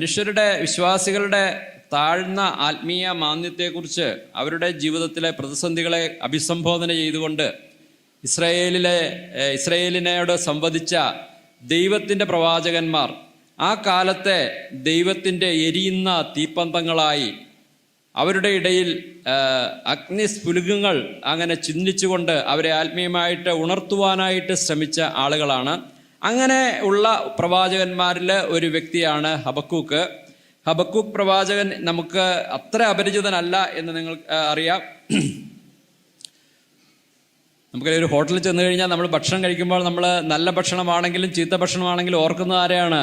മനുഷ്യരുടെ വിശ്വാസികളുടെ താഴ്ന്ന ആത്മീയ മാന്യത്തെക്കുറിച്ച് അവരുടെ ജീവിതത്തിലെ പ്രതിസന്ധികളെ അഭിസംബോധന ചെയ്തുകൊണ്ട് ഇസ്രായേലിനോട് സംവദിച്ച ദൈവത്തിൻ്റെ പ്രവാചകന്മാർ ആ കാലത്തെ ദൈവത്തിൻ്റെ എരിയുന്ന തീപ്പന്തങ്ങളായി അവരുടെ ഇടയിൽ അഗ്നിസ്ഫുലികങ്ങൾ അങ്ങനെ ചിന്തിച്ചുകൊണ്ട് അവരെ ആത്മീയമായിട്ട് ഉണർത്തുവാനായിട്ട് ശ്രമിച്ച ആളുകളാണ്. അങ്ങനെ ഉള്ള പ്രവാചകന്മാരിൽ ഒരു വ്യക്തിയാണ് ഹബക്കൂക്ക്. ഹബക്കൂക്ക് പ്രവാചകൻ നമുക്ക് അത്ര അപരിചിതനല്ല എന്ന് നിങ്ങൾ അറിയാം. നമുക്കൊരു ഹോട്ടലിൽ ചെന്ന് കഴിഞ്ഞാൽ നമ്മൾ ഭക്ഷണം കഴിക്കുമ്പോൾ നമ്മൾ നല്ല ഭക്ഷണമാണെങ്കിലും ചീത്ത ഭക്ഷണമാണെങ്കിലും ഓർക്കുന്നത് ആരെയാണ്?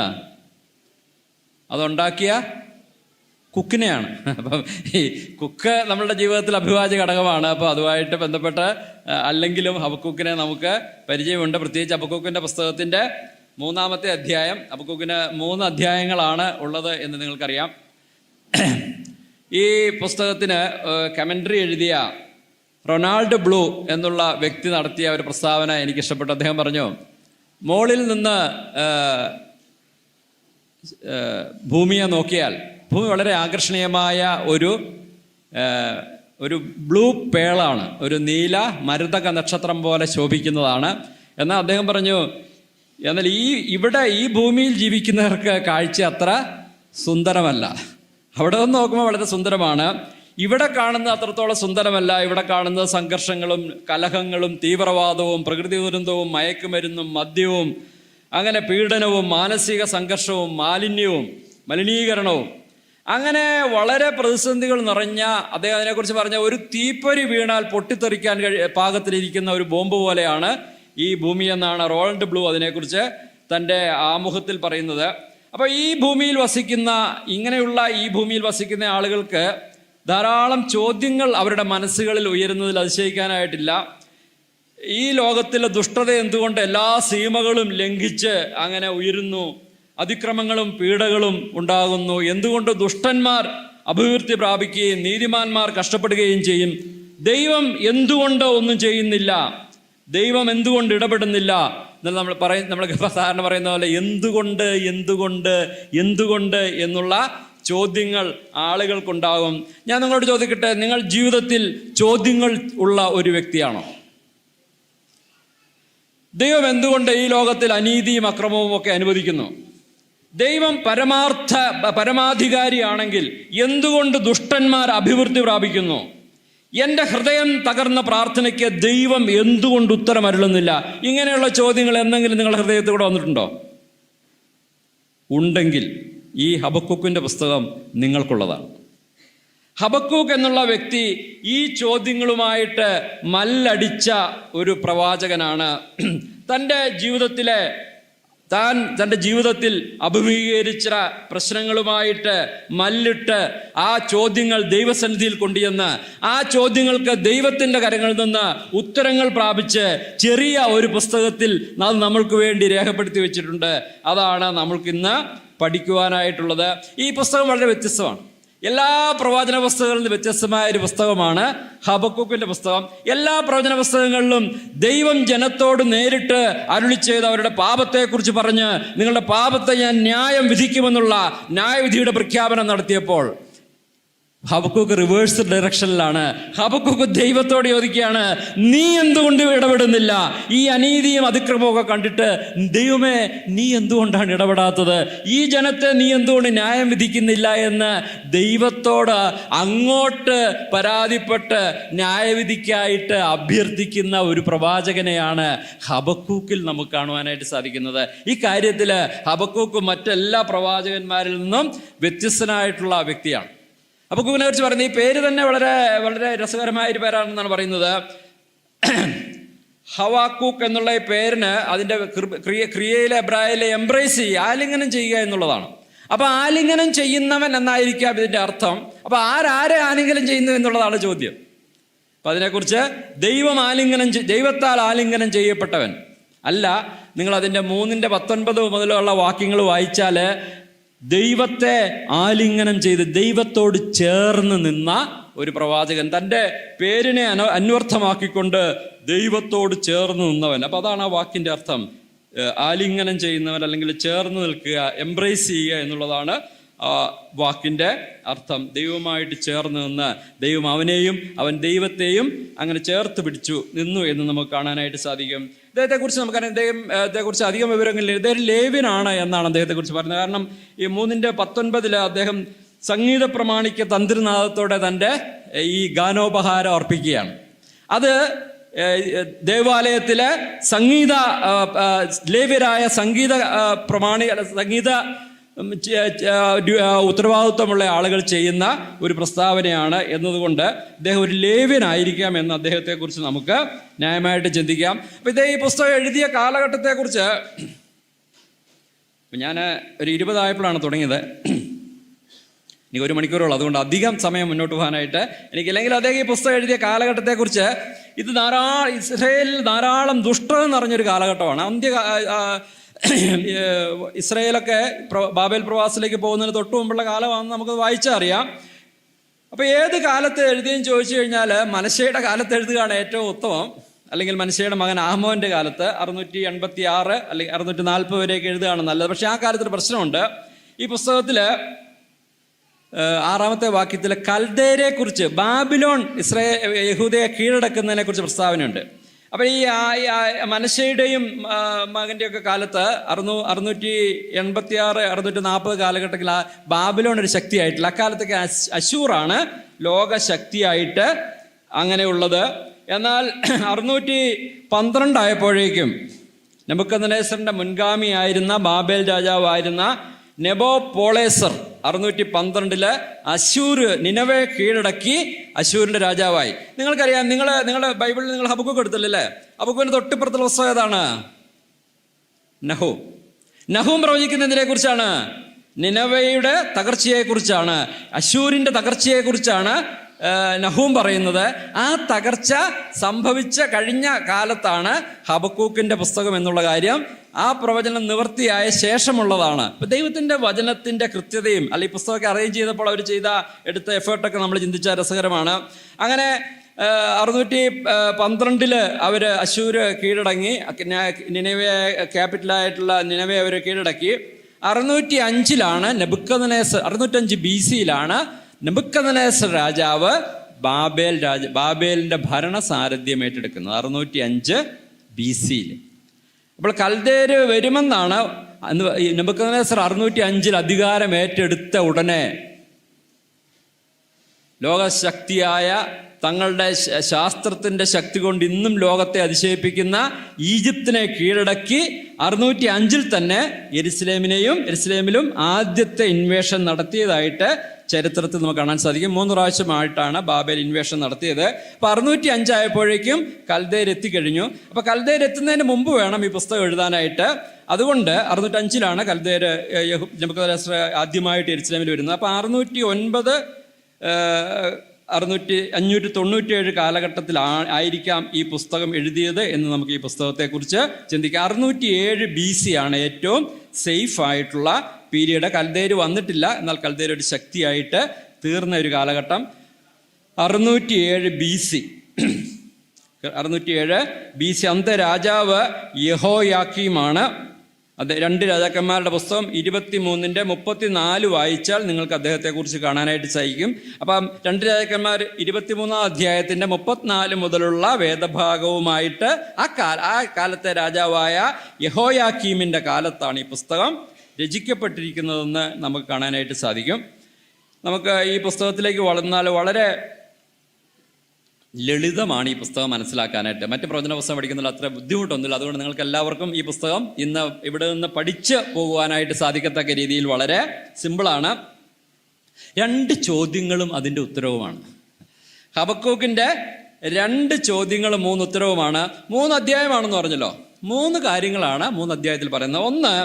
അതുണ്ടാക്കിയ കുക്കിനെയാണ്. അപ്പം ഈ കുക്ക് നമ്മളുടെ ജീവിതത്തിൽ അഭിവാജ്യ ഘടകമാണ്. അപ്പോൾ അതുമായിട്ട് ബന്ധപ്പെട്ട് അല്ലെങ്കിലും ഹബക്കൂക്കിനെ നമുക്ക് പരിചയമുണ്ട്. പ്രത്യേകിച്ച് ഹബക്കൂക്കിൻ്റെ പുസ്തകത്തിൻ്റെ 3-ാമത്തെ അധ്യായം. ഹബക്കൂക്കിന് 3 അധ്യായങ്ങളാണ് ഉള്ളത് എന്ന് നിങ്ങൾക്കറിയാം. ഈ പുസ്തകത്തിന് കമൻട്രി എഴുതിയ റൊണാൾഡ് ബ്ലൂ എന്നുള്ള വ്യക്തി നടത്തിയ ഒരു പ്രസ്താവന എനിക്കിഷ്ടപ്പെട്ടു. അദ്ദേഹം പറഞ്ഞു, മോളിൽ നിന്ന് ഭൂമിയെ നോക്കിയാൽ ഭൂമി വളരെ ആകർഷണീയമായ ഒരു ബ്ലൂ പേളാണ്, ഒരു നീല മരുതക നക്ഷത്രം പോലെ ശോഭിക്കുന്നതാണ്. എന്നാൽ അദ്ദേഹം പറഞ്ഞു, എന്നാൽ ഇവിടെ ഈ ഭൂമിയിൽ ജീവിക്കുന്നവർക്ക് കാഴ്ച അത്ര സുന്ദരമല്ല. അവിടെ നിന്ന് നോക്കുമ്പോൾ വളരെ സുന്ദരമാണ്. ഇവിടെ കാണുന്നത് അത്രത്തോളം സുന്ദരമല്ല. ഇവിടെ കാണുന്നത് സംഘർഷങ്ങളും കലഹങ്ങളും തീവ്രവാദവും പ്രകൃതി ദുരന്തവും മയക്കുമരുന്നും മദ്യവും അങ്ങനെ പീഡനവും മാനസിക സംഘർഷവും മാലിന്യവും മലിനീകരണവും അങ്ങനെ വളരെ പ്രതിസന്ധികൾ നിറഞ്ഞ, അദ്ദേഹം അതിനെക്കുറിച്ച് പറഞ്ഞ ഒരു തീപ്പൊരി വീണാൽ പൊട്ടിത്തെറിക്കാൻ പാകത്തിലിരിക്കുന്ന ഒരു ബോംബ് പോലെയാണ് ഈ ഭൂമി എന്നാണ് റോളണ്ട് ബ്ലൂ അതിനെക്കുറിച്ച് തൻ്റെ ആമുഖത്തിൽ പറയുന്നത്. അപ്പോൾ ഈ ഭൂമിയിൽ വസിക്കുന്ന ആളുകൾക്ക് ധാരാളം ചോദ്യങ്ങൾ അവരുടെ മനസ്സുകളിൽ ഉയരുന്നതിൽ അതിശയിക്കാനായിട്ടില്ല. ഈ ലോകത്തിലെ ദുഷ്ടത എന്തുകൊണ്ട് എല്ലാ സീമകളും ലംഘിച്ച് അങ്ങനെ ഉയരുന്നു? അതിക്രമങ്ങളും പീഡകളും ഉണ്ടാകുന്നു. എന്തുകൊണ്ട് ദുഷ്ടന്മാർ അഭിവൃദ്ധി പ്രാപിക്കുകയും നീതിമാന്മാർ കഷ്ടപ്പെടുകയും ചെയ്യും? ദൈവം എന്തുകൊണ്ട് ഒന്നും ചെയ്യുന്നില്ല? ദൈവം എന്തുകൊണ്ട് ഇടപെടുന്നില്ല? എന്നാൽ നമ്മൾ സാധാരണ പറയുന്ന പോലെ എന്തുകൊണ്ട് എന്നുള്ള ചോദ്യങ്ങൾ ആളുകൾക്കുണ്ടാകും. ഞാൻ നിങ്ങളോട് ചോദിക്കട്ടെ, നിങ്ങൾ ജീവിതത്തിൽ ചോദ്യങ്ങൾ ഉള്ള ഒരു വ്യക്തിയാണോ? ദൈവം എന്തുകൊണ്ട് ഈ ലോകത്തിൽ അനീതിയും അക്രമവും ഒക്കെ അനുവദിക്കുന്നു? ദൈവം പരമാധികാരിയാണെങ്കിൽ എന്തുകൊണ്ട് ദുഷ്ടന്മാർ അഭിവൃദ്ധി പ്രാപിക്കുന്നു? എൻ്റെ ഹൃദയം തകർന്ന പ്രാർത്ഥനയ്ക്ക് ദൈവം എന്തുകൊണ്ട് ഉത്തരം അരുളുന്നില്ല? ഇങ്ങനെയുള്ള ചോദ്യങ്ങൾ എന്തെങ്കിലും നിങ്ങളുടെ ഹൃദയത്തിലൂടെ വന്നിട്ടുണ്ടോ? ഉണ്ടെങ്കിൽ ഈ ഹബക്കൂക്കിൻ്റെ പുസ്തകം നിങ്ങൾക്കുള്ളതാണ്. ഹബക്കൂക്ക് എന്നുള്ള വ്യക്തി ഈ ചോദ്യങ്ങളുമായിട്ട് മല്ലടിച്ച ഒരു പ്രവാചകനാണ്. തൻ്റെ ജീവിതത്തിൽ അഭിമുഖീകരിച്ച പ്രശ്നങ്ങളുമായിട്ട് മല്ലിട്ട് ആ ചോദ്യങ്ങൾ ദൈവസന്നിധിയിൽ കൊണ്ടുചെന്ന് ആ ചോദ്യങ്ങൾക്ക് ദൈവത്തിൻ്റെ കരങ്ങളിൽ നിന്ന് ഉത്തരങ്ങൾ പ്രാപിച്ച് ചെറിയ ഒരു പുസ്തകത്തിൽ അത് നമ്മൾക്ക് വേണ്ടി രേഖപ്പെടുത്തി വെച്ചിട്ടുണ്ട്. അതാണ് നമ്മൾക്കിന്ന് പഠിക്കുവാനായിട്ടുള്ളത്. ഈ പുസ്തകം വളരെ വ്യത്യസ്തമാണ്. എല്ലാ പ്രവാചന പുസ്തകങ്ങളിൽ നിന്ന് വ്യത്യസ്തമായ ഒരു പുസ്തകമാണ് ഹബക്കൂക്കിൻ്റെ പുസ്തകം. എല്ലാ പ്രവചന പുസ്തകങ്ങളിലും ദൈവം ജനത്തോട് നേരിട്ട് അരുളി ചെയ്ത് അവരുടെ പാപത്തെക്കുറിച്ച് പറഞ്ഞ് നിങ്ങളുടെ പാപത്തെ ഞാൻ ന്യായം വിധിക്കുമെന്നുള്ള ന്യായവിധിയുടെ പ്രഖ്യാപനം നടത്തിയപ്പോൾ ഹബക്കൂക്ക് റിവേഴ്സ് ഡയറക്ഷനിലാണ്. ഹബക്കൂക്ക് ദൈവത്തോട് ചോദിക്കുകയാണ്, നീ എന്തുകൊണ്ട് ഇടപെടുന്നില്ല? ഈ അനീതിയും അതിക്രമവും കണ്ടിട്ട് ദൈവമേ, നീ എന്തുകൊണ്ടാണ് ഇടപെടാത്തത്? ഈ ജനത്തെ നീ എന്തുകൊണ്ട് ന്യായം വിധിക്കുന്നില്ല എന്ന് ദൈവത്തോട് അങ്ങോട്ട് പരാതിപ്പെട്ട് ന്യായവിധിക്കായിട്ട് അഭ്യർത്ഥിക്കുന്ന ഒരു പ്രവാചകനെയാണ് ഹബക്കൂക്കിൽ നമുക്ക് കാണുവാനായിട്ട് സാധിക്കുന്നത്. ഈ കാര്യത്തിൽ ഹബക്കൂക്ക് മറ്റെല്ലാ പ്രവാചകന്മാരിൽ നിന്നും വ്യത്യസ്തനായിട്ടുള്ള വ്യക്തിയാണ്. ഹബക്കൂക്കിനെ കുറിച്ച് പറയുന്നത് ഈ പേര് തന്നെ വളരെ വളരെ രസകരമായൊരു പേരാണെന്നാണ് പറയുന്നത്. ഹവാക്കൂക്ക് എന്നുള്ള ഈ പേരിന് അതിൻ്റെ ക്രിയയിലെ എബ്രായയിലെ എംബ്രേസ് ചെയ്യുക, ആലിംഗനം ചെയ്യുക എന്നുള്ളതാണ്. അപ്പോൾ ആലിംഗനം ചെയ്യുന്നവൻ എന്നായിരിക്കാം ഇതിൻ്റെ അർത്ഥം. അപ്പോൾ ആരെ ആലിംഗനം ചെയ്യുന്നു എന്നുള്ളതാണ് ചോദ്യം. അപ്പം അതിനെക്കുറിച്ച് ദൈവത്താൽ ആലിംഗനം ചെയ്യപ്പെട്ടവൻ അല്ല. നിങ്ങളതിൻ്റെ 3:19 മുതലുള്ള വാക്യങ്ങൾ വായിച്ചാൽ ദൈവത്തെ ആലിംഗനം ചെയ്ത് ദൈവത്തോട് ചേർന്ന് നിന്ന ഒരു പ്രവാചകൻ, തൻ്റെ പേരിനെ അന്വർത്ഥമാക്കിക്കൊണ്ട് ദൈവത്തോട് ചേർന്ന് നിന്നവൻ. അപ്പം അതാണ് ആ വാക്കിൻ്റെ അർത്ഥം. ആലിംഗനം ചെയ്യുന്നവൻ അല്ലെങ്കിൽ ചേർന്ന് നിൽക്കുക, എംബ്രേസ് ചെയ്യുക എന്നുള്ളതാണ് വാക്കിൻ്റെ അർത്ഥം. ദൈവവുമായിട്ട് ചേർന്ന് നിന്ന് ദൈവം അവനെയും അവൻ ദൈവത്തെയും അങ്ങനെ ചേർത്ത് പിടിച്ചു നിന്നു എന്ന് നമുക്ക് കാണാനായിട്ട് സാധിക്കും. ഇദ്ദേഹത്തെക്കുറിച്ച് നമുക്കറിയാം, ഇദ്ദേഹത്തെക്കുറിച്ച് അധികം വിവരങ്ങളില്ല. ഇദ്ദേഹം ലേവ്യനാണ് എന്നാണ് അദ്ദേഹത്തെക്കുറിച്ച് പറയുന്നത്. കാരണം ഈ 3:19 അദ്ദേഹം സംഗീത പ്രമാണിക്ക് തന്ത്രിനാദത്തോടെ തൻ്റെ ഈ ഗാനോപഹാരം അർപ്പിക്കുകയാണ്. അത് ദേവാലയത്തിലെ ലേവ്യരായ സംഗീത ഉത്തരവാദിത്വമുള്ള ആളുകൾ ചെയ്യുന്ന ഒരു പ്രസ്താവനയാണ് എന്നതുകൊണ്ട് ഇദ്ദേഹം ഒരു ലേവ്യനായിരിക്കാം എന്ന് അദ്ദേഹത്തെക്കുറിച്ച് നമുക്ക് ന്യായമായിട്ട് ചിന്തിക്കാം. അപ്പോൾ ഇദ്ദേഹം ഈ പുസ്തകം എഴുതിയ കാലഘട്ടത്തെക്കുറിച്ച് ഞാൻ ഒരു 20 ആയപ്പോഴാണ് തുടങ്ങിയത്. എനിക്ക് 1 മണിക്കൂറുള്ളൂ, അതുകൊണ്ട് അധികം സമയം മുന്നോട്ട് പോകാനായിട്ട് എനിക്കില്ലെങ്കിൽ അദ്ദേഹം ഈ പുസ്തകം എഴുതിയ കാലഘട്ടത്തെക്കുറിച്ച് ഇത് ഇസ്രായേലിൽ ധാരാളം ദുഷ്ടത നിറഞ്ഞൊരു കാലഘട്ടമാണ്. ഇസ്രായേലൊക്കെ ബാബേൽ പ്രവാസത്തിലേക്ക് പോകുന്നതിന് തൊട്ട് മുമ്പുള്ള കാലമാണെന്ന് നമുക്ക് വായിച്ചാൽ അറിയാം. അപ്പോൾ ഏത് കാലത്ത് എഴുതിയെന്ന് ചോദിച്ചു കഴിഞ്ഞാൽ മനശ്ശെയുടെ കാലത്ത് എഴുതുകയാണ് ഏറ്റവും ഉത്തമം. അല്ലെങ്കിൽ മനശ്ശെയുടെ മകൻ ആമോൻ്റെ കാലത്ത് 686 അല്ലെങ്കിൽ 640 വരെയൊക്കെ എഴുതുകയാണ് നല്ലത്. പക്ഷേ ആ കാലത്തൊരു പ്രശ്നമുണ്ട്. ഈ പുസ്തകത്തിൽ 6-ാമത്തെ വാക്യത്തിൽ കൽദേരെ കുറിച്ച്, ബാബിലോൺ യഹൂദയെ കീഴടക്കുന്നതിനെ കുറിച്ച് പ്രസ്താവനയുണ്ട്. അപ്പം ഈ മനശ്ശെയുടെയും മകൻ്റെയൊക്കെ കാലത്ത് 686 640 കാലഘട്ടത്തിൽ ബാബിലോൺ ഒരു ശക്തിയായിട്ടില്ല. അക്കാലത്തൊക്കെ അശൂറാണ് ലോകശക്തിയായിട്ട് അങ്ങനെയുള്ളത്. എന്നാൽ 612 ആയപ്പോഴേക്കും നെബൂഖദ്നേസറിന്റെ മുൻഗാമിയായിരുന്ന ബാബേൽ രാജാവായിരുന്ന നെബോപോളേസർ 612 അശൂര് നിനവെ കീഴടക്കി അശൂരിന്റെ രാജാവായി. നിങ്ങൾക്കറിയാം, നിങ്ങളുടെ ബൈബിളിൽ നിങ്ങൾ ഹബക്കൂക്ക് എടുത്തില്ലല്ലേ? ഹബക്കൂക്കിന്റെ തൊട്ടിപ്പുറത്തുള്ള പുസ്തകം ഏതാണ്? നഹൂം പ്രവചിക്കുന്നതിനെ കുറിച്ചാണ്. നിനവയുടെ തകർച്ചയെക്കുറിച്ചാണ്, അശൂരിന്റെ തകർച്ചയെക്കുറിച്ചാണ് നഹൂം പറയുന്നത്. ആ തകർച്ച സംഭവിച്ച കഴിഞ്ഞ കാലത്താണ് ഹബക്കൂക്കിന്റെ പുസ്തകം എന്നുള്ള കാര്യം ആ പ്രവചനം നിവൃത്തിയായ ശേഷമുള്ളതാണ്. ഇപ്പം ദൈവത്തിൻ്റെ വചനത്തിൻ്റെ കൃത്യതയും അല്ല ഈ പുസ്തകമൊക്കെ അറേഞ്ച് ചെയ്തപ്പോൾ അവർ എടുത്ത എഫേർട്ടൊക്കെ നമ്മൾ ചിന്തിച്ചാൽ രസകരമാണ്. അങ്ങനെ 612 അവർ അശൂര് കീഴടങ്ങി, നിനവെ ക്യാപിറ്റലായിട്ടുള്ള നിനവെ അവർ കീഴടക്കി. 605 നെബൂഖദ്നേസർ 605 BC നെബൂഖദ്നേസർ രാജാവ് ബാബേലിൻ്റെ ഭരണസാരഥ്യം ഏറ്റെടുക്കുന്നത് 605 BC. അപ്പോൾ കൽദേര് വരുമെന്നാണ് നെബൂഖദ്നേസർ 605 അധികാരം ഏറ്റെടുത്ത ഉടനെ ലോകശക്തിയായ തങ്ങളുടെ ശാസ്ത്രത്തിൻ്റെ ശക്തി കൊണ്ട് ഇന്നും ലോകത്തെ അതിശയിപ്പിക്കുന്ന ഈജിപ്തിനെ കീഴടക്കി 605 തന്നെ യെരുസലേമിലും ആദ്യത്തെ ഇൻവേഷൻ നടത്തിയതായിട്ട് ചരിത്രത്തിൽ നമുക്ക് കാണാൻ സാധിക്കും. 3 പ്രാവശ്യമായിട്ടാണ് ബാബേൽ ഇൻവേഷൻ നടത്തിയത്. അപ്പോൾ 605 ആയപ്പോഴേക്കും കൽദേർ എത്തിക്കഴിഞ്ഞു. അപ്പോൾ കൽദേർ എത്തുന്നതിന് മുമ്പ് വേണം ഈ പുസ്തകം എഴുതാനായിട്ട്. അതുകൊണ്ട് 605 കൽദേർ നെബൂഖദ്നേസർ ആദ്യമായിട്ട് യെരുസലേമിൽ വരുന്നത്. അപ്പോൾ 609 597 കാലഘട്ടത്തിൽ ആയിരിക്കാം ഈ പുസ്തകം എഴുതിയത് എന്ന് നമുക്ക് ഈ പുസ്തകത്തെക്കുറിച്ച് ചിന്തിക്കാം. 607 BC ഏറ്റവും സേഫ് ആയിട്ടുള്ള പീരീഡ്. കൽദേര് വന്നിട്ടില്ല, എന്നാൽ കൽദേര് ഒരു ശക്തിയായിട്ട് തീർന്ന ഒരു കാലഘട്ടം 607 BC. അന്നത്തെ രാജാവ് യഹോയാക്കീമാണ്. അത് 2 രാജാക്കന്മാരുടെ പുസ്തകം 23-34 വായിച്ചാൽ നിങ്ങൾക്ക് അദ്ദേഹത്തെക്കുറിച്ച് കാണാനായിട്ട് സാധിക്കും. അപ്പം 2 രാജാക്കന്മാർ 23-ാം അധ്യായത്തിൻ്റെ 34 മുതലുള്ള വേദഭാഗവുമായിട്ട് ആ കാലത്തെ രാജാവായ യഹോയാക്കീമിൻ്റെ കാലത്താണ് ഈ പുസ്തകം രചിക്കപ്പെട്ടിരിക്കുന്നതെന്ന് നമുക്ക് കാണാനായിട്ട് സാധിക്കും. നമുക്ക് ഈ പുസ്തകത്തിലേക്ക് വളർന്നാൽ വളരെ ലളിതമാണ് ഈ പുസ്തകം മനസ്സിലാക്കാനായിട്ട്. മറ്റ് പ്രവചന പുസ്തകം പഠിക്കുന്നില്ല അത്ര ബുദ്ധിമുട്ടൊന്നുമില്ല. അതുകൊണ്ട് നിങ്ങൾക്ക് എല്ലാവർക്കും ഈ പുസ്തകം ഇന്ന് ഇവിടെ നിന്ന് പഠിച്ച് പോകുവാനായിട്ട് സാധിക്കത്തക്ക രീതിയിൽ വളരെ സിമ്പിളാണ്. 2 ചോദ്യങ്ങളും അതിൻ്റെ ഉത്തരവുമാണ്. ഹബക്കൂക്കിൻ്റെ 2 ചോദ്യങ്ങളും 3 ഉത്തരവുമാണ്. 3 അധ്യായമാണെന്ന് പറഞ്ഞല്ലോ. 3 കാര്യങ്ങളാണ് 3 അധ്യായത്തിൽ പറയുന്നത്. ഒന്ന്,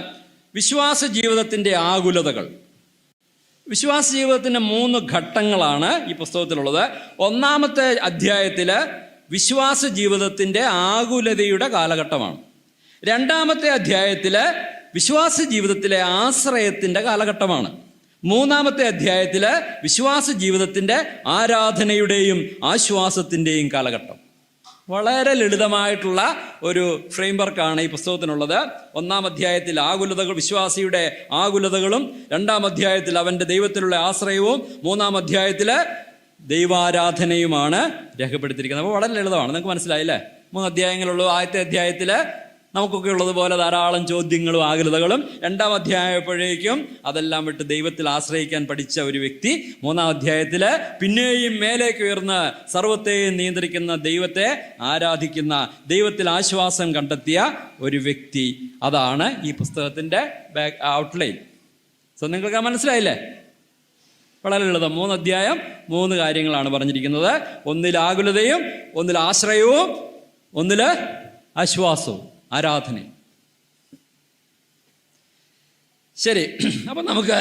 വിശ്വാസ ജീവിതത്തിൻ്റെ ആകുലതകൾ. വിശ്വാസ ജീവിതത്തിൻ്റെ 3 ഘട്ടങ്ങളാണ് ഈ പുസ്തകത്തിലുള്ളത്. 1-ാമത്തെ അധ്യായത്തിൽ വിശ്വാസ ജീവിതത്തിൻ്റെ ആകുലതയുടെ കാലഘട്ടമാണ്. 2-ാമത്തെ അധ്യായത്തിൽ വിശ്വാസ ജീവിതത്തിലെ ആശ്രയത്തിൻ്റെ കാലഘട്ടമാണ്. 3-ാമത്തെ അധ്യായത്തിൽ വിശ്വാസ ജീവിതത്തിൻ്റെ ആരാധനയുടെയും ആശ്വാസത്തിൻ്റെയും കാലഘട്ടം. വളരെ ലളിതമായിട്ടുള്ള ഒരു ഫ്രെയിം വർക്കാണ് ഈ പുസ്തകത്തിനുള്ളത്. 1-ാം അധ്യായത്തിൽ ആകുലതകൾ, വിശ്വാസിയുടെ ആകുലതകളും, 2-ാം അധ്യായത്തിൽ അവൻ്റെ ദൈവത്തിലുള്ള ആശ്രയവും, 3-ാം അധ്യായത്തിൽ ദൈവാരാധനയുമാണ് രേഖപ്പെടുത്തിയിരിക്കുന്നത്. അപ്പോൾ വളരെ ലളിതമാണ്. നിങ്ങൾക്ക് മനസ്സിലായില്ലേ? 3 അധ്യായങ്ങളുള്ളൂ. ആദ്യത്തെ അധ്യായത്തിൽ നമുക്കൊക്കെ ഉള്ളതുപോലെ ധാരാളം ചോദ്യങ്ങളും ആകുലതകളും. 2-ാം അധ്യായപ്പോഴേക്കും അതെല്ലാം വിട്ട് ദൈവത്തിൽ ആശ്രയിക്കാൻ പഠിച്ച ഒരു വ്യക്തി 3-ാം അധ്യായത്തിൽ പിന്നെയും മേലേക്ക് ഉയർന്ന് സർവത്തെയും നിയന്ത്രിക്കുന്ന ദൈവത്തെ ആരാധിക്കുന്ന, ദൈവത്തിൽ ആശ്വാസം കണ്ടെത്തിയ ഒരു വ്യക്തി. അതാണ് ഈ പുസ്തകത്തിൻ്റെ ഔട്ട്ലൈൻ. സോ നിങ്ങൾക്ക് മനസ്സിലായില്ലേ? വളരെ ലളിതം. 3 അധ്യായം 3 കാര്യങ്ങളാണ് പറഞ്ഞിരിക്കുന്നത്. 1 ആകുലതയും, 1 ആശ്രയവും, 1 ആശ്വാസവും, ആരാധനയും. ശരി, അപ്പം നമുക്ക്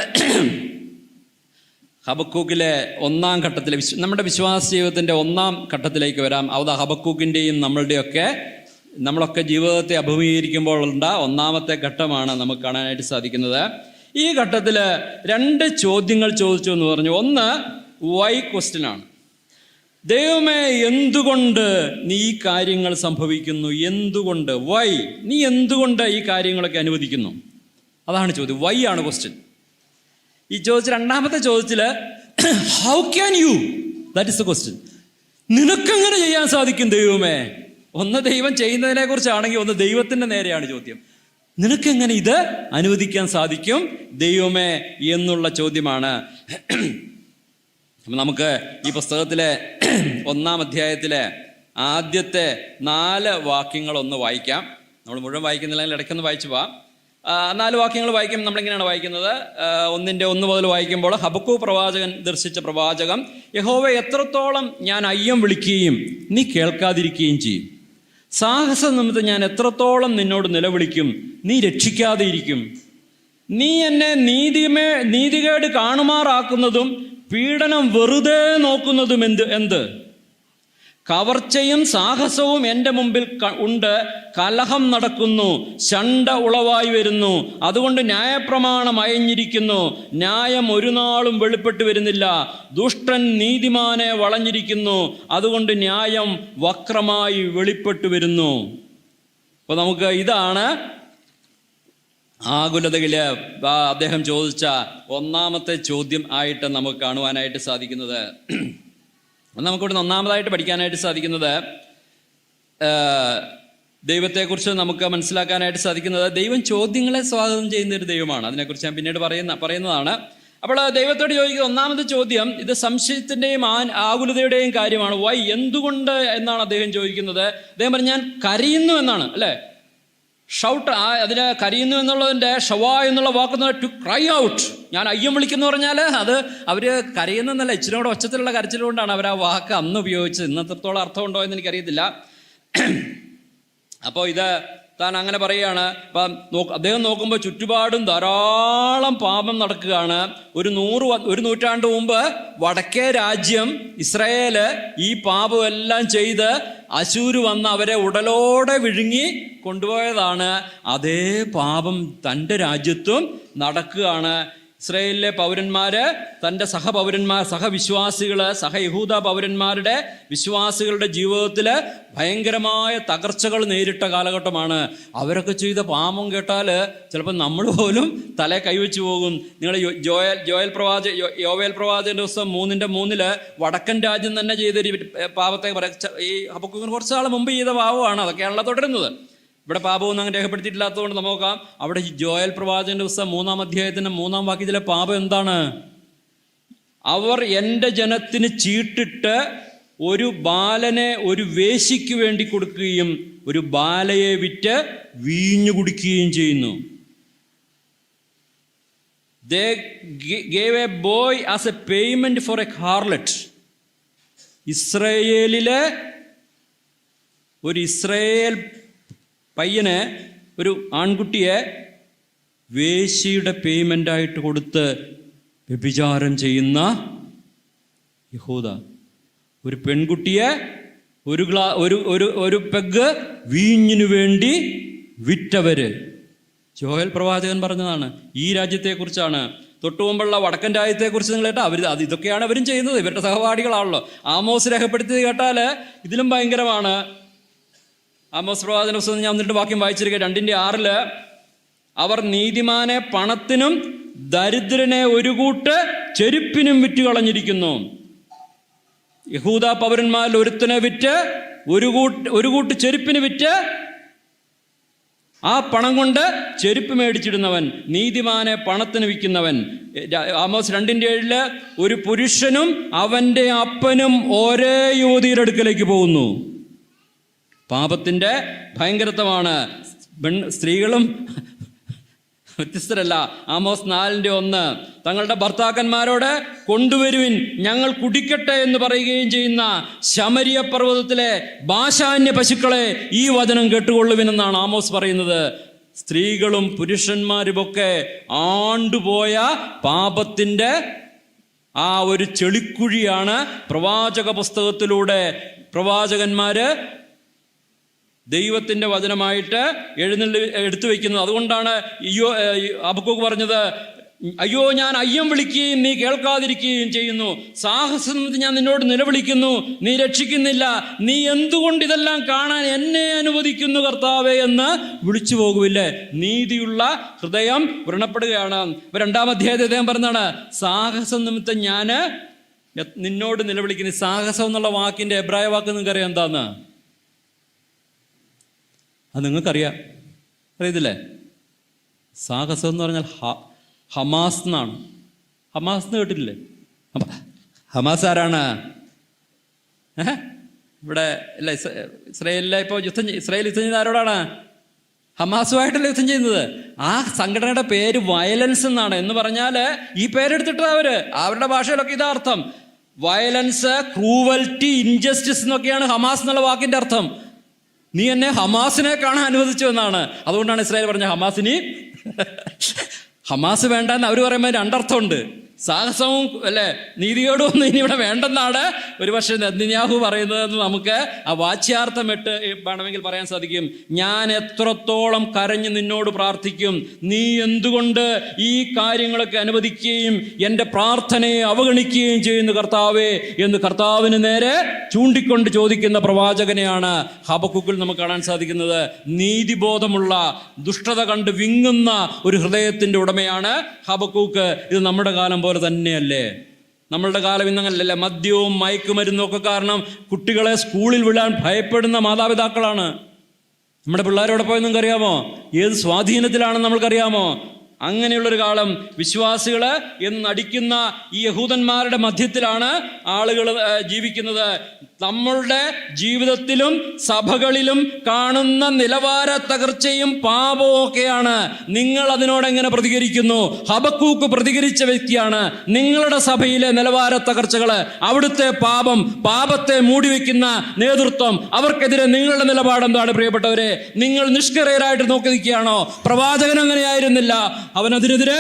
ഹബക്കൂക്കിലെ 1-ാം ഘട്ടത്തിലെ നമ്മുടെ വിശ്വാസ ജീവിതത്തിൻ്റെ 1-ാം ഘട്ടത്തിലേക്ക് വരാം. അത് ഹബക്കൂക്കിൻ്റെയും നമ്മളൊക്കെ ജീവിതത്തെ അഭിമുഖീകരിക്കുമ്പോൾ ഉണ്ട 1-ാമത്തെ ഘട്ടമാണ് നമുക്ക് കാണാനായിട്ട് സാധിക്കുന്നത്. ഈ ഘട്ടത്തിൽ 2 ചോദ്യങ്ങൾ ചോദിച്ചു എന്ന് പറഞ്ഞു. ഒന്ന് വൈ ക്വസ്റ്റ്യനാണ്. ദൈവമേ, എന്തുകൊണ്ട് നീ ഈ കാര്യങ്ങൾ സംഭവിക്കുന്നു? എന്തുകൊണ്ട്? വൈ? നീ എന്തുകൊണ്ട് ഈ കാര്യങ്ങളൊക്കെ അനുവദിക്കുന്നു? അതാണ് ചോദ്യം. വൈ ആണ് ക്വസ്റ്റ്യൻ. ഈ ചോദിച്ച 2-ാമത്തെ ചോദ്യത്തിൽ how can you, that is the question. നിനക്കെങ്ങനെ ചെയ്യാൻ സാധിക്കും ദൈവമേ? ഒന്ന് ദൈവം ചെയ്യുന്നതിനെ കുറിച്ചാണെങ്കിൽ, ഒന്ന് ദൈവത്തിൻ്റെ നേരെയാണ് ചോദ്യം. നിനക്കെങ്ങനെ ഇത് അനുവദിക്കാൻ സാധിക്കും ദൈവമേ എന്നുള്ള ചോദ്യമാണ്. അപ്പം നമുക്ക് ഈ പുസ്തകത്തിലെ 1-ാം അധ്യായത്തിലെ ആദ്യത്തെ 4 വാക്യങ്ങളൊന്ന് വായിക്കാം. നമ്മൾ മുഴുവൻ വായിക്കുന്നില്ലെങ്കിൽ ഇടയ്ക്കൊന്ന് വായിച്ചു പോവാം. 4 വാക്യങ്ങൾ വായിക്കും. നമ്മളിങ്ങനെയാണ് വായിക്കുന്നത്. 1 മുതൽ വായിക്കുമ്പോൾ, ഹബക്കൂക്ക് പ്രവാചകൻ ദർശിച്ച പ്രവാചകം: യഹോവേ, എത്രത്തോളം ഞാൻ അയ്യം വിളിക്കുകയും നീ കേൾക്കാതിരിക്കുകയും ചെയ്യും? സാഹസ നിമിത്തം ഞാൻ എത്രത്തോളം നിന്നോട് നിലവിളിക്കും, നീ രക്ഷിക്കാതെ ഇരിക്കും? നീ എന്നെ നീതികേട് കാണുമാറാക്കുന്നതും പീഡനം വെറുതെ നോക്കുന്നതും എന്ത്? കവർച്ചയും സാഹസവും എൻ്റെ മുമ്പിൽ ഉണ്ട്. കലഹം നടക്കുന്നു, ശണ്ട ഉളവായി വരുന്നു. അതുകൊണ്ട് ന്യായപ്രമാണം അയഞ്ഞിരിക്കുന്നു. ന്യായം ഒരു നാളും വെളിപ്പെട്ടു വരുന്നില്ല. ദുഷ്ടൻ നീതിമാനെ വളഞ്ഞിരിക്കുന്നു. അതുകൊണ്ട് ന്യായം വക്രമായി വെളിപ്പെട്ടു വരുന്നു. അപ്പോൾ നമുക്ക് ഇതാണ് ആകുലതയില് അദ്ദേഹം ചോദിച്ച 1-ാമത്തെ ചോദ്യം ആയിട്ട് നമുക്ക് കാണുവാനായിട്ട് സാധിക്കുന്നത്. നമുക്കിവിടെ 1-ാമതായിട്ട് പഠിക്കാനായിട്ട് സാധിക്കുന്നത്, ദൈവത്തെക്കുറിച്ച് നമുക്ക് മനസ്സിലാക്കാനായിട്ട് സാധിക്കുന്നത്, ദൈവം ചോദ്യങ്ങളെ സ്വാഗതം ചെയ്യുന്ന ഒരു ദൈവമാണ്. അതിനെക്കുറിച്ച് ഞാൻ പിന്നീട് പറയുന്നതാണ്. അപ്പോൾ ദൈവത്തോട് ചോദിക്കുന്ന 1-ാമത്തെ ചോദ്യം ഇത് സംശയത്തിൻ്റെയും ആകുലതയുടെയും കാര്യമാണ്. വൈ, എന്തുകൊണ്ട് എന്നാണ് അദ്ദേഹം ചോദിക്കുന്നത്. അദ്ദേഹം പറഞ്ഞു, ഞാൻ കരയുന്നു എന്നാണ്. അല്ലേ? ഷൗട്ട്, അതിന് കരയുന്നു എന്നുള്ളതിൻ്റെ ഷവാ എന്നുള്ള വാക്കുന്ന ടു ക്രൈ ഔട്ട്. ഞാൻ അയ്യം വിളിക്കുന്നു പറഞ്ഞാൽ അത് അവർ കരയുന്നല്ല, ഇച്ചിരി കൂടെ ഒച്ചത്തിലുള്ള കരച്ചിലുകൊണ്ടാണ് അവർ ആ വാക്ക് അന്ന് ഉപയോഗിച്ചത്. ഇന്നത്രത്തോളം അർത്ഥമുണ്ടോ എന്ന് എനിക്കറിയത്തില്ല. അപ്പോൾ ഇത് താൻ അങ്ങനെ പറയുകയാണ്. അപ്പം അദ്ദേഹം നോക്കുമ്പോൾ ചുറ്റുപാടും ധാരാളം പാപം നടക്കുകയാണ്. ഒരു നൂറ്റാണ്ട് മുമ്പ് വടക്കേ രാജ്യം ഇസ്രായേൽ ഈ പാപമെല്ലാം ചെയ്ത് അശൂര് വന്ന് അവരെ ഉടലോടെ വിഴുങ്ങി കൊണ്ടുപോയതാണ്. അതേ പാപം തൻ്റെ രാജ്യത്തും നടക്കുകയാണ്. ഇസ്രായേലിലെ പൗരന്മാര് തൻ്റെ സഹവിശ്വാസികള്, യഹൂദ പൗരന്മാരുടെ വിശ്വാസികളുടെ ജീവിതത്തിൽ ഭയങ്കരമായ തകർച്ചകൾ നേരിട്ട കാലഘട്ടമാണ്. അവരൊക്കെ ചെയ്ത പാപം കേട്ടാൽ ചിലപ്പോൾ നമ്മൾ പോലും തലേ കൈവച്ച് പോകും. നിങ്ങൾ യോവേൽ പ്രവാചകന്റെ ദിവസം 3:3 വടക്കൻ രാജ്യം തന്നെ ചെയ്തൊരു പാപത്തെ ഈ ഹബക്കൂക്കിന് കുറച്ച് നാൾ മുമ്പ് ചെയ്ത പാപമാണ്. അതൊക്കെയാണല്ലോ തുടരുന്നത്. ഇവിടെ പാപമൊന്നും അങ്ങനെ രേഖപ്പെടുത്തിയിട്ടില്ലാത്തതുകൊണ്ട് നോക്കാം. അവിടെ യോവേൽ പ്രവാചകന്റെ ദിവസം 3-ാം അധ്യായത്തിന്റെ 3-ാം വാക്യത്തിലെ പാപം എന്താണ്? അവർ എൻ്റെ ജനത്തിന് ചീട്ടിട്ട് ഒരു ബാലനെ ഒരു വേശ്യയ്ക്ക് വേണ്ടി കൊടുക്കുകയും ഒരു ബാലയെ വിറ്റ് വീഞ്ഞു കുടിക്കുകയും ചെയ്യുന്നു. They gave a boy as a payment for a harlot. ഇസ്രായേലിലെ ഒരു ഇസ്രായേൽ പയ്യന്, ഒരു ആൺകുട്ടിയെ വേശ്യയുടെ പേയ്മെൻ്റായിട്ട് കൊടുത്ത് വ്യഭിചാരം ചെയ്യുന്ന യഹൂദ. ഒരു പെൺകുട്ടിയെ ഒരു പെഗ് വീഞ്ഞിനു വേണ്ടി വിറ്റവര്. യോവേൽ പ്രവാചകൻ പറഞ്ഞതാണ്. ഈ രാജ്യത്തെക്കുറിച്ചാണ്. തൊട്ടുമുമ്പുള്ള വടക്കൻ രാജ്യത്തെക്കുറിച്ച് നിങ്ങൾ കേട്ടാൽ ഇതൊക്കെയാണ് അവരും ചെയ്യുന്നത്. ഇവരുടെ സഹപാഠികളാണല്ലോ. ആമോസ് രേഖപ്പെടുത്തിയത് കേട്ടാൽ ഇതിലും ഭയങ്കരമാണ്. ആമോസ് പ്രവാചകന്റെ പുസ്തകം ഞാൻ എന്നിട്ട് വാക്യം വായിച്ചിരിക്കുക 2:6 അവർ നീതിമാനെ പണത്തിനും ദരിദ്രനെ ഒരു കൂട്ട് ചെരുപ്പിനും വിറ്റ് കളഞ്ഞിരിക്കുന്നു. യഹൂദ പൗരന്മാരിൽ ഒരുത്തനെ വിറ്റ് ഒരു കൂട്ട് ചെരുപ്പിന് വിറ്റ് ആ പണം കൊണ്ട് ചെരുപ്പ് മേടിച്ചിടുന്നവൻ, നീതിമാനെ പണത്തിന് വിൽക്കുന്നവൻ. ആമോസ് 2:7 ഒരു പുരുഷനും അവൻ്റെ അപ്പനും ഒരേ യുവതിയുടെ അടുക്കലേക്ക് പോകുന്നു. പാപത്തിൻ്റെ ഭയങ്കരത്വമാണ്. സ്ത്രീകളും വ്യത്യസ്തരല്ല. ആമോസ് 4:1 തങ്ങളുടെ ഭർത്താക്കന്മാരോട് കൊണ്ടുവരുവിൻ, ഞങ്ങൾ കുടിക്കട്ടെ എന്ന് പറയുകയും ചെയ്യുന്ന ശമരിയ പർവ്വതത്തിലെ ബാശാന്യ പശുക്കളെ ഈ വചനം കേട്ടുകൊള്ളുവിനെന്നാണ് ആമോസ് പറയുന്നത്. സ്ത്രീകളും പുരുഷന്മാരുമൊക്കെ ആണ്ടുപോയ പാപത്തിൻ്റെ ആ ഒരു ചെളിക്കുഴിയാണ് പ്രവാചക പുസ്തകത്തിലൂടെ പ്രവാചകന്മാര് ദൈവത്തിൻ്റെ വചനമായിട്ട് എടുത്തു വയ്ക്കുന്നത്. അതുകൊണ്ടാണ് ഹബക്കൂക്ക് പറഞ്ഞത്, അയ്യോ ഞാൻ അയ്യം വിളിക്കുകയും നീ കേൾക്കാതിരിക്കുകയും ചെയ്യുന്നു, സാഹസം ഞാൻ നിന്നോട് നിലവിളിക്കുന്നു, നീ രക്ഷിക്കുന്നില്ല, നീ എന്തുകൊണ്ട് ഇതെല്ലാം കാണാൻ എന്നെ അനുവദിക്കുന്നു കർത്താവേ എന്ന് വിളിച്ചു പോകുമില്ലേ. നീതിയുള്ള ഹൃദയം വ്രണപ്പെടുകയാണ്. 2-ാം അധ്യായത്തിൽ അദ്ദേഹം പറഞ്ഞാണ്, സാഹസം നിമിത്തം ഞാൻ നിന്നോട് നിലവിളിക്കുന്നു. സാഹസം എന്നുള്ള വാക്കിൻ്റെ എബ്രായ വാക്ക് നിങ്ങൾക്കറിയാം എന്താന്ന്? അത് നിങ്ങൾക്കറിയാം, അറിയത്തില്ലേ? സാഹസം എന്ന് പറഞ്ഞാൽ ഹമാസ് എന്നാണ്. ഹമാസ് എന്ന് കേട്ടിട്ടില്ലേ? ഹമാസ് ആരാണ്? ഇവിടെ അല്ല, ഇസ്രായേലിലെ ഇപ്പോൾ ഇസ്രായേൽ യുദ്ധം ചെയ്യുന്നത് ആരോടാണ്? ഹമാസുമായിട്ടല്ലേ യുദ്ധം ചെയ്യുന്നത്. ആ സംഘടനയുടെ പേര് വയലൻസ് എന്നാണ്. എന്ന് പറഞ്ഞാൽ ഈ പേരെടുത്തിട്ട് അവരുടെ ഭാഷയിലൊക്കെ ഇതാ അർത്ഥം. വയലൻസ്, ക്രൂവൽറ്റി, ഇൻജസ്റ്റിസ് എന്നൊക്കെയാണ് ഹമാസ് എന്നുള്ള വാക്കിൻ്റെ അർത്ഥം. നീ എന്നെ ഹമാസിനെ കാണാൻ അനുവദിച്ചു എന്നാണ്. അതുകൊണ്ടാണ് ഇസ്രായേൽ പറഞ്ഞ ഹമാസ് വേണ്ടെന്ന് അവർ പറയുമ്പോൾ 2 അർത്ഥമുണ്ട്. സാഹസവും അല്ലേ നീതിയോടും ഒന്നും ഇനി ഇവിടെ വേണ്ടെന്നാണ് ഒരുപക്ഷെ നെതന്യാഹു പറയുന്നതെന്ന് നമുക്ക് ആ വാച്യാർത്ഥം വേണമെങ്കിൽ പറയാൻ സാധിക്കും. ഞാൻ എത്രത്തോളം കരഞ്ഞ് നിന്നോട് പ്രാർത്ഥിക്കും, നീ എന്തുകൊണ്ട് ഈ കാര്യങ്ങളൊക്കെ അനുവദിക്കുകയും എൻ്റെ പ്രാർത്ഥനയെ അവഗണിക്കുകയും ചെയ്യുന്നു കർത്താവേ എന്ന് കർത്താവിന് നേരെ ചൂണ്ടിക്കൊണ്ട് ചോദിക്കുന്ന പ്രവാചകനെയാണ് ഹബക്കൂക്കിൽ നമുക്ക് കാണാൻ സാധിക്കുന്നത്. നീതിബോധമുള്ള, ദുഷ്ടത കണ്ട് വിങ്ങുന്ന ഒരു ഹൃദയത്തിൻ്റെ ഉടമയാണ് ഹബക്കൂക്ക്. ഇത് നമ്മുടെ കാലം പോലെ തന്നെയല്ലേ? നമ്മളുടെ കാലം ഇന്നങ്ങനല്ലേ? മദ്യവും മയക്കുമരുന്നും ഒക്കെ കാരണം കുട്ടികളെ സ്കൂളിൽ വിടാൻ ഭയപ്പെടുന്ന മാതാപിതാക്കളാണ്. നമ്മുടെ പിള്ളേരോടെ പോയി നിങ്ങൾക്കറിയാമോ ഏത് സ്വാധീനത്തിലാണെന്ന് നമ്മൾക്കറിയാമോ? അങ്ങനെയുള്ളൊരു കാലം. വിശ്വാസികൾ എന്ന് നടിക്കുന്ന ഈ യഹൂദന്മാരുടെ മധ്യത്തിലാണ് ആളുകൾ ജീവിക്കുന്നത്. നമ്മളുടെ ജീവിതത്തിലും സഭകളിലും കാണുന്ന നിലവാര തകർച്ചയും പാപവും ഒക്കെയാണ്. നിങ്ങൾ അതിനോട് എങ്ങനെ പ്രതികരിക്കുന്നു? ഹബക്കൂക്ക് പ്രതികരിച്ച വ്യക്തിയാണ്. നിങ്ങളുടെ സഭയിലെ നിലവാര തകർച്ചകൾ, അവിടുത്തെ പാപം, പാപത്തെ മൂടിവെക്കുന്ന നേതൃത്വം, അവർക്കെതിരെ നിങ്ങളുടെ നിലപാട് എന്താണ് പ്രിയപ്പെട്ടവരെ? നിങ്ങൾ നിഷ്ക്രിയരായിട്ട് നോക്കി നിൽക്കുകയാണോ? പ്രവാചകൻ അങ്ങനെയായിരുന്നില്ല. അവനതിനെതിരെ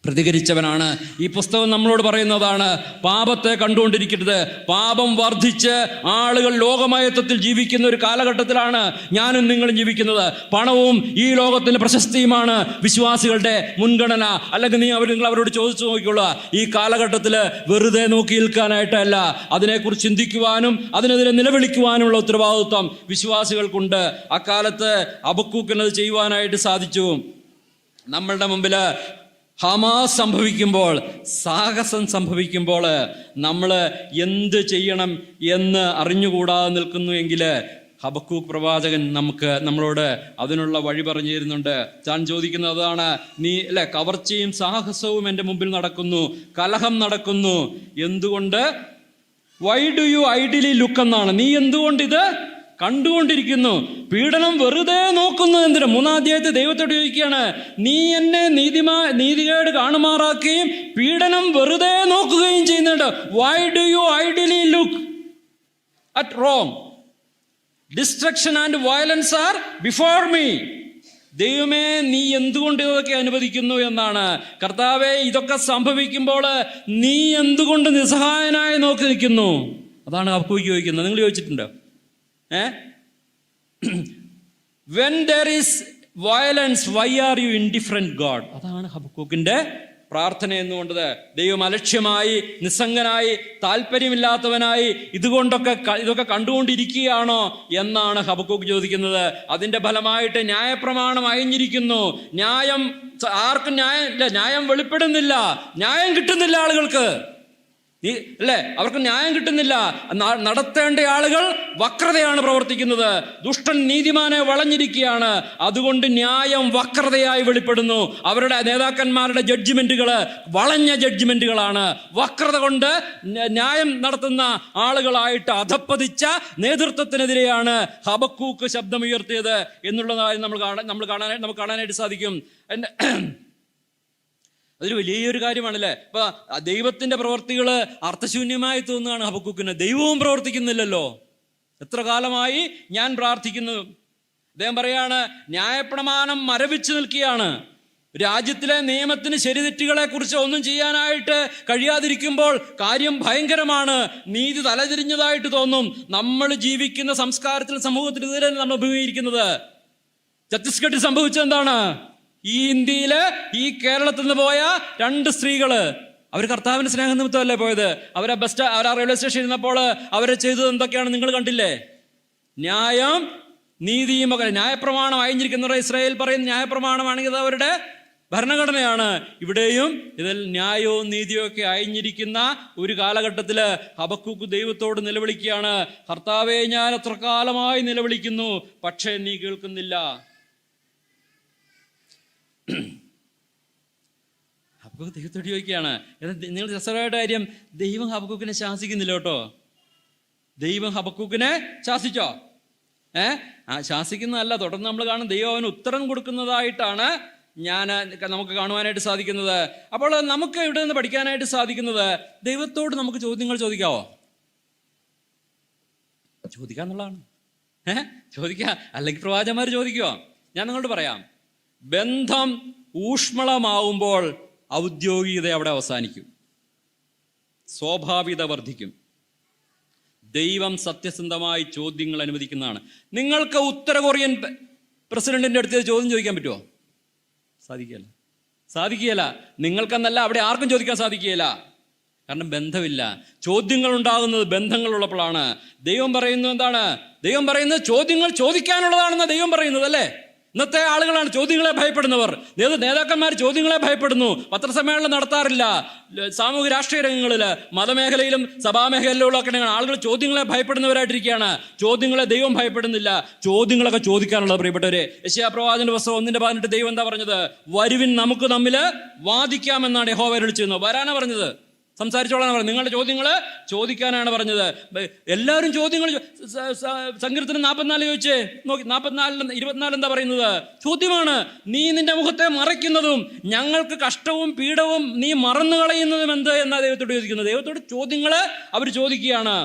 പ്രതികരിച്ചവനാണ്. ഈ പുസ്തകം നമ്മളോട് പറയുന്നതാണ്, പാപത്തെ കണ്ടുകൊണ്ടിരിക്കരുത്. പാപം വർദ്ധിച്ച് ആളുകൾ ലോകമയത്വത്തിൽ ജീവിക്കുന്ന ഒരു കാലഘട്ടത്തിലാണ് ഞാനും നിങ്ങളും ജീവിക്കുന്നത്. പണവും ഈ ലോകത്തിൻ്റെ പ്രശസ്തിയുമാണ് വിശ്വാസികളുടെ മുൻഗണന. അല്ലെങ്കിൽ നിങ്ങൾ അവരോട് ചോദിച്ചു നോക്കിക്കൊള്ളുക. ഈ കാലഘട്ടത്തിൽ വെറുതെ നോക്കി നിൽക്കാനായിട്ടല്ല, അതിനെക്കുറിച്ച് ചിന്തിക്കുവാനും അതിനെതിരെ നിലവിളിക്കുവാനുമുള്ള ഉത്തരവാദിത്വം വിശ്വാസികൾക്കുണ്ട്. അക്കാലത്ത് ഹബക്കൂക്കിനത് ചെയ്യുവാനായിട്ട് സാധിച്ചു. നമ്മളുടെ മുമ്പിൽ ഹമാസ് സംഭവിക്കുമ്പോൾ, സാഹസം സംഭവിക്കുമ്പോൾ നമ്മൾ എന്ത് ചെയ്യണം എന്ന് അറിഞ്ഞുകൂടാതെ നിൽക്കുന്നു എങ്കിൽ ഹബക്കൂക്ക് പ്രവാചകൻ നമ്മളോട് അതിനുള്ള വഴി പറഞ്ഞു തരുന്നുണ്ട്. താൻ ചോദിക്കുന്നത് അതാണ്. നീ അല്ലെ, കവർച്ചയും സാഹസവും എൻ്റെ മുമ്പിൽ നടക്കുന്നു, കലഹം നടക്കുന്നു, എന്തുകൊണ്ട്? Y do you ideally look എന്നാണ്. നീ എന്തുകൊണ്ട് ഇത് കണ്ടുകൊണ്ടിരിക്കുന്നു? പീഡനം വെറുതെ നോക്കുന്നു എന്തിനും? 3-ാം അധ്യായത്തിൽ ദൈവത്തോട് ചോദിക്കുകയാണ്, നീ എന്നെ നീതികേട് കാണുമാറാക്കുകയും പീഡനം വെറുതെ നോക്കുകയും ചെയ്യുന്നുണ്ട്. Why do you ideally look at wrong? Destruction and violence are before me. ദൈവമേ, നീ എന്തുകൊണ്ട് ഇതൊക്കെ അനുവദിക്കുന്നു എന്നാണ്. കർത്താവേ, ഇതൊക്കെ സംഭവിക്കുമ്പോൾ നീ എന്തുകൊണ്ട് നിസ്സഹായനായി നോക്കി നിൽക്കുന്നു? അതാണ് ഹബക്കൂക്ക് ചോദിക്കുന്നത്. നിങ്ങൾ ചോദിച്ചിട്ടുണ്ടോ? When there is violence, why are you indifferent God? അതാണ് ഹബക്കൂക്കിന്റെ പ്രാർത്ഥന എന്നുകൊണ്ടത് ദൈവം അലക്ഷ്യമായി, നിസ്സംഗനായി, താല്പര്യമില്ലാത്തവനായി ഇതൊക്കെ കണ്ടുകൊണ്ടിരിക്കുകയാണോ എന്നാണ് ഹബക്കൂക്ക് ചോദിക്കുന്നത്. അതിൻ്റെ ഫലമായിട്ട് ന്യായപ്രമാണം അയഞ്ഞിരിക്കുന്നു. ആർക്കും ന്യായം വെളിപ്പെടുന്നില്ല, ന്യായം കിട്ടുന്നില്ല ആളുകൾക്ക്, അല്ലേ? അവർക്ക് ന്യായം കിട്ടുന്നില്ല. നടത്തേണ്ട ആളുകൾ വക്രതയാണ് പ്രവർത്തിക്കുന്നത്. ദുഷ്ടൻ നീതിമാനെ വളഞ്ഞിരിക്കുകയാണ്. അതുകൊണ്ട് ന്യായം വക്രതയായി വെളിപ്പെടുന്നു. അവരുടെ നേതാക്കന്മാരുടെ ജഡ്ജിമെന്റുകൾ വളഞ്ഞ ജഡ്ജിമെന്റുകളാണ്. വക്രത കൊണ്ട് ന്യായം നടത്തുന്ന ആളുകളായിട്ട് അധപ്പതിച്ച നേതൃത്വത്തിനെതിരെയാണ് ഹബക്കൂക്ക് ശബ്ദമുയർത്തിയത് എന്നുള്ളതായി നമുക്ക് കാണാനായിട്ട് സാധിക്കും. അതൊരു വലിയൊരു കാര്യമാണല്ലേ. അപ്പൊ ദൈവത്തിന്റെ പ്രവർത്തികൾ അർത്ഥശൂന്യമായി തോന്നുകയാണ് ഹബക്കൂക്കിന്. ദൈവവും പ്രവർത്തിക്കുന്നില്ലല്ലോ. എത്ര കാലമായി ഞാൻ പ്രാർത്ഥിക്കുന്നു. അദ്ദേഹം പറയാണ്, ന്യായപ്രമാണം മരവിച്ചു നിൽക്കുകയാണ്. രാജ്യത്തിലെ നിയമത്തിന് ശരിതെറ്റുകളെ കുറിച്ച് ഒന്നും ചെയ്യാനായിട്ട് കഴിയാതിരിക്കുമ്പോൾ കാര്യം ഭയങ്കരമാണ്. നീതി തലതിരിഞ്ഞതായിട്ട് തോന്നും. നമ്മൾ ജീവിക്കുന്ന സംസ്കാരത്തിൽ, സമൂഹത്തിൽ ഇതുവരെ നമ്മൾ അഭിമുഖീകരിക്കുന്നത്. ഛത്തീസ്ഗഡിൽ സംഭവിച്ചത് എന്താണ്? ഈ ഇന്ത്യയില്, ഈ കേരളത്തിൽ നിന്ന് പോയ 2 സ്ത്രീകള്, അവർ കർത്താവിന്റെ സ്നേഹനിമിത്തമല്ലേ പോയത്. അവരെ റെയിൽവേ സ്റ്റേഷനിൽ ഇരുന്നപ്പോൾ അവരെ ചെയ്തത് എന്തൊക്കെയാണ് നിങ്ങൾ കണ്ടില്ലേ? ന്യായം നീതിയും ഒക്കെ. ന്യായപ്രമാണം അയഞ്ഞിരിക്കുന്ന ഇസ്രായേൽ പറയുന്ന ന്യായപ്രമാണമാണെങ്കിൽ അത് അവരുടെ ഭരണഘടനയാണ്. ഇവിടെയും ഇതിൽ ന്യായവും നീതിയും ഒക്കെ അയഞ്ഞിരിക്കുന്ന ഒരു കാലഘട്ടത്തില് ഹബക്കൂക്ക് ദൈവത്തോട് നിലവിളിക്കുകയാണ്. കർത്താവേ, ഞാൻ എത്ര കാലമായി നിലവിളിക്കുന്നു, പക്ഷേ നീ കേൾക്കുന്നില്ല. ഹബക്കൂക്ക് ദൈവത്തോട് ചോദിക്കുകയാണ്. നിങ്ങൾ രസകരമായിട്ട് കാര്യം, ദൈവം ഹബക്കൂക്കിനെ ശാസിക്കുന്നില്ല കേട്ടോ. ദൈവം ഹബക്കൂക്കിനെ ശാസിച്ചോ? ശാസിക്കുന്നതല്ല. തുടർന്ന് നമ്മൾ കാണും ദൈവം അവന് ഉത്തരം കൊടുക്കുന്നതായിട്ടാണ് നമുക്ക് കാണുവാനായിട്ട് സാധിക്കുന്നത്. അപ്പോൾ നമുക്ക് ഇവിടെ നിന്ന് പഠിക്കാനായിട്ട് സാധിക്കുന്നത്, ദൈവത്തോട് നമുക്ക് ചോദ്യങ്ങൾ ചോദിക്കാവോ? ചോദിക്കാന്നുള്ളതാണ്. ചോദിക്കുക, അല്ലെങ്കിൽ പ്രവാചകന്മാർ ചോദിക്കുവോ? ഞാൻ നിങ്ങളോട് പറയാം, ബന്ധം ഊഷ്മളമാവുമ്പോൾ ഔദ്യോഗികത അവിടെ അവസാനിക്കും, സ്വാഭാവികത വർദ്ധിക്കും. ദൈവം സത്യസന്ധമായി ചോദ്യങ്ങൾ അനുവദിക്കുന്നതാണ്. നിങ്ങൾക്ക് ഉത്തര കൊറിയൻ പ്രസിഡന്റിന്റെ അടുത്ത് ചോദ്യം ചോദിക്കാൻ പറ്റുമോ? സാധിക്കുകയില്ല. നിങ്ങൾക്കെന്നല്ല, അവിടെ ആർക്കും ചോദിക്കാൻ സാധിക്കുകയില്ല. കാരണം ബന്ധമില്ല. ചോദ്യങ്ങൾ ഉണ്ടാകുന്നത് ബന്ധങ്ങളുള്ളപ്പോഴാണ്. ദൈവം പറയുന്നത് എന്താണ്? ദൈവം പറയുന്നത് ചോദ്യങ്ങൾ ചോദിക്കാനുള്ളതാണെന്ന് ദൈവം പറയുന്നത്, അല്ലേ? ഇന്നത്തെ ആളുകളാണ് ചോദ്യങ്ങളെ ഭയപ്പെടുന്നവർ. നേതാക്കന്മാർ ചോദ്യങ്ങളെ ഭയപ്പെടുന്നു. പത്രസമ്മേളനം നടത്താറില്ല. സാമൂഹ്യ രാഷ്ട്രീയ രംഗങ്ങളിൽ, മതമേഖലയിലും സഭാമേഖലയിലുള്ള ഒക്കെ ആളുകൾ ചോദ്യങ്ങളെ ഭയപ്പെടുന്നവരായിട്ടിരിക്കുകയാണ്. ചോദ്യങ്ങളെ ദൈവം ഭയപ്പെടുന്നില്ല. ചോദ്യങ്ങളൊക്കെ ചോദിക്കാനുള്ളത് പ്രിയപ്പെട്ടവരെ. യെശയ്യാ പ്രവാചകന്റെ പുസ്തകം 1:18 ദൈവം എന്താ പറഞ്ഞത്? വരുവിൻ, നമുക്ക് തമ്മിൽ വാദിക്കാമെന്നാണ് യഹോവ വിളിച്ചിരുന്നത്. വരാനാ പറഞ്ഞത്, സംസാരിച്ചോളാണ് പറഞ്ഞത്. നിങ്ങളുടെ ചോദ്യങ്ങൾ ചോദിക്കാനാണ് പറഞ്ഞത്. എല്ലാവരും ചോദ്യങ്ങൾ. സങ്കീർത്തനം 44 ചോദിച്ചേ നോക്കി. 44:24 എന്താ പറയുന്നത്? ചോദ്യമാണ്. നീ നിന്റെ മുഖത്തെ മറയ്ക്കുന്നതും ഞങ്ങൾക്ക് കഷ്ടവും പീഡവും നീ മറന്നു കളയുന്നതും എന്ത് എന്നാ ദൈവത്തോട് ചോദിക്കുന്നത്. ദൈവത്തോട് ചോദ്യങ്ങൾ അവർ ചോദിക്കുകയാണ്.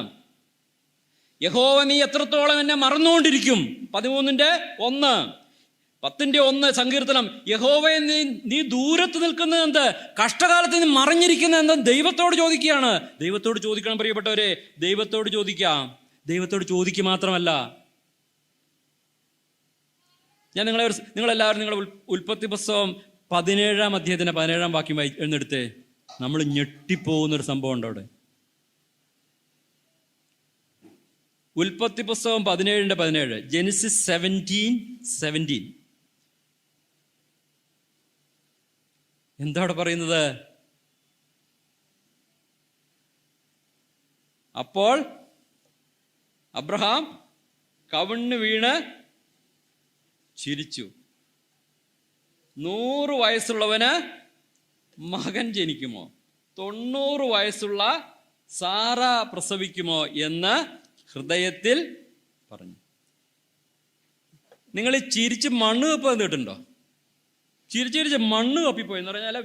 യഹോവ, നീ എത്രത്തോളം എന്നെ മറന്നുകൊണ്ടിരിക്കും? 13:1, 10:1 സങ്കീർത്തനം. യഹോവയെ നീ ദൂരത്ത് നിൽക്കുന്നത് എന്ത്? കഷ്ടകാലത്ത് നീ മറിഞ്ഞിരിക്കുന്നത് എന്ത്? ദൈവത്തോട് ചോദിക്കുകയാണ്. ദൈവത്തോട് ചോദിക്കണം പ്രിയപ്പെട്ടവരെ. ദൈവത്തോട് ചോദിക്കാം. ദൈവത്തോട് ചോദിക്കുക മാത്രമല്ല, ഞാൻ നിങ്ങളെല്ലാവരും നിങ്ങളുടെ ഉൽപ്പത്തി പുസ്തകം 17-ാം അധ്യായത്തിന്റെ 17-ാം വാക്യം എന്നെടുത്തേ. നമ്മൾ ഞെട്ടിപ്പോകുന്നൊരു സംഭവം ഉണ്ട് അവിടെ. ഉൽപ്പത്തി പുസ്തകം 17:17, ജെനിസിസ് 17:17. എന്താ അവിടെ പറയുന്നത്? അപ്പോൾ അബ്രഹാം കവിണ്ണ് വീണ് ചിരിച്ചു. 100 വയസ്സുള്ളവന് മകൻ ജനിക്കുമോ? 90 വയസ്സുള്ള സാറ പ്രസവിക്കുമോ എന്ന് ഹൃദയത്തിൽ പറഞ്ഞു. നിങ്ങൾ ഈ ചിരിച്ച് മണ്ണ് കപ്പ് എന്നിട്ടുണ്ടോ? ചിരിച്ചിരിച്ച് മണ്ണ് കപ്പിപ്പോയി എന്ന് പറഞ്ഞാൽ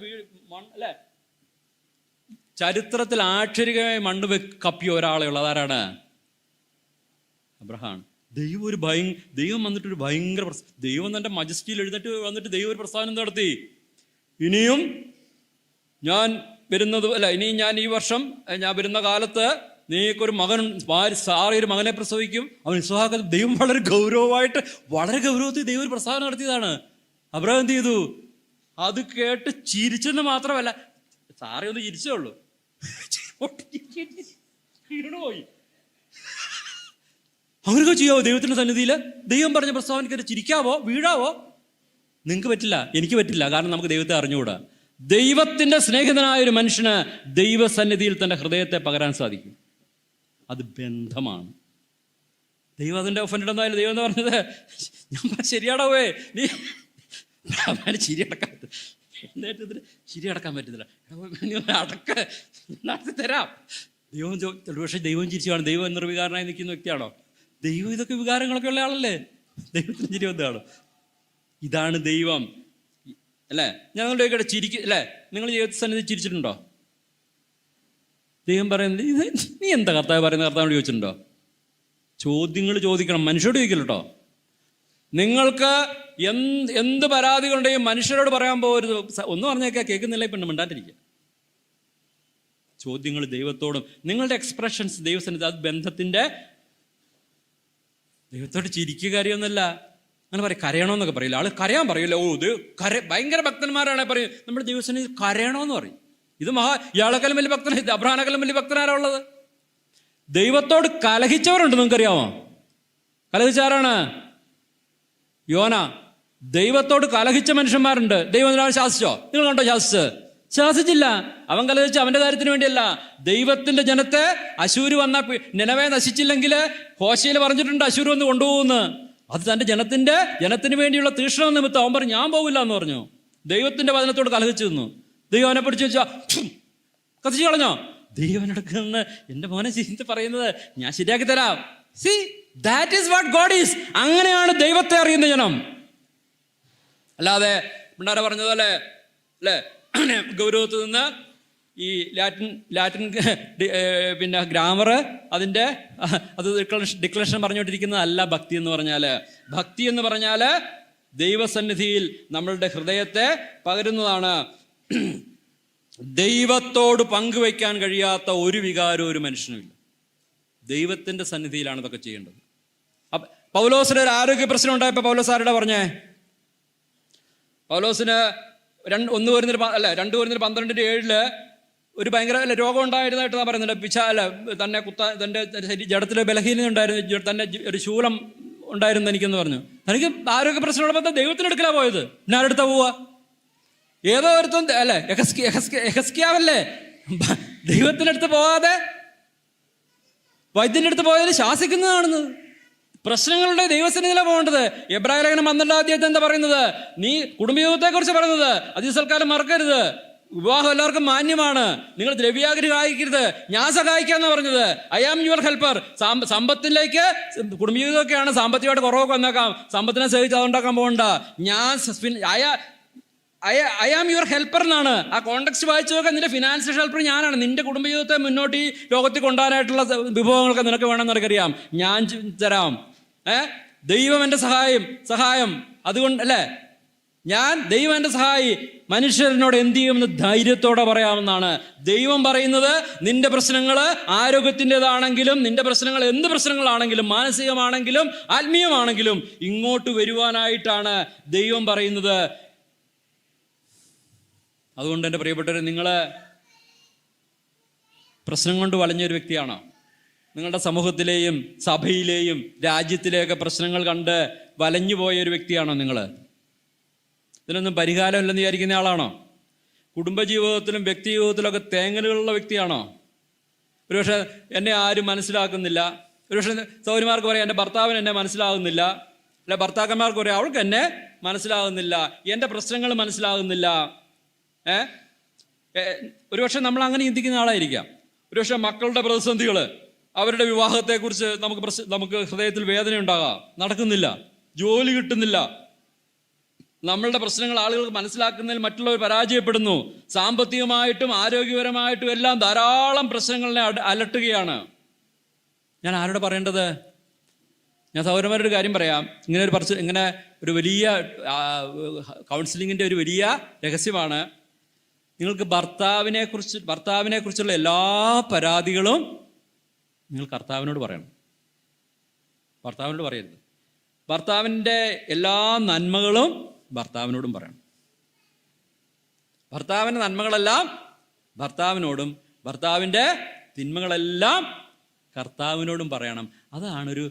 അല്ലേ? ചരിത്രത്തിൽ ആക്ഷരികമായി മണ്ണ് കപ്പിയ ഒരാളെ ഉള്ളത് ആരാണ്? അബ്രഹാം. ദൈവം വന്നിട്ടൊരു ഭയങ്കര ദൈവം തന്റെ മജസ്റ്റിയിൽ എഴുന്നേറ്റ് വന്നിട്ട് ദൈവം ഒരു പ്രസ്ഥാനം നടത്തി. ഇനിയും ഞാൻ ഈ വർഷം ഞാൻ വരുന്ന കാലത്ത് നീക്കൊരു മകൻ, സാറൊരു മകനെ പ്രസവിക്കും, അവൻ ഇസ്ഹാക്ക്. ദൈവം വളരെ ഗൗരവത്തിൽ ദൈവം ഒരു പ്രസ്താവന നടത്തിയതാണ്. അബ്രഹാം എന്ത് ചെയ്തു? അത് കേട്ട് ചിരിച്ചെന്ന് മാത്രമല്ല, സാറേ ഒന്ന് ചിരിച്ചേ ഉള്ളൂ, പോയി. അങ്ങനെയൊക്കെ ചെയ്യാവോ ദൈവത്തിൻ്റെ സന്നിധിയിൽ? ദൈവം പറഞ്ഞ പ്രസ്താവനയ്ക്ക് ചിരിക്കാവോ, വീഴാവോ? നിങ്ങൾക്ക് പറ്റില്ല, എനിക്ക് പറ്റില്ല. കാരണം നമുക്ക് ദൈവത്തെ അറിഞ്ഞുകൂടാ. ദൈവത്തിൻ്റെ സ്നേഹിതനായ ഒരു മനുഷ്യന് ദൈവസന്നിധിയിൽ തൻ്റെ ഹൃദയത്തെ പകരാൻ സാധിക്കും. അത് ബന്ധമാണ്. ദൈവം അതിൻ്റെ ഒഫൻഡ് ഒന്നായാലും ദൈവം എന്ന് പറഞ്ഞത്, ഞാൻ ശരിയാടവേ, നീ ചിരി അടക്കാൻ പറ്റില്ല, ചിരി അടക്കാൻ പറ്റത്തില്ല, നടത്തി തരാം. ദൈവം പക്ഷേ ദൈവം ചിരിച്ചാണ്. ദൈവം നിർവികാരനായി നിൽക്കുന്ന വ്യക്തിയാണോ? ദൈവം ഇതൊക്കെ വികാരങ്ങളൊക്കെ ഉള്ള ആളല്ലേ? ദൈവത്തിന് ചിരി വന്നതാണോ? ഇതാണ് ദൈവം അല്ലേ? ഞങ്ങളുടെ ഇവിടെ അല്ലേ? നിങ്ങൾ ദൈവസന്നിധി ചിരിച്ചിട്ടുണ്ടോ? ദൈവം പറയുന്നത് നീ എന്താ കർത്താവ് പറയുന്നത്? കർത്താവിനോട് ചോദിച്ചിട്ടുണ്ടോ? ചോദ്യങ്ങൾ ചോദിക്കണം, മനുഷ്യരോട് ചോദിക്കില്ല കേട്ടോ. നിങ്ങൾക്ക് എന്ത് പരാതികളുണ്ടെയും മനുഷ്യരോട് പറയാൻ പോകരുത്. ഒന്ന് പറഞ്ഞേക്കാ കേൾക്കുന്നില്ല, ഇപ്പം മിണ്ടാണ്ടിരിക്കുക. ചോദ്യങ്ങൾ ദൈവത്തോടും. നിങ്ങളുടെ എക്സ്പ്രഷൻസ് ദൈവസന്നിധി, അത് ബന്ധത്തിൻ്റെ. ദൈവത്തോട് ചിരിക്കുക കാര്യമൊന്നുമല്ല. അങ്ങനെ പറയും കരയണമെന്നൊക്കെ പറയില്ല. ആൾ കരയാൻ പറയില്ല. ഓ ഇത് ഭയങ്കര ഭക്തന്മാരാണെ പറയും നമ്മുടെ ദൈവസന്നിധി കരയണമെന്ന് പറയും. ഇത് ഇയാളെക്കാളും വലിയ ഭക്തൻ, അബ്രഹാനേക്കാളും വലിയ ഭക്തനാരാ ഉള്ളത്? ദൈവത്തോട് കലഹിച്ചവരുണ്ട്, നിങ്ങൾക്കറിയാമോ? കലഹിച്ചാരാണ്? യോന. ദൈവത്തോട് കലഹിച്ച മനുഷ്യന്മാരുണ്ട്. ദൈവം ശാസിച്ചോ? നിങ്ങൾ കണ്ടോ ശാസിച്ചില്ല. അവൻ കലഹിച്ച് അവൻ്റെ കാര്യത്തിന് വേണ്ടിയല്ല. ദൈവത്തിൻ്റെ ജനത്തെ അശൂര് വന്ന നിനവെ നശിച്ചില്ലെങ്കിൽ ഹോശയിൽ പറഞ്ഞിട്ടുണ്ട് അശൂര് വന്ന് കൊണ്ടുപോകുന്നു. അത് തൻ്റെ ജനത്തിന് വേണ്ടിയുള്ള തീക്ഷ്ണ നിമിത്തം അവൻ പറഞ്ഞു ഞാൻ പോകില്ല എന്ന് പറഞ്ഞു. ദൈവത്തിൻ്റെ വചനത്തോട് കലഹിച്ചു നിന്നു. ദൈവം അവനെ പിടിച്ചു വെച്ചാ കത്തിച്ചു കളഞ്ഞോ? ദൈവം എടുക്കുന്ന എൻ്റെ മോനെ ചീത്ത പറയുന്നത് ഞാൻ ശരിയാക്കി തരാം. See, that is what God is. അങ്ങനെയാണ് ദൈവത്തെ അറിയുന്ന ജനം. അല്ലാതെ പിള്ളേരെ പറഞ്ഞതുപോലെ അല്ലേ, ഗൗരവത്തിൽ നിന്ന് ഈ ലാറ്റിൻ പിന്നെ ഗ്രാമർ അത് ഡിക്ലറേഷൻ പറഞ്ഞുകൊണ്ടിരിക്കുന്നതല്ല ഭക്തി എന്ന് പറഞ്ഞാൽ. ഭക്തി എന്ന് പറഞ്ഞാൽ ദൈവസന്നിധിയിൽ നമ്മളുടെ ഹൃദയത്തെ പകരുന്നതാണ്. ദൈവത്തോട് പങ്കുവയ്ക്കാൻ കഴിയാത്ത ഒരു വികാരവും ഒരു മനുഷ്യനുമില്ല. ദൈവത്തിൻ്റെ സന്നിധിയിലാണ് ഇതൊക്കെ ചെയ്യേണ്ടത്. പൗലോസിന് ഒരു ആരോഗ്യ പ്രശ്നം ഉണ്ടായപ്പോൾ പൗലോസ് ആരുടെ പറഞ്ഞേ? പൗലോസിന് 2 കൊരിന്ത്യർ 12:7 ഒരു ഭയങ്കര രോഗം ഉണ്ടായിരുന്നതായിട്ട് ഞാൻ പറയുന്നുണ്ട്. തൻ്റെ ജഡത്തിൽ ബലഹീനത ഉണ്ടായിരുന്നു, തന്നെ ഒരു ശൂലം ഉണ്ടായിരുന്നു എനിക്കെന്ന് പറഞ്ഞു. തനിക്ക് ആരോഗ്യ പ്രശ്നമുള്ളപ്പോൾ ദൈവത്തിനെടുക്കലാണ് പോയത്. പിന്നെ ആരെടുത്താ പോവുക? ഏതോ ഒരുത്തം അല്ലേ, യഹസ്കിയാവല്ലേ, ദൈവത്തിനടുത്ത് പോകാതെ വൈദ്യൻ്റെ അടുത്ത് പോയാൽ ശാസിക്കുന്നതാണെന്ന്. പ്രശ്നങ്ങളുടെ ദൈവസന്നിധിയിലാണ് പോകേണ്ടത്. എബ്രായ ലേഖനം 12 എന്താ പറയുന്നത്? നീ കുടുംബജീവിതത്തെ കുറിച്ച് പറയുന്നത്. അതിസൽക്കാലം മറക്കരുത്. വിവാഹം എല്ലാവർക്കും മാന്യമാണ്. നിങ്ങൾ ദ്രവ്യാഗ്രഹിക്കരുത്. ഞാൻ സഹായിക്കാന്ന് പറഞ്ഞത്. I am your helper. സമ്പത്തിലേക്ക് കുടുംബജീവിതമൊക്കെയാണ് സാമ്പത്തികമായിട്ട് കുറവൊക്കെ വന്നേക്കാം. സമ്പത്തിനെ സഹിച്ച് അതുണ്ടാക്കാൻ പോകണ്ട. ഐ ആം യുവർ ഹെൽപ്പർ എന്നാണ് ആ കോണ്ടെക്സ്റ്റ് വായിച്ചു നോക്കാൻ. നിന്റെ ഫിനാൻഷ്യൽ ഹെൽപ്പർ ഞാനാണ്. നിന്റെ കുടുംബജീവിതത്തെ മുന്നോട്ട് ഈ ലോകത്തിൽ കൊണ്ടുപോകാനായിട്ടുള്ള വിഭവങ്ങളൊക്കെ നിനക്ക് വേണമെന്ന് എനിക്കറിയാം, ഞാൻ തരാം. ദൈവം എൻ്റെ സഹായം. അതുകൊണ്ട് അല്ലേ ദൈവം എൻ്റെ സഹായി. മനുഷ്യരനോട് എന്ത് ചെയ്യുമെന്ന് ധൈര്യത്തോടെ പറയാമെന്നാണ് ദൈവം പറയുന്നത്. നിന്റെ പ്രശ്നങ്ങൾ ആരോഗ്യത്തിൻ്റെതാണെങ്കിലും, നിന്റെ പ്രശ്നങ്ങൾ എന്ത് പ്രശ്നങ്ങളാണെങ്കിലും, മാനസികമാണെങ്കിലും ആത്മീയമാണെങ്കിലും ഇങ്ങോട്ട് വരുവാനായിട്ടാണ് ദൈവം പറയുന്നത്. അതുകൊണ്ട് എൻ്റെ പ്രിയപ്പെട്ടവർ, നിങ്ങൾ പ്രശ്നം കൊണ്ട് വലഞ്ഞൊരു വ്യക്തിയാണോ? നിങ്ങളുടെ സമൂഹത്തിലെയും സഭയിലെയും രാജ്യത്തിലെയൊക്കെ പ്രശ്നങ്ങൾ കണ്ട് വലഞ്ഞു പോയൊരു വ്യക്തിയാണോ നിങ്ങൾ? ഇതിനൊന്നും പരിഹാരമില്ലെന്ന് വിചാരിക്കുന്ന ആളാണോ? കുടുംബജീവിതത്തിലും വ്യക്തി ജീവിതത്തിലൊക്കെ തേങ്ങലുകളുള്ള വ്യക്തിയാണോ? ഒരുപക്ഷെ എന്നെ ആരും മനസ്സിലാക്കുന്നില്ല. ഒരുപക്ഷെ സൗകര്യമാർക്ക് പറയാം എൻ്റെ ഭർത്താവിന് എന്നെ മനസ്സിലാകുന്നില്ല, അല്ല ഭർത്താക്കന്മാർക്ക് പറയാം അവൾക്ക് എന്നെ മനസ്സിലാകുന്നില്ല, എൻ്റെ പ്രശ്നങ്ങൾ മനസ്സിലാകുന്നില്ല. ഒരുപക്ഷെ നമ്മൾ അങ്ങനെ ചിന്തിക്കുന്ന ആളായിരിക്കാം. ഒരുപക്ഷെ മക്കളുടെ പ്രതിസന്ധികൾ, അവരുടെ വിവാഹത്തെക്കുറിച്ച് നമുക്ക് ഹൃദയത്തിൽ വേദന ഉണ്ടാകാം, നടക്കുന്നില്ല, ജോലി കിട്ടുന്നില്ല. നമ്മളുടെ പ്രശ്നങ്ങൾ ആളുകൾക്ക് മനസ്സിലാക്കുന്നതിൽ മറ്റുള്ളവർ പരാജയപ്പെടുന്നു. സാമ്പത്തികമായിട്ടും ആരോഗ്യപരമായിട്ടും എല്ലാം ധാരാളം പ്രശ്നങ്ങളെ അലട്ടുകയാണ്. ഞാൻ ആരോട് പറയേണ്ടത്? ഞാൻ സൗരന്മാരുടെ കാര്യം പറയാം. ഇങ്ങനെ ഒരു വലിയ കൗൺസിലിങ്ങിൻ്റെ ഒരു വലിയ രഹസ്യമാണ്. നിങ്ങൾക്ക് ഭർത്താവിനെ കുറിച്ചുള്ള എല്ലാ പരാതികളും നിങ്ങൾ കർത്താവിനോട് പറയണം. ഭർത്താവിനോട് പറയരുത്. ഭർത്താവിൻ്റെ എല്ലാ നന്മകളും ഭർത്താവിനോടും പറയണം. ഭർത്താവിൻ്റെ നന്മകളെല്ലാം ഭർത്താവിനോടും ഭർത്താവിൻ്റെ തിന്മകളെല്ലാം കർത്താവിനോടും പറയണം. അതാണൊരു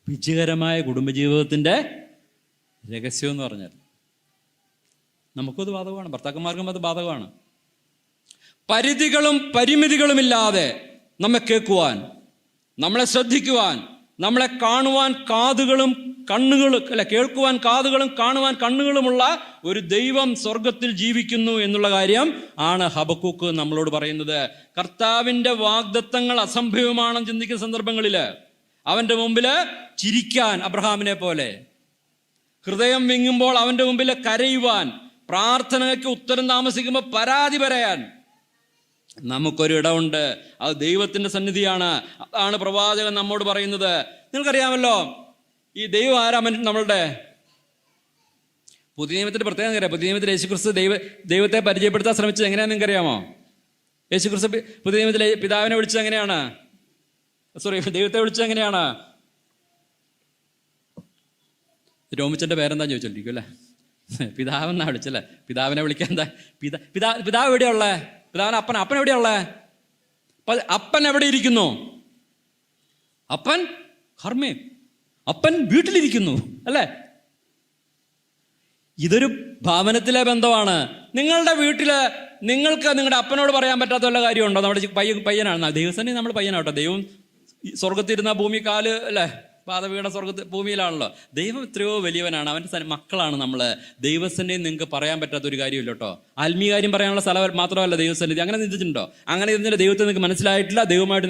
വിജയകരമായ കുടുംബജീവിതത്തിൻ്റെ രഹസ്യം എന്ന് പറഞ്ഞാൽ. നമുക്കും അത് ബാധകമാണ്, ഭർത്താക്കന്മാർക്കും അത് ബാധകമാണ്. പരിധികളും പരിമിതികളുമില്ലാതെ നമ്മെ കേൾക്കുവാൻ, നമ്മളെ ശ്രദ്ധിക്കുവാൻ, നമ്മളെ കാണുവാൻ കാതുകളും കണ്ണുകളും കേൾക്കുവാൻ കാതുകളും കാണുവാൻ കണ്ണുകളുമുള്ള ഒരു ദൈവം സ്വർഗത്തിൽ ജീവിക്കുന്നു എന്നുള്ള കാര്യം ആണ് ഹബക്കൂക്ക് നമ്മളോട് പറയുന്നത്. കർത്താവിൻ്റെ വാഗ്ദത്തങ്ങൾ അസംഭവ്യമാണെന്ന് ചിന്തിക്കുന്ന സന്ദർഭങ്ങളിൽ അവൻ്റെ മുമ്പിൽ ചിരിക്കാൻ അബ്രഹാമിനെ പോലെ, ഹൃദയം വിങ്ങുമ്പോൾ അവൻ്റെ മുമ്പിൽ കരയുവാൻ, പ്രാർത്ഥനയ്ക്ക് ഉത്തരം താമസിക്കുമ്പോൾ പരാതി പറയാൻ നമുക്കൊരു ഇടമുണ്ട്. അത് ദൈവത്തിൻ്റെ സന്നിധിയാണ്. അതാണ് പ്രവാചകൻ നമ്മോട് പറയുന്നത്. നിങ്ങൾക്കറിയാമല്ലോ ഈ ദൈവം ആരാ? നമ്മളുടെ പുതിയ നിയമത്തിന്റെ പ്രത്യേകം അറിയാം. പുതിയ നിയമത്തിൽ യേശുക്രിസ്തു ദൈവത്തെ പരിചയപ്പെടുത്താൻ ശ്രമിച്ചത് എങ്ങനെയാണെന്ന് നിങ്ങൾക്കറിയാമോ? യേശുക്രിസ്തു പുതിയ നിയമത്തിലെ പിതാവിനെ വിളിച്ചത് എങ്ങനെയാണ്? ദൈവത്തെ വിളിച്ചത് എങ്ങനെയാണ്? രോമിച്ചന്റെ പേരെന്താ ചോദിച്ചോണ്ടിരിക്കും അല്ലേ? പിതാവെന്നാ വിളിച്ചല്ലേ? പിതാവിനെ വിളിക്കാൻ എന്താ? പിതാവ് എവിടെയുള്ളേ? പിതാവിന് അപ്പൻ എവിടെയുള്ളേ? അപ്പൻ എവിടെ ഇരിക്കുന്നു? അപ്പൻ ഹർമേ, അപ്പൻ വീട്ടിലിരിക്കുന്നു അല്ലേ? ഇതൊരു ഭവനത്തിലെ ബന്ധമാണ്. നിങ്ങളുടെ വീട്ടില് നിങ്ങൾക്ക് നിങ്ങളുടെ അപ്പനോട് പറയാൻ പറ്റാത്ത വല്ല കാര്യമുണ്ടോ? നമ്മുടെ പയ്യനാണ് ദൈവസന്നെ, നമ്മൾ പയ്യനാട്ടോ. ദൈവം സ്വർഗത്തിരുന്ന ഭൂമി കാല് അല്ലേ, പാതവീണ ഭൂമിയിലാണല്ലോ. ദൈവം എത്രയോ വലിയവനാണ്. അവൻ്റെ മക്കളാണ് നമ്മൾ. ദൈവസന്നിധി നിങ്ങൾക്ക് പറയാൻ പറ്റാത്ത ഒരു കാര്യമില്ല കേട്ടോ. ആത്മീയ കാര്യം പറയാനുള്ള സ്ഥലം മാത്രമല്ല ദൈവസന്നിധി. അങ്ങനെ ചിന്തിച്ചിട്ടുണ്ടോ? അങ്ങനെ ഇതിൻ്റെ ദൈവത്തെ നിങ്ങൾക്ക് മനസ്സിലായിട്ടില്ല. ദൈവമായിട്ട്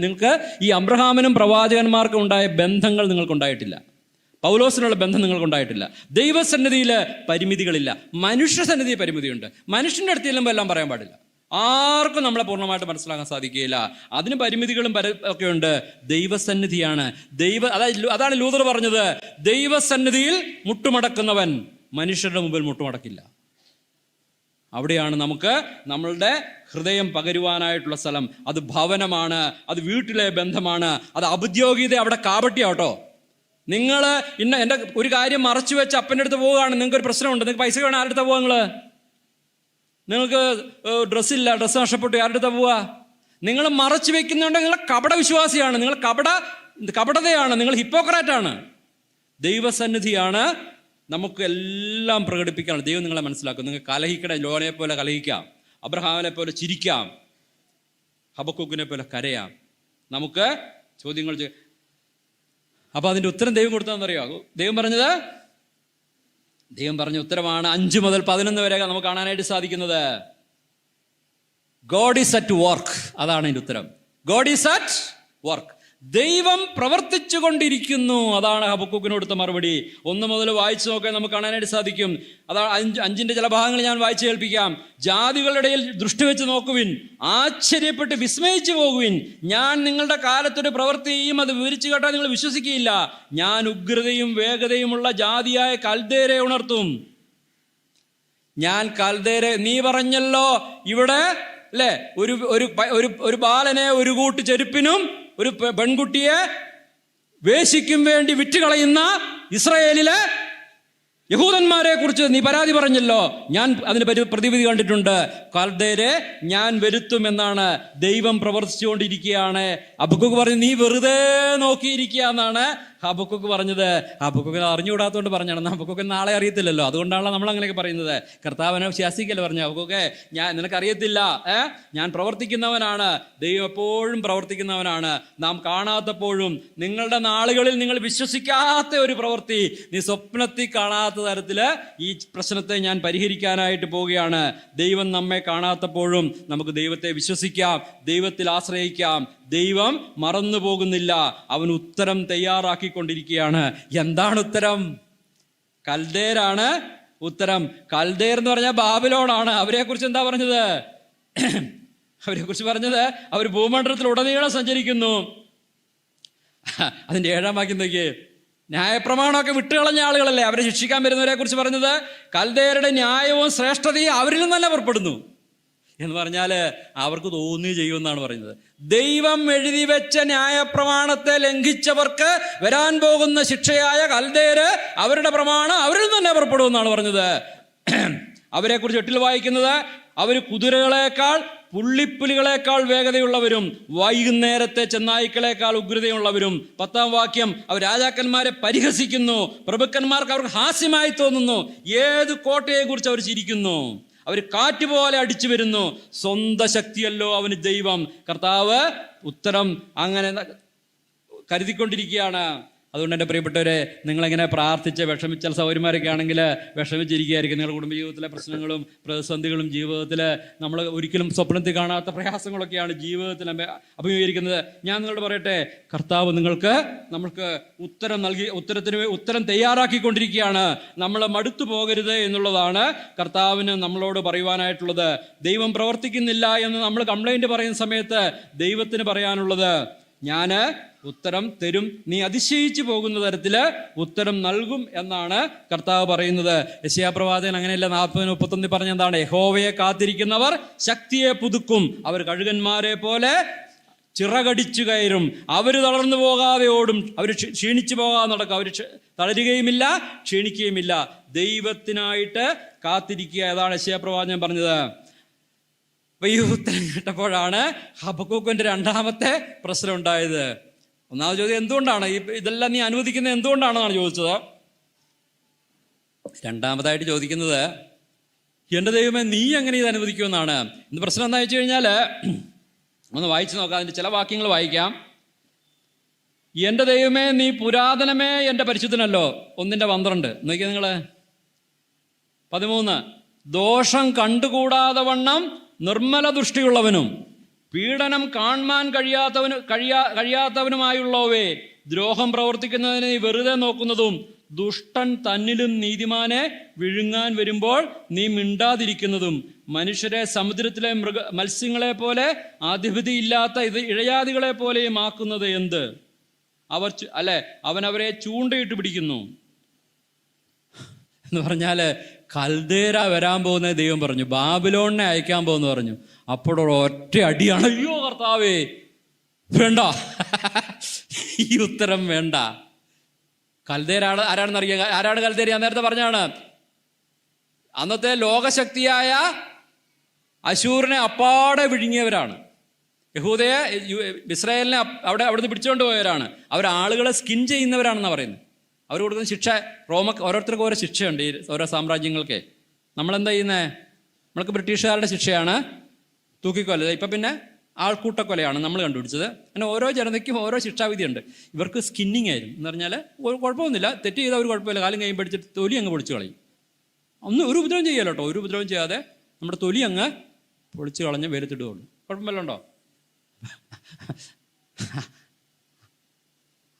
നിങ്ങൾക്ക് ഈ അബ്രഹാമിനും പ്രവാചകന്മാർക്കും ഉണ്ടായ ബന്ധങ്ങൾ നിങ്ങൾക്കുണ്ടായിട്ടില്ല. പൗലോസിനുള്ള ബന്ധം നിങ്ങൾക്കുണ്ടായിട്ടില്ല. ദൈവസന്നിധിയിൽ പരിമിതികളില്ല. മനുഷ്യസന്നിധിയിൽ പരിമിതിയുണ്ട്. മനുഷ്യൻ്റെ അടുത്ത് ചെല്ലുമ്പോൾ എല്ലാം പറയാൻ പാടില്ല. ആർക്കും നമ്മളെ പൂർണ്ണമായിട്ട് മനസ്സിലാക്കാൻ സാധിക്കുകയില്ല. അതിന് പരിമിതികളും ഒക്കെ ഉണ്ട്. ദൈവസന്നിധിയാണ് അതാണ് ലൂതർ പറഞ്ഞത്, ദൈവസന്നിധിയിൽ മുട്ടുമടക്കുന്നവൻ മനുഷ്യരുടെ മുമ്പിൽ മുട്ടുമടക്കില്ല. അവിടെയാണ് നമുക്ക് നമ്മളുടെ ഹൃദയം പകരുവാനായിട്ടുള്ള സ്ഥലം. അത് ഭവനമാണ്, അത് വീട്ടിലെ ബന്ധമാണ്, അത് ഔദ്യോഗികത അവിടെ കാപട്യാട്ടോ. നിങ്ങൾ എൻ്റെ ഒരു കാര്യം മറച്ചു വെച്ച് അപ്പൻ്റെ അടുത്ത് പോവുകയാണ്, നിങ്ങൾക്കൊരു പ്രശ്നമുണ്ട്, നിങ്ങൾക്ക് പൈസ വേണം, ആരുടെ അടുത്ത് പോവുക? നിങ്ങൾക്ക് ഡ്രസ്സില്ല, ഡ്രസ്സ് നഷ്ടപ്പെട്ടു, ആരുടെ അടുത്ത് പോവുക? നിങ്ങൾ മറച്ചു വെക്കുന്നുണ്ട്, നിങ്ങൾ കപട വിശ്വാസിയാണ്, നിങ്ങൾ കപടതയാണ്, നിങ്ങൾ ഹിപ്പോക്രാറ്റാണ്. ദൈവസന്നിധിയാണ് നമുക്ക് എല്ലാം പ്രകടിപ്പിക്കാണ്. ദൈവം നിങ്ങളെ മനസ്സിലാക്കും. നിങ്ങൾ കലഹിക്കണം, ലോനെ പോലെ കലഹിക്കാം, അബ്രഹാമിനെ പോലെ ചിരിക്കാം, ഹബക്കൂക്കിനെ പോലെ കരയാം. നമുക്ക് ചോദ്യങ്ങൾ അപ്പോൾ അതിൻ്റെ ഉത്തരം ദൈവം കൊടുത്തതെന്നറിയാമോ? ദൈവം പറഞ്ഞ ഉത്തരമാണ് 5 മുതൽ 11 വരെ നമുക്ക് കാണാനായിട്ട് സാധിക്കുന്നത്. God is at work. അതാണ് അതിൻ്റെ ഉത്തരം. God is at work. ദൈവം പ്രവർത്തിച്ചു കൊണ്ടിരിക്കുന്നു. അതാണ് ഹബക്കൂക്കിന് കൊടുത്ത മറുപടി. 1 മുതൽ വായിച്ചു നോക്കാൻ നമുക്ക് കാണാനായിട്ട് സാധിക്കും. അതാണ് 5ന്റെ ചില ഭാഗങ്ങൾ ഞാൻ വായിച്ചു കേൾപ്പിക്കാം. ജാതികളുടെ ഇടയിൽ ദൃഷ്ടി വെച്ച് നോക്കുവിൻ, ആശ്ചര്യപ്പെട്ട് വിസ്മയിച്ചു പോകുവിൻ. ഞാൻ നിങ്ങളുടെ കാലത്തൊരു പ്രവൃത്തി ചെയ്യും, അത് വിവരിച്ചു കേട്ടാൽ നിങ്ങൾ വിശ്വസിക്കുകയില്ല. ഞാൻ ഉഗ്രതയും വേഗതയുമുള്ള ജാതിയായ കൽദേരെ ഉണർത്തും. ഞാൻ കൽദേരെ, നീ പറഞ്ഞല്ലോ ഇവിടെ അല്ലേ, ഒരു ബാലനെ ഒരു കൂട്ട് ചെരുപ്പിനും ഒരു പെൺകുട്ടിയെ വേശ്യയ്ക്കും വേണ്ടി വിറ്റുകളയുന്ന ഇസ്രായേലിലെ യഹൂദന്മാരെ കുറിച്ച് നീ പരാതി പറഞ്ഞല്ലോ. ഞാൻ അതിന് പ്രതിവിധി കണ്ടിട്ടുണ്ട്. കൽദേരെ ഞാൻ വരുത്തുമെന്നാണ്. ദൈവം പ്രവർത്തിച്ചുകൊണ്ടിരിക്കുകയാണ്. ഹബക്കൂക്ക് പറഞ്ഞു നീ വെറുതെ നോക്കിയിരിക്കുക എന്നാണ് ഹബക്കൂക്ക് പറഞ്ഞത്. ഹബക്കൂക്കിന് അറിഞ്ഞുകൂടാത്തതുകൊണ്ട് പറഞ്ഞാണ്. ഹബക്കൂക്ക് നാളെ അറിയത്തില്ലല്ലോ, അതുകൊണ്ടാണല്ലോ നമ്മൾ അങ്ങനെയൊക്കെ പറയുന്നത്. കർത്താവിനെ ശാസിക്കല്ലേ പറഞ്ഞു, ഹബക്കൂക്കെ നിനക്കറിയത്തില്ല, ഞാൻ പ്രവർത്തിക്കുന്നവനാണ്. ദൈവം എപ്പോഴും പ്രവർത്തിക്കുന്നവനാണ്. നാം കാണാത്തപ്പോഴും നിങ്ങളുടെ നാളുകളിൽ നിങ്ങൾ വിശ്വസിക്കാത്ത ഒരു പ്രവൃത്തി, നീ സ്വപ്നത്തിൽ കാണാത്ത തരത്തില് ഈ പ്രശ്നത്തെ ഞാൻ പരിഹരിക്കാനായിട്ട് പോവുകയാണ്. ദൈവം നമ്മെ കാണാത്തപ്പോഴും നമുക്ക് ദൈവത്തെ വിശ്വസിക്കാം, ദൈവത്തിൽ ആശ്രയിക്കാം. ദൈവം മറന്നു പോകുന്നില്ല. അവൻ ഉത്തരം തയ്യാറാക്കിക്കൊണ്ടിരിക്കുകയാണ്. എന്താണ് ഉത്തരം? കൽദേരാണ് ഉത്തരം. കൽദേർ എന്ന് പറഞ്ഞാൽ ബാബിലോണാണ്. അവരെ കുറിച്ച് എന്താ പറഞ്ഞത്? അവർ ഭൂമണ്ഡലത്തിൽ ഉടനീളം സഞ്ചരിക്കുന്നു. അതിന്റെ 7-ാം വാക്യം നോക്കിയേ. ന്യായപ്രമാണമൊക്കെ വിട്ടുകളഞ്ഞ ആളുകളല്ലേ അവരെ ശിക്ഷിക്കാൻ വരുന്നവരെ കുറിച്ച് പറഞ്ഞത്. കൽദേരുടെ ന്യായവും ശ്രേഷ്ഠതയും അവരിൽ നിന്നല്ല പുറപ്പെടുന്നു എന്ന് പറഞ്ഞാൽ അവർക്ക് തോന്നി ചെയ്യുമെന്നാണ് പറയുന്നത്. ദൈവം എഴുതി വെച്ച ന്യായപ്രമാണത്തെ ലംഘിച്ചവർക്ക് വരാൻ പോകുന്ന ശിക്ഷയായ കൽദേര് അവരുടെ പ്രമാണം അവരിൽ നിന്ന് തന്നെ പുറപ്പെടുമെന്നാണ് പറഞ്ഞത്. അവരെ കുറിച്ച് 8 വായിക്കുന്നത്, അവർ കുതിരകളെക്കാൾ പുള്ളിപ്പുലികളെക്കാൾ വേഗതയുള്ളവരും വൈകുന്നേരത്തെ ചെന്നായ്ക്കളെക്കാൾ ഉഗ്രതയുള്ളവരും. 10-ാം വാക്യം, അവർ രാജാക്കന്മാരെ പരിഹസിക്കുന്നു, പ്രഭുക്കന്മാർക്ക് അവർക്ക് ഹാസ്യമായി തോന്നുന്നു, ഏത് കോട്ടയെക്കുറിച്ച് അവർ ചിരിക്കുന്നു, അവർ കാറ്റുപോലെ അടിച്ചു വരുന്നു, സ്വന്തം ശക്തിയല്ലോ അവന് ദൈവം. കർത്താവ് ഉത്തരം അങ്ങനെ കരുതിക്കൊണ്ടിരിക്കുകയാണ്. അതുകൊണ്ട് എൻ്റെ പ്രിയപ്പെട്ടവരെ, നിങ്ങളെങ്ങനെ പ്രാർത്ഥിച്ച് വിഷമിച്ച സൗകര്യമാരൊക്കെ ആണെങ്കിൽ വിഷമിച്ചിരിക്കുകയായിരിക്കും. നിങ്ങളുടെ കുടുംബജീവിതത്തിലെ പ്രശ്നങ്ങളും പ്രതിസന്ധികളും ജീവിതത്തിൽ നമ്മൾ ഒരിക്കലും സ്വപ്നത്തിൽ കാണാത്ത പ്രയാസങ്ങളൊക്കെയാണ് ജീവിതത്തിൽ അഭിമുഖീകരിക്കുന്നത്. ഞാൻ നിങ്ങളോട് പറയട്ടെ, കർത്താവ് നമ്മൾക്ക് ഉത്തരം നൽകി, ഉത്തരം തയ്യാറാക്കിക്കൊണ്ടിരിക്കുകയാണ്. നമ്മൾ മടുത്തു പോകരുത് എന്നുള്ളതാണ് കർത്താവിന് നമ്മളോട് പറയുവാനായിട്ടുള്ളത്. ദൈവം പ്രവർത്തിക്കുന്നില്ല എന്ന് നമ്മൾ കംപ്ലൈൻറ്റ് പറയുന്ന സമയത്ത് ദൈവത്തിന് പറയാനുള്ളത്, ഞാൻ ഉത്തരം തരും, നീ അതിശയിച്ചു പോകുന്ന തരത്തിൽ ഉത്തരം നൽകും എന്നാണ് കർത്താവ് പറയുന്നത്. യെശയ്യാപ്രവാചകൻ അങ്ങനെയല്ല 40:31 പറഞ്ഞ എന്താണ്? യഹോവയെ കാത്തിരിക്കുന്നവർ ശക്തിയെ പുതുക്കും, അവർ കഴുകന്മാരെ പോലെ ചിറകടിച്ചു കയറും, അവർ തളർന്നു പോകാതെ ഓടും, അവർ ക്ഷീണിച്ചു പോകാതെ നടക്കും, അവർ തളരുകയുമില്ല ക്ഷീണിക്കുകയുമില്ല. ദൈവത്തിനായിട്ട് കാത്തിരിക്കുക, അതാണ് യെശയ്യാപ്രവാചകൻ പറഞ്ഞത്. അപ്പൊ ഈ ഉത്തരം കേട്ടപ്പോഴാണ് ഹബക്കൂക്കിന്റെ 2ാമത്തെ പ്രശ്നം ഉണ്ടായത്. 1ാമത് ചോദ്യം, എന്തുകൊണ്ടാണ് ഇതെല്ലാം നീ അനുവദിക്കുന്നത്, എന്തുകൊണ്ടാണെന്നാണ് ചോദിച്ചത്. 2ാമതായിട്ട് ചോദിക്കുന്നത്, എൻ്റെ ദൈവമേ നീ എങ്ങനെ ഇത് അനുവദിക്കുമെന്നാണ്. ഇന്ന് പ്രശ്നം എന്താ വെച്ച് കഴിഞ്ഞാൽ, ഒന്ന് വായിച്ചു നോക്കാം, അതിൻ്റെ ചില വാക്യങ്ങൾ വായിക്കാം. എൻ്റെ ദൈവമേ നീ പുരാതനമേ എൻ്റെ പരിശുദ്ധനല്ലോ. 1:12 നോക്കിയാൽ നിങ്ങൾ. 13, ദോഷം കണ്ടുകൂടാതെ വണ്ണം നിർമ്മല ദൃഷ്ടിയുള്ളവനും പീഡനം കാണാൻ കഴിയാത്തവനുമായുള്ളവേ, ദ്രോഹം പ്രവർത്തിക്കുന്നതിന് നീ വെറുതെ നോക്കുന്നതും ദുഷ്ടൻ തന്നിലും നീതിമാനെ വിഴുങ്ങാൻ വരുമ്പോൾ നീ മിണ്ടാതിരിക്കുന്നതും മനുഷ്യരെ സമുദ്രത്തിലെ മത്സ്യങ്ങളെ പോലെ അധിപതിയില്ലാത്ത ഇഴയാദികളെ പോലെയും ആക്കുന്നത് എന്ത്? അവൻ അവരെ ചൂണ്ടയിട്ട് പിടിക്കുന്നു എന്ന് പറഞ്ഞാൽ, കൽദേര വരാൻ പോകുന്ന ദൈവം പറഞ്ഞു, ബാബിലോണിനെ അയക്കാൻ പോകുന്നു പറഞ്ഞു. അപ്പോൾ ഒറ്റ അടിയാണ്, അയ്യോ കർത്താവേ വേണ്ട, ഈ ഉത്തരം വേണ്ട. ആരാണെന്ന് അറിയാം. ആരാണ് കൽദേര? ഞാൻ നേരത്തെ പറഞ്ഞാണ്, അന്നത്തെ ലോകശക്തിയായ അശൂറിനെ അപ്പാടെ വിഴുങ്ങിയവരാണ്. യഹൂദയെ, ഇസ്രായേലിനെ അവിടുന്ന് പിടിച്ചുകൊണ്ട് പോയവരാണ്. അവർ ആളുകളെ സ്കിൻ ചെയ്യുന്നവരാണെന്നാണ് പറയുന്നത്. അവർ കൊടുക്കുന്ന ശിക്ഷ, ഓരോരുത്തർക്കും ഓരോ ശിക്ഷയുണ്ട് ഈ ഓരോ സാമ്രാജ്യങ്ങൾക്ക്. നമ്മളെന്താ ചെയ്യുന്നത്? നമ്മൾക്ക് ബ്രിട്ടീഷുകാരുടെ ശിക്ഷയാണ് തൂക്കിക്കൊല. ഇപ്പം പിന്നെ ആൾക്കൂട്ടക്കൊലയാണ് നമ്മൾ കണ്ടുപിടിച്ചത്. അങ്ങനെ ഓരോ ജനതയ്ക്കും ഓരോ ശിക്ഷാവിധിയുണ്ട്. ഇവർക്ക് സ്കിന്നിങ് ആയിരുന്നു എന്ന് പറഞ്ഞാൽ കുഴപ്പമൊന്നുമില്ല, തെറ്റ് ചെയ്താൽ ഒരു കുഴപ്പമില്ല, കാലും കൈയും പഠിച്ചിട്ട് തൊലി അങ്ങ് പൊളിച്ച് കളയും. ഒരു ഉപദ്രവം ചെയ്യാലോ കേട്ടോ, ഒരു ഉപദ്രവം ചെയ്യാതെ നമ്മുടെ തൊലി അങ്ങ് പൊളിച്ച് കളഞ്ഞ് വെയിലത്തിടുകയുള്ളൂ. കുഴപ്പമില്ല ഉണ്ടോ?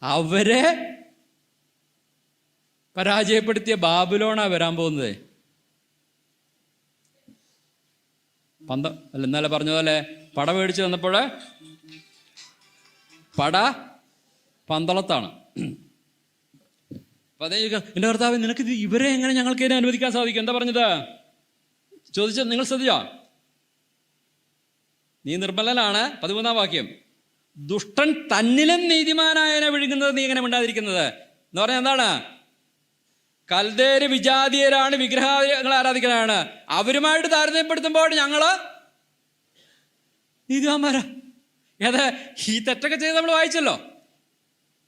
അവരെ പരാജയപ്പെടുത്തിയ ബാബിലോണാ വരാൻ പോകുന്നത്. ഇന്നലെ പറഞ്ഞതുപോലെ പട മേടിച്ച് വന്നപ്പോൾ പട പന്തളത്താണ്. അപ്പം അതേ എൻ്റെ കർത്താവ്, നിനക്ക് ഇവരെ എങ്ങനെ ഞങ്ങൾക്ക് ഇതിനെ അനുവദിക്കാൻ സാധിക്കും? എന്താ പറഞ്ഞത്? ചോദിച്ചത് നിങ്ങൾ ശ്രദ്ധിച്ചോ? നീ നിർമ്മലനാണ്. 13-ാം വാക്യം, ദുഷ്ടൻ തന്നിലും നീതിമാനായനെ വിഴുങ്ങുന്നത് നീ എങ്ങനെ മിണ്ടാതിരിക്കുന്നത് എന്ന് പറഞ്ഞാൽ എന്താണ്? കൽദേര് വിജാതീയരാണ്, വിഗ്രഹങ്ങളെ ആരാധിക്കാനാണ്. അവരുമായിട്ട് താരതമ്യപ്പെടുത്തുമ്പോൾ ഞങ്ങള് നീതിമാന്മാരാ. ഏത് ഈ തെറ്റൊക്കെ ചെയ്ത് നമ്മൾ വായിച്ചല്ലോ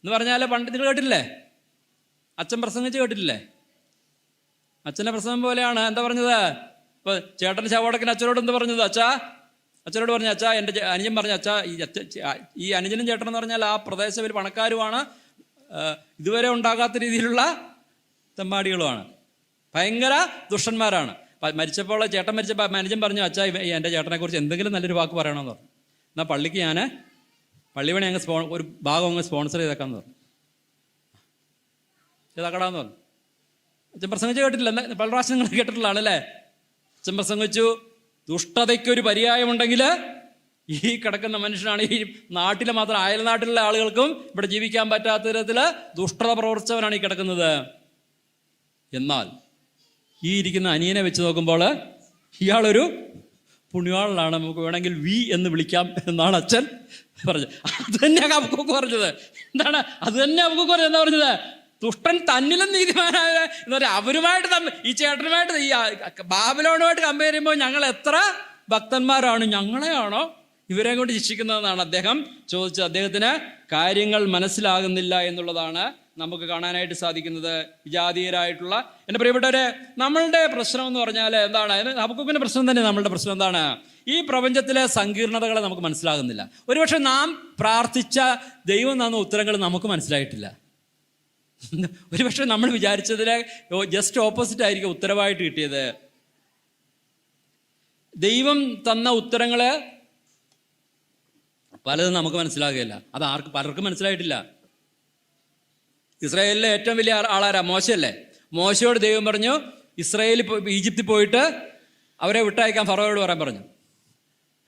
എന്ന് പറഞ്ഞാൽ, പണ്ട് നിങ്ങൾ കേട്ടിട്ടില്ലേ? അച്ഛൻ പ്രസംഗിച്ച് കേട്ടിട്ടില്ലേ? അച്ഛൻ്റെ പ്രസംഗം പോലെയാണ്. എന്താ പറഞ്ഞത്? ഇപ്പൊ ചേട്ടൻ ശവോടക്കിന് അച്ഛനോട് എന്താ പറഞ്ഞത്? അച്ഛനോട് പറഞ്ഞു, അച്ഛാ എൻ്റെ അനുജൻ പറഞ്ഞു, അച്ഛാ ഈ അനുജനും ചേട്ടൻ എന്ന് പറഞ്ഞാൽ ആ പ്രദേശം ഒരു പണക്കാരുമാണ്, ഇതുവരെ ഉണ്ടാകാത്ത രീതിയിലുള്ള തെമ്മാടികളുമാണ്, ഭയങ്കര ദുഷ്ടന്മാരാണ്. മരിച്ചപ്പോൾ ചേട്ടൻ മരിച്ചപ്പോൾ അനുജൻ പറഞ്ഞു, അച്ഛാ എൻ്റെ ചേട്ടനെക്കുറിച്ച് എന്തെങ്കിലും നല്ലൊരു വാക്ക് പറയണമെന്ന് പറഞ്ഞു. എന്നാൽ പള്ളിക്ക് ഞാൻ പള്ളിപണി അങ്ങ് ഒരു ഭാഗം അങ്ങ് സ്പോൺസർ ചെയ്തേക്കാന്ന് പറഞ്ഞു. ചെയ്താക്കടാന്ന് പറഞ്ഞു. അച്ഛൻ പ്രസംഗിച്ച് കേട്ടിട്ടില്ല? പല പ്രാവശ്യം നിങ്ങൾ കേട്ടിട്ടുള്ളതാണ് അല്ലേ? അച്ഛൻ പ്രസംഗിച്ചു, ദുഷ്ടതയ്ക്കൊരു പര്യായമുണ്ടെങ്കിൽ ഈ കിടക്കുന്ന മനുഷ്യനാണ് ഈ നാട്ടിലെ മാത്രം, അയൽനാട്ടിലുള്ള ആളുകൾക്കും ഇവിടെ ജീവിക്കാൻ പറ്റാത്ത തരത്തിൽ ദുഷ്ടത പ്രവർത്തിച്ചവനാണ് ഈ കിടക്കുന്നത്. എന്നാൽ ഈ ഇരിക്കുന്ന അനിയനെ വെച്ച് നോക്കുമ്പോൾ ഇയാളൊരു പുണ്യവാളനാണ്, നമുക്ക് വേണമെങ്കിൽ വി എന്ന് വിളിക്കാം എന്നാണ് അച്ഛൻ പറഞ്ഞത്. അത് തന്നെയാണ് ഹബക്കൂക്ക് പറഞ്ഞത്. എന്താണ്? അത് തന്നെ ഹബക്കൂക്ക് പറഞ്ഞത്. എന്താ പറഞ്ഞത്? ദുഷ്ടൻ തന്നിലും നീതിമാനായ എന്ന് പറയാം. അവരുമായിട്ട് ഈ ചേട്ടനുമായിട്ട് ഈ ബാബിലോണുമായിട്ട് കമ്പയർ ചെയ്യുമ്പോൾ ഞങ്ങൾ എത്ര ഭക്തന്മാരാണ്, ഞങ്ങളെയാണോ ഇവരെ കൊണ്ട് ശിക്ഷിക്കുന്നതെന്നാണ് അദ്ദേഹം ചോദിച്ചത്. അദ്ദേഹത്തിന് കാര്യങ്ങൾ മനസ്സിലാകുന്നില്ല എന്നുള്ളതാണ് നമുക്ക് കാണാനായിട്ട് സാധിക്കുന്നത്. വിജാതീയരായിട്ടുള്ള എൻ്റെ പ്രിയപ്പെട്ടവരെ, നമ്മളുടെ പ്രശ്നം എന്ന് പറഞ്ഞാൽ എന്താണ്? ഹബക്കൂക്കിൻ്റെ പ്രശ്നം തന്നെ നമ്മളുടെ പ്രശ്നം എന്താണ്? ഈ പ്രപഞ്ചത്തിലെ സങ്കീർണതകളെ നമുക്ക് മനസ്സിലാകുന്നില്ല. ഒരുപക്ഷെ നാം പ്രാർത്ഥിച്ച ദൈവം തന്ന ഉത്തരങ്ങൾ നമുക്ക് മനസ്സിലായിട്ടില്ല. ഒരുപക്ഷെ നമ്മൾ വിചാരിച്ചതിലെ ജസ്റ്റ് ഓപ്പോസിറ്റ് ആയിരിക്കും ഉത്തരവായിട്ട് കിട്ടിയത്. ദൈവം തന്ന ഉത്തരങ്ങള് പലതും നമുക്ക് മനസ്സിലാകുകയില്ല. അത് പലർക്കും മനസ്സിലായിട്ടില്ല. ഇസ്രായേലിലെ ഏറ്റവും വലിയ ആളാരാ? മോശയല്ലേ. മോശയോട് ദൈവം പറഞ്ഞു, ഈജിപ്തിൽ പോയിട്ട് അവരെ വിട്ടയക്കാൻ ഫറവോയോട് പറയാൻ പറഞ്ഞു.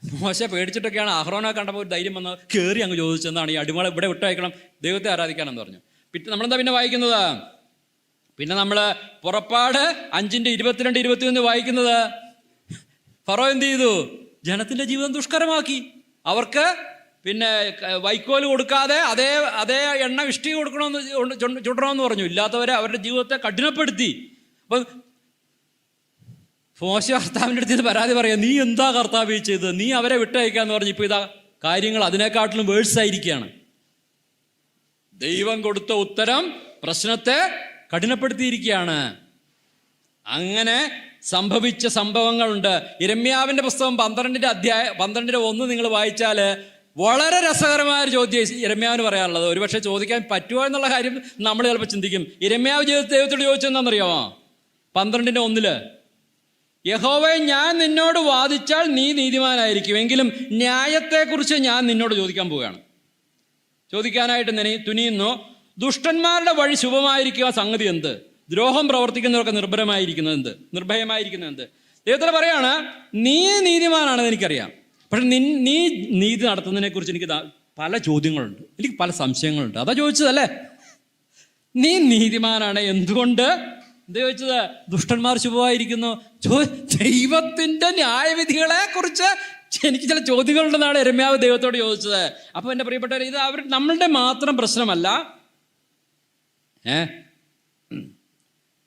മോശ പേടിച്ചിട്ടൊക്കെയാണ്. അഹ്റോനെ കണ്ടപ്പോൾ ഒരു ധൈര്യം വന്ന് കയറി അങ്ങ് ചോദിച്ചെന്നാണ്, ഈ അടിമകളെ ഇവിടെ വിട്ടയക്കണം, ദൈവത്തെ ആരാധിക്കാനെന്ന് പറഞ്ഞു. നമ്മളെന്താ പിന്നെ വായിക്കുന്നത്? പിന്നെ നമ്മൾ പുറപ്പാട് 5:22-21 വായിക്കുന്നത്, ഫറോ എന്ത് ചെയ്തു? ജനത്തിന്റെ ജീവിതം ദുഷ്കരമാക്കി. അവർക്ക് പിന്നെ വൈക്കോല് കൊടുക്കാതെ അതേ എണ്ണ ഇഷ്ടിക ചുടണമെന്ന് പറഞ്ഞു. ഇല്ലാത്തവരെ അവരുടെ ജീവിതത്തെ കഠിനപ്പെടുത്തി. അപ്പം മോശ കർത്താവിൻ്റെ അടുത്ത് പരാതി പറയാം, നീ എന്താ കർത്താവ് ചെയ്തത്? നീ അവരെ വിട്ടയക്കാന്ന് പറഞ്ഞു. ഇപ്പൊ ഇതാ കാര്യങ്ങൾ അതിനേക്കാട്ടിലും വേഴ്സായിരിക്കുകയാണ്. ദൈവം കൊടുത്ത ഉത്തരം പ്രശ്നത്തെ കഠിനപ്പെടുത്തിയിരിക്കുകയാണ്. അങ്ങനെ സംഭവിച്ച സംഭവങ്ങളുണ്ട്. യിരെമ്യാവിന്റെ പുസ്തകം 12:1 നിങ്ങൾ വായിച്ചാൽ വളരെ രസകരമായ ഒരു ചോദ്യം യിരെമ്യാവിന് പറയാനുള്ളത്. ഒരുപക്ഷെ ചോദിക്കാൻ പറ്റുമോ എന്നുള്ള കാര്യം നമ്മൾ ചിലപ്പോൾ ചിന്തിക്കും. യിരെമ്യാവ് ദൈവത്തോട് ചോദിച്ചെന്താണെന്നറിയാമോ? 12:1 യഹോവേ, ഞാൻ നിന്നോട് വാദിച്ചാൽ നീ നീതിമാനായിരിക്കും, എങ്കിലും ന്യായത്തെക്കുറിച്ച് ഞാൻ നിന്നോട് ചോദിക്കാൻ പോവുകയാണ്. ചോദിക്കാനായിട്ട് തുനിയുന്നു. ദുഷ്ടന്മാരുടെ വഴി ശുഭമായിരിക്കുക സംഗതി എന്ത്? ദ്രോഹം പ്രവർത്തിക്കുന്നവർക്ക് നിർഭയമായിരിക്കുന്നത് എന്ത്? ദൈവത്തിൽ പറയാണ്, നീ നീതിമാനാണെന്ന് എനിക്കറിയാം, പക്ഷെ നീ നീതി നടത്തുന്നതിനെ കുറിച്ച് എനിക്ക് പല ചോദ്യങ്ങളുണ്ട്, എനിക്ക് പല സംശയങ്ങളുണ്ട്. അതാ ചോദിച്ചതല്ലേ. നീ നീതിമാനാണ്, എന്തുകൊണ്ട്? എന്താ ചോദിച്ചത്? ദുഷ്ടന്മാർ ശുഭമായിരിക്കുന്നു. ദൈവത്തിന്റെ ന്യായവിധികളെ കുറിച്ച് എനിക്ക് ചില ചോദ്യങ്ങളുണ്ടെന്നാണ് യിരെമ്യാവ് ദൈവത്തോട് ചോദിച്ചത്. അപ്പൊ എൻ്റെ പ്രിയപ്പെട്ടവർ, ഇത് നമ്മളുടെ മാത്രം പ്രശ്നമല്ല.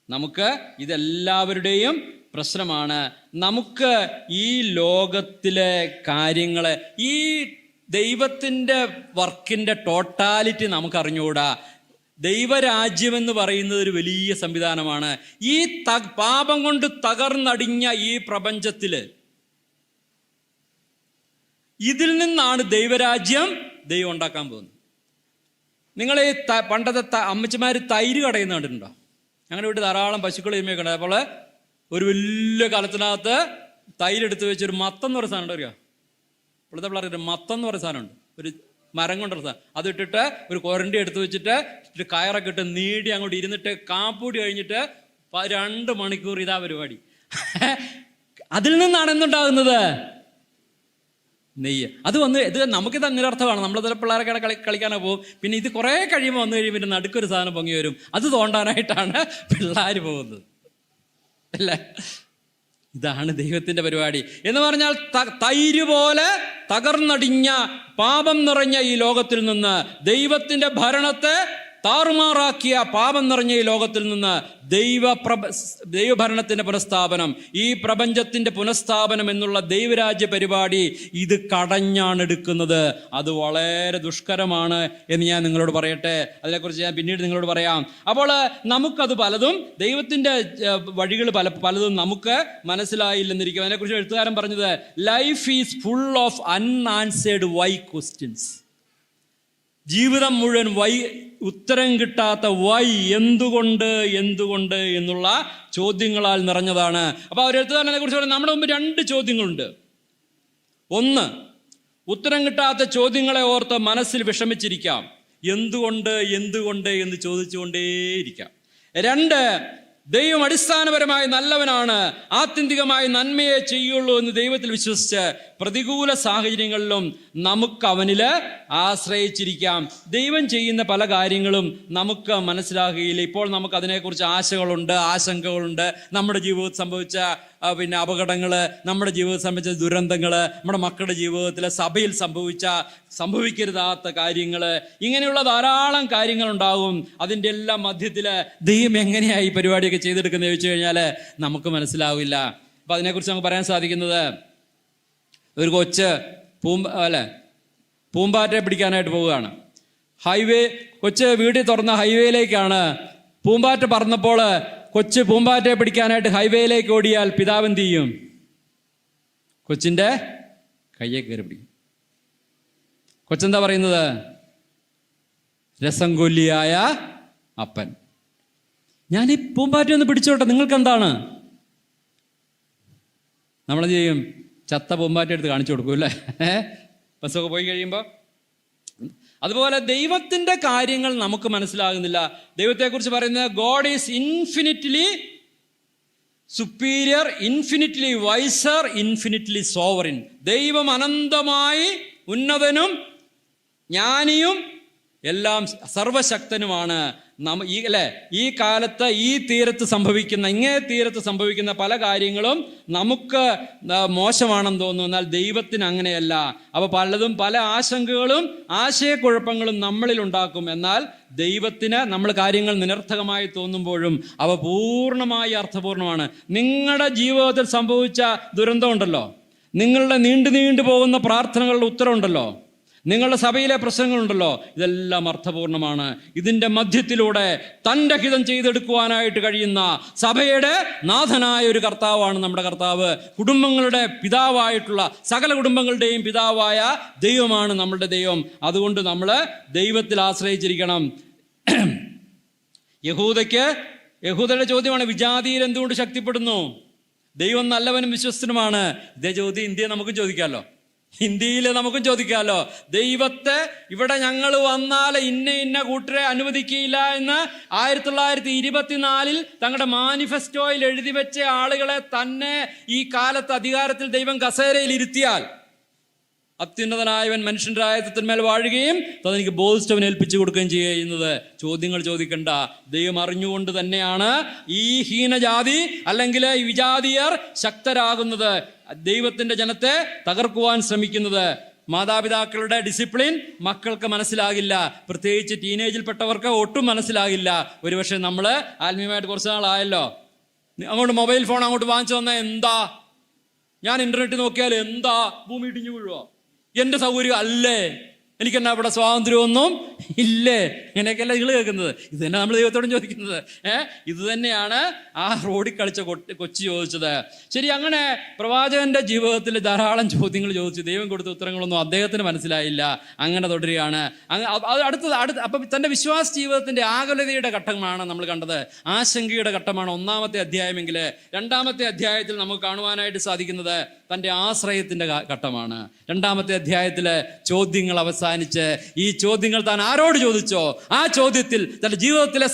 നമുക്ക് ഇതെല്ലാവരുടെയും പ്രശ്നമാണ്. നമുക്ക് ഈ ലോകത്തിലെ കാര്യങ്ങളെ, ഈ ദൈവത്തിൻ്റെ വർക്കിൻ്റെ ടോട്ടാലിറ്റി നമുക്ക് അറിഞ്ഞുകൂടാ. ദൈവരാജ്യമെന്ന് പറയുന്നത് ഒരു വലിയ സംവിധാനമാണ്. ഈ പാപം കൊണ്ട് തകർന്നടിഞ്ഞ ഈ പ്രപഞ്ചത്തിൽ ഇതിൽ നിന്നാണ് ദൈവരാജ്യം ദൈവം ഉണ്ടാക്കാൻ പോകുന്നത്. നിങ്ങൾ ഈ പണ്ടത്തെ അമ്മച്ചിമാർ തൈര് കടയുന്ന കണ്ടിട്ടുണ്ടോ? ഞങ്ങളുടെ വീട്ടിൽ ധാരാളം പശുക്കൾ ഇരുമയൊക്കെ ഉണ്ട്. അപ്പോൾ ഒരു വലിയ കലത്തിനകത്ത് തൈരെടുത്ത് വെച്ചൊരു മത്തം എന്ന് പറയുന്ന സാധനം ഉണ്ട്. അറിയാം, ഇപ്പോഴത്തെ പിള്ളേർക്ക് മത്തം എന്ന് പറയുന്ന സാധനമുണ്ട്, ഒരു മരം കൊണ്ടുള്ള സാധനം. അതിട്ടിട്ട് ഒരു കൊരണ്ടി എടുത്ത് വെച്ചിട്ട് കയറൊക്കെ ഇട്ട് നീടി അങ്ങോട്ട് ഇരുന്നിട്ട് കാപ്പൂടി കഴിഞ്ഞിട്ട് 2 മണിക്കൂർ ഇതാ പരിപാടി. അതിൽ നിന്നാണ് എന്തുണ്ടാകുന്നത്? നെയ്യ്. ഇത് നമുക്കിത് നിരർത്ഥമാണ്. നമ്മൾ ചില പിള്ളേരൊക്കെ കളിക്കാനോ പോകും. പിന്നെ ഇത് കുറേ കഴിയുമ്പോൾ പിന്നെ നടുക്കൊരു സാധനം പൊങ്ങി വരും. അത് തോണ്ടാനായിട്ടാണ് പിള്ളേർ പോകുന്നത്, അല്ലേ? ഇതാണ് ദൈവത്തിന്റെ പരിപാടി എന്ന് പറഞ്ഞാൽ, തൈര് പോലെ തകർന്നടിഞ്ഞ പാപം നിറഞ്ഞ ഈ ലോകത്തിൽ നിന്ന് ദൈവത്തിന്റെ ഭരണത്തെ താറുമാറാക്കിയ പാപം നിറഞ്ഞ ഈ ലോകത്തിൽ നിന്ന് ദൈവഭരണത്തിന്റെ പുനഃസ്ഥാപനം, ഈ പ്രപഞ്ചത്തിന്റെ പുനഃസ്ഥാപനം എന്നുള്ള ദൈവരാജ്യ പരിപാടി ഇത് കടഞ്ഞാണ് എടുക്കുന്നത്. അത് വളരെ ദുഷ്കരമാണ് എന്ന് ഞാൻ നിങ്ങളോട് പറയട്ടെ. അതിനെക്കുറിച്ച് ഞാൻ പിന്നീട് നിങ്ങളോട് പറയാം. അപ്പോൾ നമുക്കത് പലതും, ദൈവത്തിന്റെ വഴികൾ പലതും നമുക്ക് മനസ്സിലായില്ലെന്നിരിക്കും. അതിനെക്കുറിച്ച് എഴുത്തുകാരൻ പറഞ്ഞത്, life is full of unanswered why questions. ജീവിതം മുഴുവൻ ഉത്തരം കിട്ടാത്ത എന്തുകൊണ്ട് എന്നുള്ള ചോദ്യങ്ങളാൽ നിറഞ്ഞതാണ്. അപ്പോൾ അവർ എഴുത്തുകാരനെ കുറിച്ച് പറയുന്നത്, നമ്മുടെ മുമ്പ് 2 ചോദ്യങ്ങളുണ്ട്. 1, ഉത്തരം കിട്ടാത്ത ചോദ്യങ്ങളെ ഓർത്ത് മനസ്സിൽ വിഷമിച്ചിരിക്കാം, എന്തുകൊണ്ട് എന്ന് ചോദിച്ചുകൊണ്ടേയിരിക്കാം. 2, ദൈവം അടിസ്ഥാനപരമായി നല്ലവനാണ്, ആത്യന്തികമായി നന്മയെ ചെയ്യുള്ളൂ എന്ന് ദൈവത്തിൽ വിശ്വസിച്ച് പ്രതികൂല സാഹചര്യങ്ങളിലും നമുക്ക് അവനിൽ ആശ്രയിച്ചിരിക്കാം. ദൈവം ചെയ്യുന്ന പല കാര്യങ്ങളും നമുക്ക് മനസ്സിലാകുകയില്ല. ഇപ്പോൾ നമുക്ക് അതിനെക്കുറിച്ച് ആശങ്കകളുണ്ട്. നമ്മുടെ ജീവിതത്തിൽ സംഭവിച്ച പിന്നെ അപകടങ്ങൾ, നമ്മുടെ ജീവിതത്തിൽ സംബന്ധിച്ച ദുരന്തങ്ങൾ, നമ്മുടെ മക്കളുടെ ജീവിതത്തിൽ സഭയിൽ സംഭവിക്കരുതാത്ത കാര്യങ്ങൾ, ഇങ്ങനെയുള്ള ധാരാളം കാര്യങ്ങളുണ്ടാകും. അതിൻ്റെ എല്ലാം മധ്യത്തിൽ ദൈവം എങ്ങനെയാണ് ഈ പരിപാടിയൊക്കെ ചെയ്തെടുക്കുന്നത് ചോദിച്ചു കഴിഞ്ഞാൽ നമുക്ക് മനസ്സിലാവില്ല. അപ്പം അതിനെക്കുറിച്ച് നമുക്ക് പറയാൻ സാധിക്കുന്നത്, ഒരു കൊച്ച് പൂമ്പാറ്റയെ പിടിക്കാനായിട്ട് പോവുകയാണ്. കൊച്ച് വീട്ടിൽ തുറന്ന ഹൈവേയിലേക്കാണ്. പൂമ്പാറ്റ പറന്നപ്പോൾ കൊച്ച് പൂമ്പാറ്റയെ പിടിക്കാനായിട്ട് ഹൈവേയിലേക്ക് ഓടിയാൽ പിതാവ് എന്ത് ചെയ്യും? കൊച്ചിൻ്റെ കയ്യെ കയറി പിടിക്കും. കൊച്ചെന്താ പറയുന്നത്? രസം കൊല്ലിയായ അപ്പൻ, ഞാൻ ഈ പൂമ്പാറ്റയൊന്ന് പിടിച്ചോട്ടെ, നിങ്ങൾക്ക് എന്താണ്? നമ്മളെന്ത് ചെയ്യും? ചത്ത പൂമ്പാറ്റ എടുത്ത് കാണിച്ചു കൊടുക്കും അല്ലേ? ബസ്സൊക്കെ പോയി കഴിയുമ്പോൾ. അതുപോലെ ദൈവത്തിൻ്റെ കാര്യങ്ങൾ നമുക്ക് മനസ്സിലാകുന്നില്ല. ദൈവത്തെക്കുറിച്ച് പറയുന്നത് God is infinitely superior, infinitely wiser, infinitely sovereign. ദൈവം അനന്തമായി ഉന്നതനും ജ്ഞാനിയും എല്ലാം സർവശക്തനുമാണ്. ഈ കാലത്ത് ഇങ്ങേ തീരത്ത് സംഭവിക്കുന്ന പല കാര്യങ്ങളും നമുക്ക് മോശമാണെന്ന് തോന്നുന്നു. എന്നാൽ ദൈവത്തിന് അങ്ങനെയല്ല. അപ്പോൾ പലതും പല ആശങ്കകളും ആശയക്കുഴപ്പങ്ങളും നമ്മളിൽ ഉണ്ടാക്കും. എന്നാൽ ദൈവത്തിന് നമ്മൾ കാര്യങ്ങൾ നിരർത്ഥകമായി തോന്നുമ്പോഴും അവ പൂർണ്ണമായി അർത്ഥപൂർണ്ണമാണ്. നിങ്ങളുടെ ജീവിതത്തിൽ സംഭവിച്ച ദുരന്തമുണ്ടല്ലോ, നിങ്ങളുടെ നീണ്ടു പോകുന്ന പ്രാർത്ഥനകളുടെ ഉത്തരവുണ്ടല്ലോ, നിങ്ങളുടെ സഭയിലെ പ്രശ്നങ്ങളുണ്ടല്ലോ, ഇതെല്ലാം അർത്ഥപൂർണ്ണമാണ്. ഇതിൻ്റെ മധ്യത്തിലൂടെ തൻ്റെ ഹിതം ചെയ്തെടുക്കുവാനായിട്ട് കഴിയുന്ന സഭയുടെ നാഥനായ ഒരു കർത്താവാണ് നമ്മുടെ കർത്താവ്. കുടുംബങ്ങളുടെ പിതാവായിട്ടുള്ള സകല കുടുംബങ്ങളുടെയും പിതാവായ ദൈവമാണ് നമ്മളുടെ ദൈവം. അതുകൊണ്ട് നമ്മൾ ദൈവത്തിൽ ആശ്രയിച്ചിരിക്കണം. യഹൂദയുടെ ചോദ്യമാണ്, വിജാതിയിൽ എന്തുകൊണ്ട് ശക്തിപ്പെടുന്നു? ദൈവം നല്ലവനും വിശ്വസ്തനുമാണ്. ഇതേ ചോദ്യം ഇന്ത്യയെ നമുക്കും ചോദിക്കാമല്ലോ, ഹിന്ദിയിൽ നമുക്കും ചോദിക്കാമല്ലോ. ദൈവത്തെ ഇവിടെ ഞങ്ങൾ വന്നാൽ ഇന്ന കൂട്ടരെ അനുവദിക്കുകയില്ല എന്ന് 1924 തങ്ങളുടെ മാനിഫെസ്റ്റോയിൽ എഴുതി വെച്ച ആളുകളെ തന്നെ ഈ കാലത്ത് അധികാരത്തിൽ ദൈവം കസേരയിൽ ഇരുത്തിയാൽ അത്യുന്നതനായവൻ മനുഷ്യൻ്റെ ആയത്തിന്മേൽ വാഴുകയും തനിക്ക് ബോധിച്ചവൻ ഏൽപ്പിച്ചു കൊടുക്കുകയും ചെയ്യുന്നത്. ചോദ്യങ്ങൾ ചോദിക്കണ്ട. ദൈവം അറിഞ്ഞുകൊണ്ട് തന്നെയാണ് ഈ ഹീനജാതി അല്ലെങ്കിൽ ഈ വിജാതിയർ ശക്തരാകുന്നത്, ദൈവത്തിൻ്റെ ജനത്തെ തകർക്കുവാൻ ശ്രമിക്കുന്നത്. മാതാപിതാക്കളുടെ ഡിസിപ്ലിൻ മക്കൾക്ക് മനസ്സിലാകില്ല, പ്രത്യേകിച്ച് ടീനേജിൽപ്പെട്ടവർക്ക് ഒട്ടും മനസ്സിലാകില്ല. ഒരുപക്ഷെ നമ്മൾ ആത്മീയമായിട്ട് കുറച്ച് നാളായല്ലോ, അങ്ങോട്ട് മൊബൈൽ ഫോൺ അങ്ങോട്ട് വാങ്ങിച്ചു വന്നാൽ എന്താ, ഞാൻ ഇന്റർനെറ്റ് നോക്കിയാൽ എന്താ, ഭൂമി ഇടിഞ്ഞു വീഴുവോ, എൻ്റെ സൗകര്യം അല്ലേ, എനിക്കെന്നാ ഇവിടെ സ്വാതന്ത്ര്യമൊന്നും ഇല്ലേ, ഇങ്ങനെയൊക്കെയല്ല നിങ്ങൾ കേൾക്കുന്നത്. ഇത് തന്നെ നമ്മൾ ദൈവത്തോടും ചോദിക്കുന്നത്. ഇത് തന്നെയാണ് ആ റോഡിൽ കളിച്ച കൊച്ചു ചോദിച്ചത്. ശരി, അങ്ങനെ പ്രവാചകന്റെ ജീവിതത്തിൽ ധാരാളം ചോദ്യങ്ങൾ ചോദിച്ചു. ദൈവം കൊടുത്ത ഉത്തരങ്ങളൊന്നും അദ്ദേഹത്തിന് മനസ്സിലായില്ല. അങ്ങനെ തുടരുകയാണ്. അപ്പം തൻ്റെ വിശ്വാസ ജീവിതത്തിൻ്റെ ആകുലതയുടെ ഘട്ടമാണ് നമ്മൾ കണ്ടത്. ആശങ്കയുടെ ഘട്ടമാണ് 1-ാമത്തെ അധ്യായമെങ്കിൽ. 2-ാമത്തെ അധ്യായത്തിൽ നമുക്ക് കാണുവാനായിട്ട് സാധിക്കുന്നത് തൻ്റെ ആശ്രയത്തിൻ്റെ ഘട്ടമാണ്. 2-ാമത്തെ അധ്യായത്തിൽ ചോദ്യങ്ങൾ അവസാനിച്ച് ഈ ചോദ്യങ്ങൾ താൻ ആരോട് ചോദിച്ചോ ആ ചോദ്യത്തിൽ തൻ്റെ ജീവിതത്തിലെ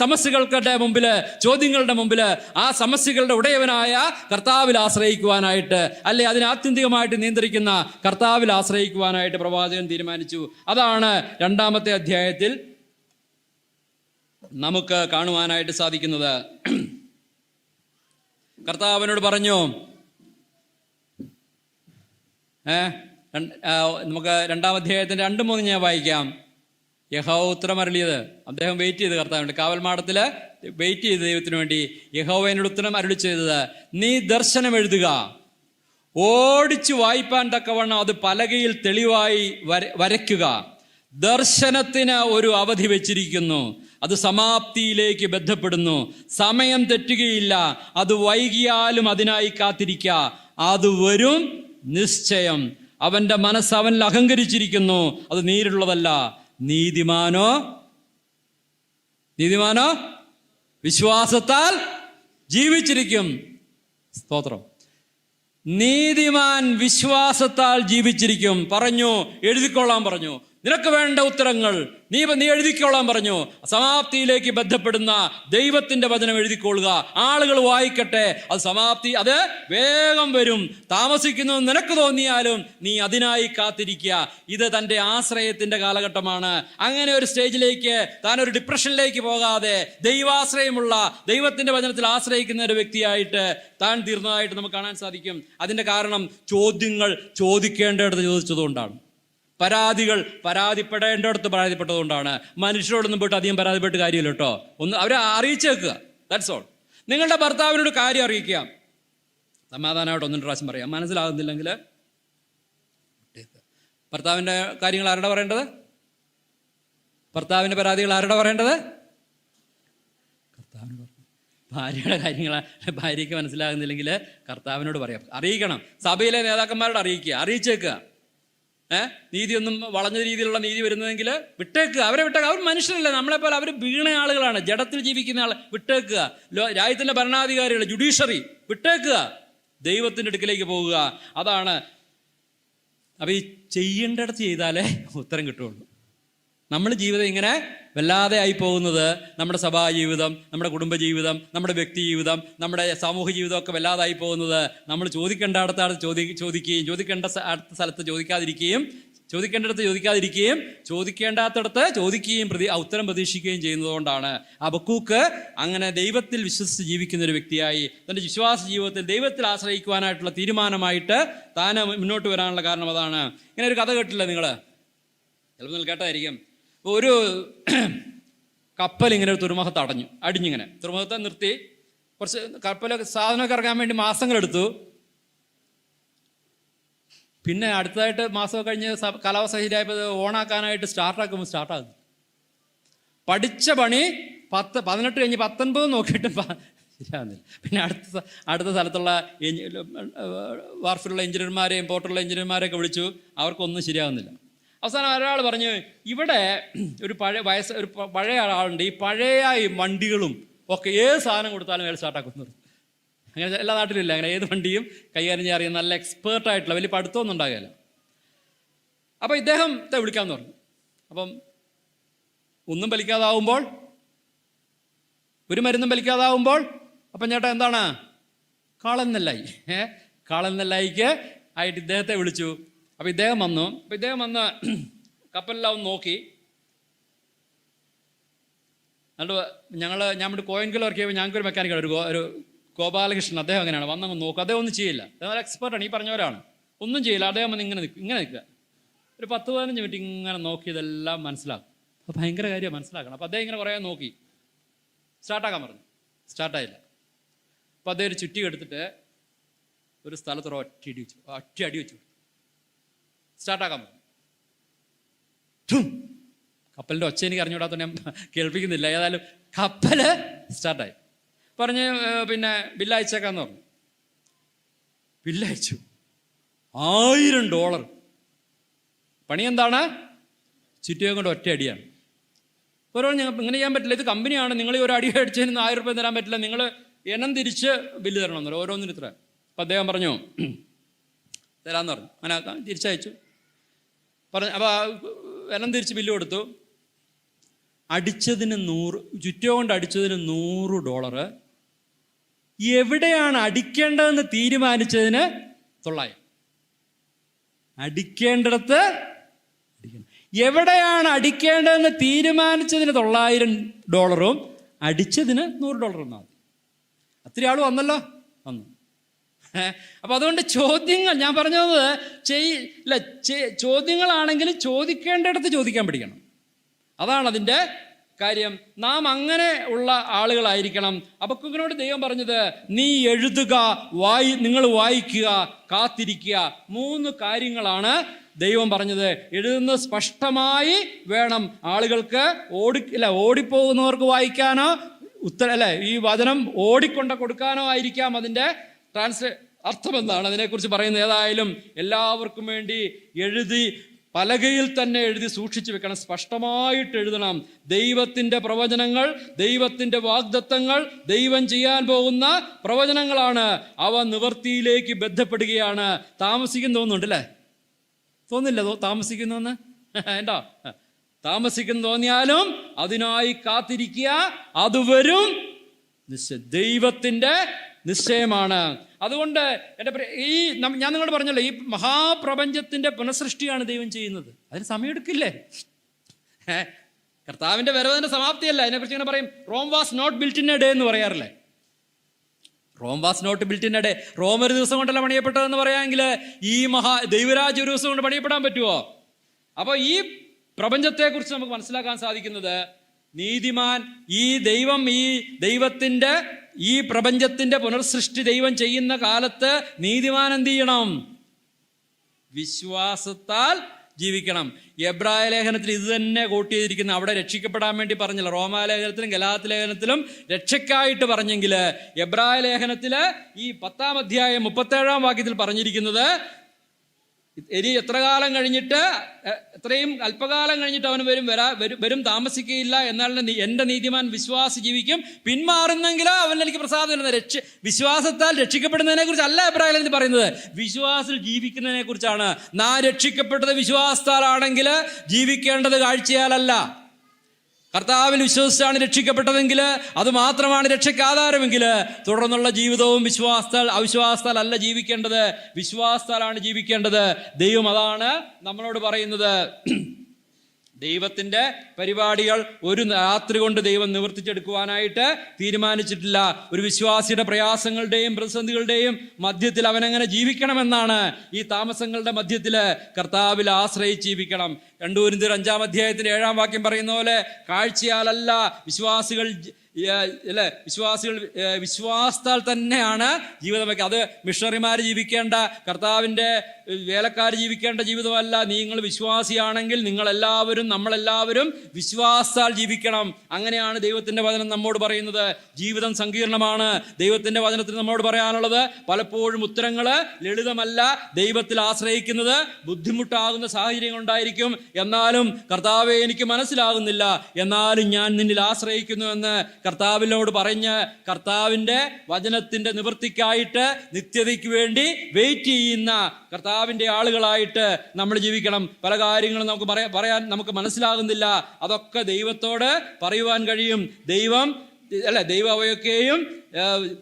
ചോദ്യങ്ങളുടെ മുമ്പിൽ ആ സമസ്യകളുടെ ഉടയവനായ കർത്താവിൽ ആശ്രയിക്കുവാനായിട്ട്, അല്ലെ അതിനെ ആത്യന്തികമായിട്ട് നിയന്ത്രിക്കുന്ന കർത്താവിൽ ആശ്രയിക്കുവാനായിട്ട് പ്രവാചകൻ തീരുമാനിച്ചു. അതാണ് 2-ാമത്തെ അധ്യായത്തിൽ നമുക്ക് കാണുവാനായിട്ട് സാധിക്കുന്നത്. കർത്താവിനോട് പറഞ്ഞു, നമുക്ക് 2-ാം അധ്യായത്തിൻ്റെ 2-3 ഞാൻ വായിക്കാം. യഹോവ ഉത്തരമരുളിയത്, അദ്ദേഹം വെയിറ്റ് ചെയ്ത് കർത്താവിൻ്റെ കാവൽമാടത്തിൽ വെയിറ്റ് ചെയ്ത് ദൈവത്തിന് വേണ്ടി. യഹോവ എന്നോട് ഉത്തരം അരുളി ചെയ്തത്, നീ ദർശനം എഴുതുക, ഓടിച്ചു വായിപ്പാൻ തക്കവണ്ണം അത് പലകയിൽ തെളിവായി വരയ്ക്കുക. ദർശനത്തിന് ഒരു അവധി വെച്ചിരിക്കുന്നു, അത് സമാപ്തിയിലേക്ക് ബന്ധപ്പെടുന്നു. സമയം തെറ്റുകയില്ല, അത് വൈകിയാലും അതിനായി കാത്തിരിക്കുക. അത് വരും നിശ്ചയം. അവന്റെ മനസ്സ് അവനിൽ അഹങ്കരിച്ചിരിക്കുന്നു, അത് നീരുള്ളതല്ല. നീതിമാനോ വിശ്വാസത്താൽ ജീവിച്ചിരിക്കും. സ്തോത്രം. നീതിമാൻ വിശ്വാസത്താൽ ജീവിച്ചിരിക്കും. പറഞ്ഞു, എഴുതിക്കൊള്ളാൻ പറഞ്ഞു. നിനക്ക് വേണ്ട ഉത്തരങ്ങൾ നീ എഴുതിക്കോളാൻ പറഞ്ഞു. സമാപ്തിയിലേക്ക് ബന്ധപ്പെടുന്ന ദൈവത്തിന്റെ വചനം എഴുതിക്കൊള്ളുക, ആളുകൾ വായിക്കട്ടെ. അത് സമാപ്തി, അത് വേഗം വരും. താമസിക്കുന്നു നിനക്ക് തോന്നിയാലും നീ അതിനായി കാത്തിരിക്കുക. ഇത് തൻ്റെ ആശ്രയത്തിന്റെ കാലഘട്ടമാണ്. അങ്ങനെ ഒരു സ്റ്റേജിലേക്ക്, താൻ ഒരു ഡിപ്രഷനിലേക്ക് പോകാതെ ദൈവാശ്രയമുള്ള, ദൈവത്തിന്റെ വചനത്തിൽ ആശ്രയിക്കുന്ന ഒരു വ്യക്തിയായിട്ട് താൻ തീർന്നതായിട്ട് നമുക്ക് കാണാൻ സാധിക്കും. അതിന്റെ കാരണം ചോദ്യങ്ങൾ ചോദിക്കേണ്ടടുത്ത് ചോദിച്ചതുകൊണ്ടാണ്. പരാതിപ്പെടേണ്ടടുത്ത് പരാതിപ്പെട്ടതുകൊണ്ടാണ്. മനുഷ്യരോടൊന്നും പോയിട്ട് അധികം പരാതിപ്പെട്ട് കാര്യമില്ല കേട്ടോ. ഒന്ന് അവരെ അറിയിച്ചേക്കുക, ദാറ്റ്സ് ഓൾ. നിങ്ങളുടെ ഭർത്താവിനോട് കാര്യം അറിയിക്കുക, സമാധാനമായിട്ട് ഒന്നും പ്രാവശ്യം പറയാം. മനസ്സിലാകുന്നില്ലെങ്കിൽ ഭർത്താവിൻ്റെ കാര്യങ്ങൾ ആരുടെ പറയേണ്ടത്? ഭർത്താവിൻ്റെ പരാതികൾ ആരുടെ പറയേണ്ടത്? കർത്താവിന് പറയും. ഭാര്യയുടെ കാര്യങ്ങൾ ഭാര്യയ്ക്ക് മനസ്സിലാകുന്നില്ലെങ്കിൽ കർത്താവിനോട് പറയാം, അറിയിക്കണം. സഭയിലെ നേതാക്കന്മാരോട് അറിയിക്കുക, അറിയിച്ചേക്കുക. നീതിയൊന്നും വളഞ്ഞ രീതിയിലുള്ള നീതി വരുന്നതെങ്കിൽ വിട്ടേക്കുക, അവരെ വിട്ടേക്കുക. അവർ മനുഷ്യരല്ല, നമ്മളെപ്പോലെ അവർ വീണ ആളുകളാണ്, ജഡത്തിൽ ജീവിക്കുന്ന ആൾ. വിട്ടേക്കുക. രാജ്യത്തിൻ്റെ ഭരണാധികാരികൾ, ജുഡീഷ്യറി വിട്ടേക്കുക, ദൈവത്തിൻ്റെ അടുക്കിലേക്ക് പോകുക. അതാണ്. അപ്പം ഈ ചെയ്യേണ്ടടുത്ത് ചെയ്താലേ ഉത്തരം കിട്ടുള്ളൂ. നമ്മൾ ജീവിതം ഇങ്ങനെ വല്ലാതെ ആയി പോകുന്നത്, നമ്മുടെ സഭാ ജീവിതം, നമ്മുടെ കുടുംബജീവിതം, നമ്മുടെ വ്യക്തി ജീവിതം, നമ്മുടെ സാമൂഹ്യ ജീവിതമൊക്കെ വല്ലാതായി പോകുന്നത് നമ്മൾ ചോദിക്കേണ്ട അടുത്താണ് ചോദിക്കുകയും, ചോദിക്കേണ്ട അടുത്ത സ്ഥലത്ത് ചോദിക്കാതിരിക്കുകയും, ചോദിക്കേണ്ടടുത്ത് ചോദിക്കാതിരിക്കുകയും, ചോദിക്കേണ്ടാത്തടത്ത് ചോദിക്കുകയും ഉത്തരം പ്രതീക്ഷിക്കുകയും ചെയ്യുന്നതുകൊണ്ടാണ്. ഹബക്കൂക്ക് അങ്ങനെ ദൈവത്തിൽ വിശ്വസിച്ച് ജീവിക്കുന്ന ഒരു വ്യക്തിയായി തൻ്റെ വിശ്വാസ ജീവിതത്തിൽ ദൈവത്തിൽ ആശ്രയിക്കുവാനായിട്ടുള്ള തീരുമാനമായിട്ട് താൻ മുന്നോട്ട് വരാനുള്ള കാരണം അതാണ്. ഇങ്ങനെ ഒരു കഥ കേട്ടില്ല നിങ്ങൾ? ചിലപ്പോൾ നിങ്ങൾ കേട്ടായിരിക്കും. ഒരു കപ്പൽ ഇങ്ങനെ ഒരു തുറമുഖത്ത് അടിഞ്ഞിങ്ങനെ തുറമുഖത്തെ നിർത്തി. കുറച്ച് കപ്പൽ സാധനമൊക്കെ ഇറങ്ങാൻ വേണ്ടി മാസങ്ങളെടുത്തു. പിന്നെ അടുത്തതായിട്ട് മാസമൊക്കെ കഴിഞ്ഞ് കാലാവസ്ഥ ശരിയായപ്പോൾ ഓണാക്കാനായിട്ട് സ്റ്റാർട്ടാകുന്നു. പഠിച്ച പണി 18 കഴിഞ്ഞ് 19 നോക്കിയിട്ട് ശരിയാകുന്നില്ല. പിന്നെ അടുത്ത സ്ഥലത്തുള്ള വാർഫിലുള്ള എഞ്ചിനീയർമാരെയും പോർട്ടുള്ള എഞ്ചിനീയർമാരെയൊക്കെ വിളിച്ചു, അവർക്കൊന്നും ശരിയാകുന്നില്ല. അവസാനം ഒരാൾ പറഞ്ഞു, ഇവിടെ ഒരു പഴയ ആളുണ്ട്, ഈ പഴയ ഈ വണ്ടികളും ഒക്കെ ഏത് സാധനം കൊടുത്താലും അയാൾ സ്റ്റാർട്ടാക്കുന്നത്. അങ്ങനെ എല്ലാ നാട്ടിലും ഇല്ല, അങ്ങനെ ഏത് വണ്ടിയും കൈകാര്യം ചെയ്യാൻ അറിയാം, നല്ല എക്സ്പേർട്ടായിട്ടുള്ള, വലിയ പഠിത്തമൊന്നും ഉണ്ടാകില്ല. അപ്പോൾ ഇദ്ദേഹത്തെ വിളിക്കാമെന്ന് പറഞ്ഞു. അപ്പം ഒന്നും വലിക്കാതാവുമ്പോൾ, ഒരു മരുന്നും വലിക്കാതാവുമ്പോൾ, അപ്പം ചേട്ടാ എന്താണ്? കാളൻ നെല്ലായി. കാളൻ നെല്ലായിക്ക് ആയിട്ട് ഇദ്ദേഹത്തെ വിളിച്ചു. അപ്പോൾ ഇദ്ദേഹം വന്നു. അപ്പോൾ ഇദ്ദേഹം വന്ന് കപ്പലെല്ലാം ഒന്ന് നോക്കി. എന്നിട്ട് ഞാൻ ഇവിടെ കോയൻകിൽ വർക്ക് ചെയ്യുമ്പോൾ ഞങ്ങൾക്കൊരു മെക്കാനിക്കാണ്, ഒരു ഗോപാലകൃഷ്ണൻ, അദ്ദേഹം അങ്ങനെയാണ്. വന്നങ്ങ് നോക്കും, അദ്ദേഹം ഒന്നും ചെയ്യില്ല, അദ്ദേഹം എക്സ്പെർട്ടാണ്, ഈ പറഞ്ഞവരാണ്. ഒന്നും ചെയ്യില്ല. അദ്ദേഹം വന്ന് ഇങ്ങനെ നിൽക്കുക. ഒരു 10-15 മിനിറ്റ് ഇങ്ങനെ നോക്കി ഇതെല്ലാം മനസ്സിലാക്കും. അപ്പോൾ ഭയങ്കര കാര്യം മനസ്സിലാക്കണം. അപ്പോൾ അദ്ദേഹം ഇങ്ങനെ കുറേ നോക്കി, സ്റ്റാർട്ടാക്കാൻ പറഞ്ഞു. സ്റ്റാർട്ടായില്ല. അപ്പോൾ അദ്ദേഹം ഒരു ചുറ്റി എടുത്തിട്ട് ഒരു സ്ഥലത്ത് ഒറ്റ അടി വെച്ചു. സ്റ്റാർട്ടാക്കാൻ പറഞ്ഞു. കപ്പലിൻ്റെ ഒച്ച എനിക്ക് അറിഞ്ഞുകൂടാത്ത ഞാൻ കേൾപ്പിക്കുന്നില്ല. ഏതായാലും കപ്പൽ സ്റ്റാർട്ടായി. പറഞ്ഞ് പിന്നെ ബില്ലയച്ചേക്കാന്ന് പറഞ്ഞു. ബില്ലയച്ചു. $1000. പണി എന്താണ്? ചുറ്റിയും കൊണ്ട് ഒറ്റ അടിയാണ്. ഓരോ ഞങ്ങൾക്ക് ഇങ്ങനെ ചെയ്യാൻ പറ്റില്ല, ഇത് കമ്പനിയാണ്, നിങ്ങൾ ഒരു അടി അടിച്ചതിന് $1000 തരാൻ പറ്റില്ല, നിങ്ങൾ എണ്ണം തിരിച്ച് ബില്ല് തരണം എന്നല്ല, ഓരോന്നിനും ഇത്ര. അപ്പം അദ്ദേഹം പറഞ്ഞു തരാമെന്ന് പറഞ്ഞു. അങ്ങനെ തിരിച്ചയച്ചു. പറഞ്ഞു. അപ്പോൾ എണ്ണം തിരിച്ച് ബില്ല് കൊടുത്തു. അടിച്ചതിന് ചുറ്റോ കൊണ്ട് അടിച്ചതിന് $100. എവിടെയാണ് അടിക്കേണ്ടതെന്ന് തീരുമാനിച്ചതിന് 900. അടിക്കേണ്ടിടത്ത് എവിടെയാണ് അടിക്കേണ്ടതെന്ന് തീരുമാനിച്ചതിന് $900, അടിച്ചതിന് $100 എന്നാൽ മതി. അത്ര ആൾ വന്നല്ലോ, വന്നു. അപ്പം അതുകൊണ്ട് ചോദ്യങ്ങൾ, ഞാൻ പറഞ്ഞത് ചോദ്യങ്ങളാണെങ്കിലും ചോദിക്കേണ്ടിടത്ത് ചോദിക്കാൻ പഠിക്കണം. അതാണ് അതിൻ്റെ കാര്യം. നാം അങ്ങനെ ഉള്ള ആളുകളായിരിക്കണം. ഹബക്കൂക്കിനോട് ദൈവം പറഞ്ഞത്, നീ എഴുതുക, നിങ്ങൾ വായിക്കുക, കാത്തിരിക്കുക. 3 കാര്യങ്ങളാണ് ദൈവം പറഞ്ഞത്. എഴുതുന്നത് സ്പഷ്ടമായി വേണം. ആളുകൾക്ക് ഓടിപ്പോകുന്നവർക്ക് വായിക്കാനോ ഈ വചനം ഓടിക്കൊണ്ട് കൊടുക്കാനോ ആയിരിക്കാം അതിൻ്റെ അർത്ഥം എന്താണ് അതിനെക്കുറിച്ച് പറയുന്നത്. ഏതായാലും എല്ലാവർക്കും വേണ്ടി എഴുതി പലകയിൽ തന്നെ എഴുതി സൂക്ഷിച്ചു വെക്കണം. സ്പഷ്ടമായിട്ട് എഴുതണം. ദൈവത്തിൻ്റെ പ്രവചനങ്ങൾ, ദൈവത്തിൻ്റെ വാഗ്ദത്തങ്ങൾ, ദൈവം ചെയ്യാൻ പോകുന്ന പ്രവചനങ്ങളാണ്. അവ നിവൃത്തിയിലേക്ക് ബന്ധപ്പെടുകയാണ്. താമസിക്കുന്ന തോന്നുന്നുണ്ട് അല്ലേ? തോന്നില്ല താമസിക്കുന്നെന്ന്? വേണ്ടോ? താമസിക്കുന്നു തോന്നിയാലും അതിനായി കാത്തിരിക്കുക, അത് വരും. ദൈവത്തിൻ്റെ നിശ്ചയമാണ്. അതുകൊണ്ട് ഞാൻ നിങ്ങളോട് പറഞ്ഞല്ലോ, ഈ മഹാപ്രപഞ്ചത്തിൻ്റെ പുനഃസൃഷ്ടിയാണ് ദൈവം ചെയ്യുന്നത്. അതിന് സമയമെടുക്കില്ലേ? കർത്താവിൻ്റെ വരവതിൻ്റെ സമാപ്തിയല്ല. അതിനെക്കുറിച്ച് ഇങ്ങനെ പറയും, Rome was not built in a day എന്ന് പറയാറില്ലേ? Rome was not built in a day. Rome ഒരു ദിവസം കൊണ്ടല്ല പണിയപ്പെട്ടതെന്ന് പറയാമെങ്കിൽ ഈ ദൈവരാജ്യം ഒരു ദിവസം കൊണ്ട് പണിയപ്പെടാൻ പറ്റുമോ? അപ്പോൾ ഈ പ്രപഞ്ചത്തെക്കുറിച്ച് നമുക്ക് മനസ്സിലാക്കാൻ സാധിക്കുന്നത്, നീതിമാൻ ഈ ദൈവത്തിൻ്റെ ഈ പ്രപഞ്ചത്തിൻ്റെ പുനർസൃഷ്ടി ദൈവം ചെയ്യുന്ന കാലത്ത് നീതിമാൻ എന്ത് ചെയ്യണം? വിശ്വാസത്താൽ ജീവിക്കണം. എബ്രായ ലേഖനത്തിൽ ഇത് തന്നെ കോട്ട് ചെയ്തിരിക്കുന്നത്. അവിടെ രക്ഷിക്കപ്പെടാൻ വേണ്ടി പറഞ്ഞില്ല. റോമാലേഖനത്തിലും ഗലാത്യ ലേഖനത്തിലും രക്ഷയ്ക്കായിട്ട് പറഞ്ഞെങ്കിൽ, എബ്രായ ലേഖനത്തിൽ ഈ 10-ാം അധ്യായം 37-ാം വാക്യത്തിൽ പറഞ്ഞിരിക്കുന്നത്, ഇനി എത്ര കാലം കഴിഞ്ഞിട്ട്, എത്രയും അല്പകാലം കഴിഞ്ഞിട്ട് അവൻ വരും താമസിക്കുകയില്ല, എന്നാൽ എൻ്റെ നീതിമാൻ വിശ്വാസി ജീവിക്കും. പിന്മാറുന്നെങ്കിലോ അവൻ എനിക്ക് പ്രസാദം. വിശ്വാസത്താൽ രക്ഷിക്കപ്പെടുന്നതിനെ കുറിച്ച് അല്ല എബ്രായത്തിൽ പറയുന്നത്, വിശ്വാസത്തിൽ ജീവിക്കുന്നതിനെ കുറിച്ചാണ്. നാം രക്ഷിക്കപ്പെട്ടത് വിശ്വാസത്താലാണെങ്കിൽ ജീവിക്കേണ്ടത് കാഴ്ചയാലല്ല. കർത്താവിൽ വിശ്വസിച്ചാണ് രക്ഷിക്കപ്പെട്ടതെങ്കിൽ, അത് മാത്രമാണ് രക്ഷയ്ക്ക് ആധാരമെങ്കിൽ, തുടർന്നുള്ള ജീവിതവും അവിശ്വാസത്താൽ അല്ല ജീവിക്കേണ്ടത്, വിശ്വാസത്താലാണ് ജീവിക്കേണ്ടത്. ദൈവം അതാണ് നമ്മളോട് പറയുന്നത്. ദൈവത്തിൻ്റെ പരിപാടികൾ ഒരു രാത്രി കൊണ്ട് ദൈവം നിവർത്തിച്ചെടുക്കുവാനായിട്ട് തീരുമാനിച്ചിട്ടില്ല. ഒരു വിശ്വാസിയുടെ പ്രയാസങ്ങളുടെയും പ്രതിസന്ധികളുടെയും മധ്യത്തിൽ അവനെങ്ങനെ ജീവിക്കണമെന്നാണ്. ഈ താമസങ്ങളുടെ മധ്യത്തിൽ കർത്താവിൽ ആശ്രയിച്ച് ജീവിക്കണം. 2 കൊരിന്ത്യർ 5-ാം അധ്യായത്തിൻ്റെ 7-ാം വാക്യം പറയുന്ന പോലെ, കാഴ്ചയാലല്ല വിശ്വാസികൾ വിശ്വാസത്താൽ തന്നെയാണ് ജീവിതം വയ്ക്കുക. അത് മിഷണറിമാർ ജീവിക്കേണ്ട, കർത്താവിൻ്റെ വേലക്കാർ ജീവിക്കേണ്ട ജീവിതമല്ല. നിങ്ങൾ വിശ്വാസിയാണെങ്കിൽ നമ്മളെല്ലാവരും വിശ്വാസത്താൽ ജീവിക്കണം. അങ്ങനെയാണ് ദൈവത്തിൻ്റെ വചനം നമ്മോട് പറയുന്നത്. ജീവിതം സങ്കീർണമാണ്. ദൈവത്തിൻ്റെ വചനത്തിൽ നമ്മോട് പറയാനുള്ളത്, പലപ്പോഴും ഉത്തരങ്ങൾ ലളിതമല്ല. ദൈവത്തിൽ ആശ്രയിക്കുന്നത് ബുദ്ധിമുട്ടാകുന്ന സാഹചര്യങ്ങളുണ്ടായിരിക്കും. എന്നാലും കർത്താവെ എനിക്ക് മനസ്സിലാകുന്നില്ല, എന്നാലും ഞാൻ നിന്നിൽ ആശ്രയിക്കുന്നുവെന്ന് കർത്താവിനോട് പറഞ്ഞ് കർത്താവിൻ്റെ വചനത്തിൻ്റെ നിവൃത്തിക്കായിട്ട് നിത്യതയ്ക്ക് വേണ്ടി വെയിറ്റ് ചെയ്യുന്ന കർത്താവിൻ്റെ ആളുകളായിട്ട് നമ്മൾ ജീവിക്കണം. പല കാര്യങ്ങളും പറയാൻ നമുക്ക് മനസ്സിലാകുന്നില്ല. അതൊക്കെ ദൈവത്തോട് പറയുവാൻ കഴിയും. ദൈവം അവയൊക്കെയും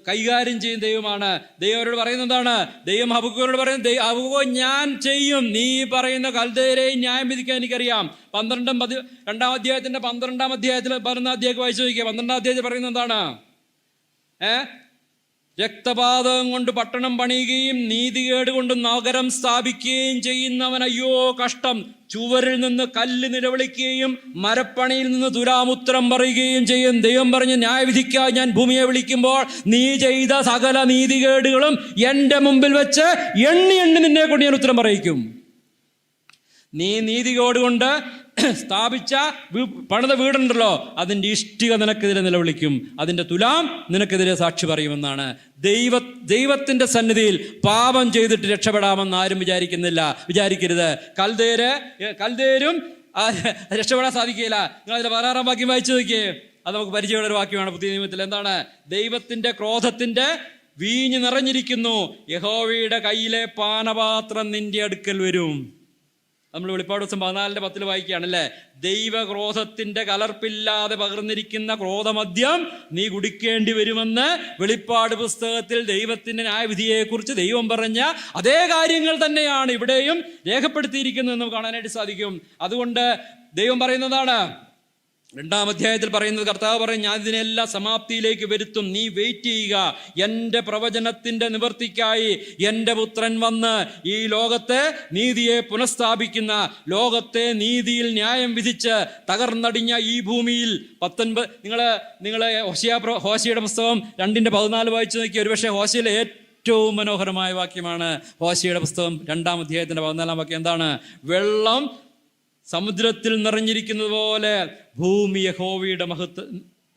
കൈകാര്യം ചെയ്യും ദൈവമാണ്. ദൈവം അവരോട് പറയുന്നത് എന്താണ്? ദൈവം ഹബക്കൂക്കിനോട് പറയുന്നത്, ഹബക്കൂക്ക് ഞാൻ ചെയ്യും, നീ പറയുന്ന കൽദയരെയും ന്യായം വിധിക്കാൻ എനിക്കറിയാം. 2-ാം അധ്യായത്തിൻ്റെ 12-ാം അധ്യായത്തിൽ 11-ാം അധ്യായം വായിച്ചു നോക്കിയാൽ 12-ാം അധ്യായത്തിൽ പറയുന്നത് എന്താണ്? രക്തപാതകം കൊണ്ട് പട്ടണം പണിയുകയും നീതികേട് കൊണ്ട് നഗരം സ്ഥാപിക്കുകയും ചെയ്യുന്നവൻ അയ്യോ കഷ്ടം. ചുവരിൽ നിന്ന് കല്ല് നിലവിളിക്കുകയും മരപ്പണിയിൽ നിന്ന് തുലാമുത്രം പറയുകയും ചെയ്യും. ദൈവം പറഞ്ഞ്, ന്യായവിധിക്കാൻ ഞാൻ ഭൂമിയെ വിളിക്കുമ്പോൾ നീ ചെയ്ത സകല നീതികേടുകളും എൻ്റെ മുമ്പിൽ വെച്ച് എണ്ണി നിന്നെ കൊണ്ട് ഞാൻ ഉത്തരം പറയിക്കും. നീ നീതികേട് കൊണ്ട് സ്ഥാപിച്ച പണിത വീടുണ്ടല്ലോ, അതിൻ്റെ ഇഷ്ടിക നിനക്കെതിരെ നിലവിളിക്കും, അതിൻ്റെ തുലാം നിനക്കെതിരെ സാക്ഷി പറയുമെന്നാണ്. ദൈവത്തിൻ്റെ സന്നിധിയിൽ പാപം ചെയ്തിട്ട് രക്ഷപ്പെടാമെന്ന് ആരും വിചാരിക്കരുത്. കൽദേരും രക്ഷപ്പെടാൻ സാധിക്കില്ല. നിങ്ങൾ അതിൻ്റെ 16-ാം വാക്യം വായിച്ചു നോക്കിയേ. അത് നമുക്ക് പരിചയമുള്ള ഒരു വാക്യമാണ് പുതിയ നിയമത്തിൽ. എന്താണ്? ദൈവത്തിൻ്റെ ക്രോധത്തിൻ്റെ വീഞ്ഞ് നിറഞ്ഞിരിക്കുന്നു, യഹോവയുടെ കയ്യിലെ പാനപാത്രം നിന്റെ അടുക്കൽ വരും. നമ്മൾ വെളിപ്പാട് ദിവസം 14-10 വായിക്കുകയാണല്ലേ. ദൈവക്രോധത്തിൻ്റെ കലർപ്പില്ലാതെ പകർന്നിരിക്കുന്ന ക്രോധമദ്യം നീ കുടിക്കേണ്ടി വരുമെന്ന് വെളിപ്പാട് പുസ്തകത്തിൽ ദൈവത്തിൻ്റെ ന്യായവിധിയെക്കുറിച്ച് ദൈവം പറഞ്ഞ അതേ കാര്യങ്ങൾ തന്നെയാണ് ഇവിടെയും രേഖപ്പെടുത്തിയിരിക്കുന്നത് നമുക്ക് കാണാനായിട്ട് സാധിക്കും. അതുകൊണ്ട് ദൈവം പറയുന്നതാണ്, 2-ാം അധ്യായത്തിൽ പറയുന്നത്, കർത്താവ് പറയും, ഞാൻ ഇതിനെല്ലാം സമാപ്തിയിലേക്ക് വരുത്തും, നീ വെയിറ്റ് ചെയ്യുക. എൻ്റെ പ്രവചനത്തിൻ്റെ നിവൃത്തിക്കായി എൻ്റെ പുത്രൻ വന്ന് ഈ ലോകത്തെ നീതിയെ പുനഃസ്ഥാപിക്കുന്ന, ലോകത്തെ നീതിയിൽ ന്യായം വിധിച്ച് തകർന്നടിഞ്ഞ ഈ ഭൂമിയിൽ 19 നിങ്ങൾ ഹോശയുടെ പുസ്തകം 2:14 വായിച്ചു നോക്കി. ഒരുപക്ഷെ ഹോശയിലെ ഏറ്റവും മനോഹരമായ വാക്യമാണ് ഹോശയുടെ പുസ്തകം 2-ാം അധ്യായത്തിൻ്റെ 14-ാം വാക്യം. എന്താണ്? വെള്ളം സമുദ്രത്തിൽ നിറഞ്ഞിരിക്കുന്നത് പോലെ ഭൂമി യഹോവയുടെ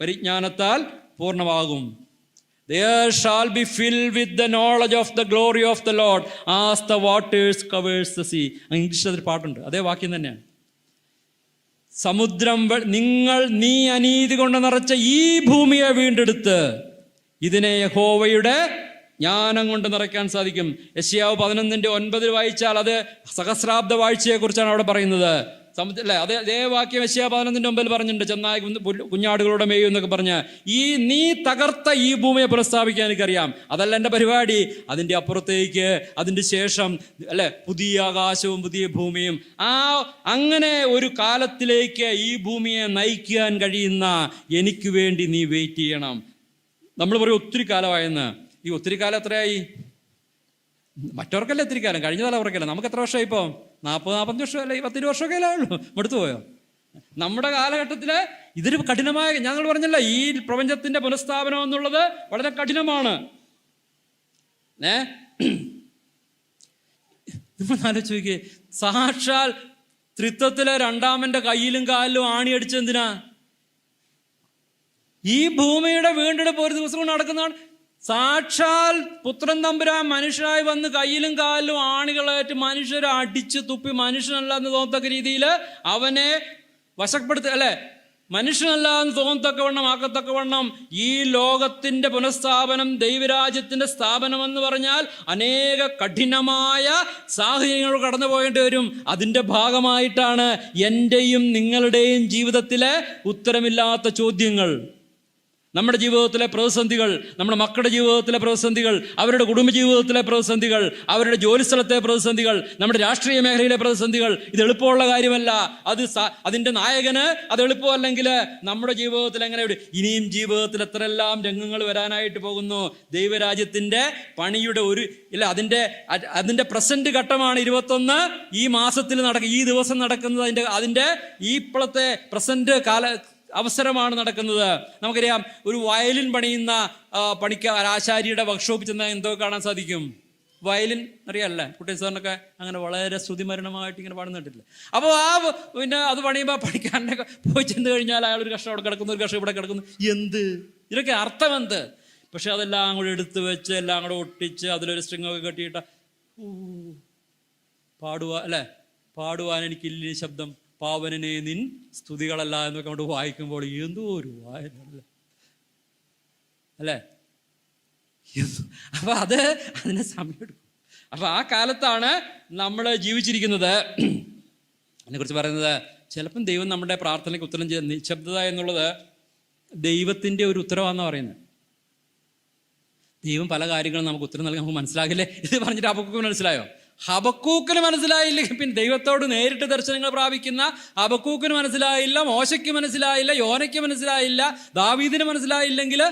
പരിജ്ഞാനത്താൽ പൂർണ്ണമാകും. There shall be filled with the knowledge of the glory of the Lord as the waters covers the sea. ഇംഗ്ലീഷിൽ ഒരു പാട്ടുണ്ട്, അതേ വാക്യം തന്നെയാണ്. സമുദ്രം നീ അനീതി കൊണ്ട് നിറച്ച ഈ ഭൂമിയെ വീണ്ടെടുത്ത് ഇതിനെ യഹോവയുടെ ജ്ഞാനം കൊണ്ട് നിറയ്ക്കാൻ സാധിക്കും. യെശയ്യാവ് 11:9 വായിച്ചാൽ അത് സഹസ്രാബ്ദ വാഴ്ചയെക്കുറിച്ചാണ് അവിടെ പറയുന്നത്. അല്ലേ? അതേ വാക്യം യെശയ്യാ 11:15 മുമ്പിൽ പറഞ്ഞിട്ടുണ്ട്, ചെന്നായി കുഞ്ഞാടുകളുടെ മേയും എന്നൊക്കെ പറഞ്ഞ്. നീ തകർത്ത ഈ ഭൂമിയെ പുനഃസ്ഥാപിക്കാൻ എനിക്കറിയാം. അതല്ല എൻ്റെ പരിപാടി. അതിൻ്റെ അപ്പുറത്തേക്ക്, അതിൻ്റെ ശേഷം അല്ലെ, പുതിയ ആകാശവും പുതിയ ഭൂമിയും, അങ്ങനെ ഒരു കാലത്തിലേക്ക് ഈ ഭൂമിയെ നയിക്കാൻ കഴിയുന്ന എനിക്ക് വേണ്ടി നീ വെയിറ്റ് ചെയ്യണം. നമ്മൾ പറയും ഒത്തിരി കാലമായെന്ന്. ഈ ഒത്തിരി കാലം എത്രയായി? മറ്റവർക്കല്ലേ ഒത്തിരി കാലം, കഴിഞ്ഞ തലമുറക്കല്ല. നമുക്ക് എത്ര വർഷമായി ഇപ്പോൾ? 40-45 വർഷം അല്ലെ, 10 വർഷമൊക്കെ അല്ലേ ഉള്ളൂ. മടുത്തു പോയോ? നമ്മുടെ കാലഘട്ടത്തിൽ ഇതൊരു കഠിനമായ, ഞങ്ങൾ പറഞ്ഞല്ല, ഈ പ്രപഞ്ചത്തിന്റെ പുനഃസ്ഥാപനം എന്നുള്ളത് വളരെ കഠിനമാണ്. നമ്മൾ ആലോചിച്ച് നോക്കിയേ, സാക്ഷാൽ ത്രിത്വത്തിലെ രണ്ടാമന്റെ കയ്യിലും കാലിലും ആണിയടിച്ചെന്തിനാ? ഈ ഭൂമിയുടെ വീണ്ടെടുപ്പ് ഒരു ദിവസം കൊണ്ട് നടക്കുന്നതാണ്. സാക്ഷാൽ പുത്രൻ തമ്പുരാൻ മനുഷ്യനായി വന്ന് കയ്യിലും കാലിലും ആണികളേറ്റ് മനുഷ്യരെ അടിച്ച് തുപ്പി മനുഷ്യനല്ല എന്ന് തോന്നത്തക്ക രീതിയിൽ അവനെ വശപ്പെടുത്തി, അല്ലെ, മനുഷ്യനല്ല എന്ന് തോന്നത്തക്കവണ്ണം ആക്കത്തക്കവണ്ണം ഈ ലോകത്തിന്റെ പുനഃസ്ഥാപനം, ദൈവരാജ്യത്തിന്റെ സ്ഥാപനം എന്ന് പറഞ്ഞാൽ അനേക കഠിനമായ സാഹചര്യങ്ങൾ കടന്നു പോകേണ്ടി വരും. അതിൻ്റെ ഭാഗമായിട്ടാണ് എൻ്റെയും നിങ്ങളുടെയും ജീവിതത്തിലെ ഉത്തരമില്ലാത്ത ചോദ്യങ്ങൾ, നമ്മുടെ ജീവിതത്തിലെ പ്രതിസന്ധികൾ, നമ്മുടെ മക്കളുടെ ജീവിതത്തിലെ പ്രതിസന്ധികൾ, അവരുടെ കുടുംബജീവിതത്തിലെ പ്രതിസന്ധികൾ, അവരുടെ ജോലിസ്ഥലത്തെ പ്രതിസന്ധികൾ, നമ്മുടെ രാഷ്ട്രീയ മേഖലയിലെ പ്രതിസന്ധികൾ. ഇത് എളുപ്പമുള്ള കാര്യമല്ല. അതിൻ്റെ നായകന് അത് എളുപ്പമല്ലെങ്കിൽ നമ്മുടെ ജീവിതത്തിൽ എങ്ങനെ? ഇനിയും ജീവിതത്തിൽ എത്രയെല്ലാം രംഗങ്ങൾ വരാനായിട്ട് പോകുന്നു. ദൈവരാജ്യത്തിൻ്റെ പണിയുടെ അതിൻ്റെ പ്രസന്റ് ഘട്ടമാണ് 21 ഈ മാസത്തിൽ ഈ ദിവസം നടക്കുന്നത്. അതിൻ്റെ ഇപ്പോഴത്തെ പ്രസന്റ് അവസരമാണ് നടക്കുന്നത്. നമുക്കറിയാം, ഒരു വയലിൻ പണിയുന്ന ആശാരിയുടെ വർക്ക്ഷോപ്പിൽ ചെന്നാൽ എന്തോ കാണാൻ സാധിക്കും? വയലിൻ അറിയാമല്ലേ? കുട്ടി സാറിനൊക്കെ അങ്ങനെ വളരെ ശ്രുതിമരണമായിട്ട് ഇങ്ങനെ പാടുന്നിട്ടില്ല. അപ്പോൾ പിന്നെ അത് പണിയുമ്പോൾ പണിക്കാരൻ്റെ പോയി ചെന്ന് കഴിഞ്ഞാൽ അയാൾ ഒരു കഷ്ടം അവിടെ കിടക്കുന്നു, ഒരു കഷ്ടം ഇവിടെ കിടക്കുന്നു. ഇതിനൊക്കെ അർത്ഥം എന്ത്? പക്ഷെ അതെല്ലാം കൂടെ എടുത്ത് വെച്ച് എല്ലാം കൂടെ ഒട്ടിച്ച് അതിലൊരു സ്ട്രിങ്ങൊക്കെ കെട്ടിയിട്ട് പാടുവാൻ എനിക്കില്ല ശബ്ദം, പാവനനെ നിൻ സ്തുതികളല്ല എന്നൊക്കെ അങ്ങോട്ട് വായിക്കുമ്പോൾ എന്തോ ഒരു വായന അല്ലേ? അപ്പൊ അതിന് സമയമെടുക്കും. അപ്പൊ ആ കാലത്താണ് നമ്മൾ ജീവിച്ചിരിക്കുന്നത്. അതിനെക്കുറിച്ച് പറയുന്നത്, ചിലപ്പം ദൈവം നമ്മുടെ പ്രാർത്ഥനയ്ക്ക് ഉത്തരം ചെയ്ത നിശബ്ദത എന്നുള്ളത് ദൈവത്തിൻ്റെ ഒരു ഉത്തരവാണെന്ന് പറയുന്നത്. ദൈവം പല കാര്യങ്ങളും നമുക്ക് ഉത്തരം നൽകാൻ നമുക്ക് മനസ്സിലാകില്ലേ? ഇത് പറഞ്ഞിട്ട് ഹബക്കൂക്കിന് മനസ്സിലായോ? ഹബക്കൂക്കിന് മനസ്സിലായില്ലെങ്കിൽ പിന്നെ ദൈവത്തോട് നേരിട്ട് ദർശനങ്ങൾ പ്രാപിക്കുന്ന ഹബക്കൂക്കിന് മനസ്സിലായില്ല, മോശയ്ക്ക് മനസ്സിലായില്ല, യോനയ്ക്ക് മനസ്സിലായില്ല, ദാവീദിന് മനസ്സിലായില്ലെങ്കിൽ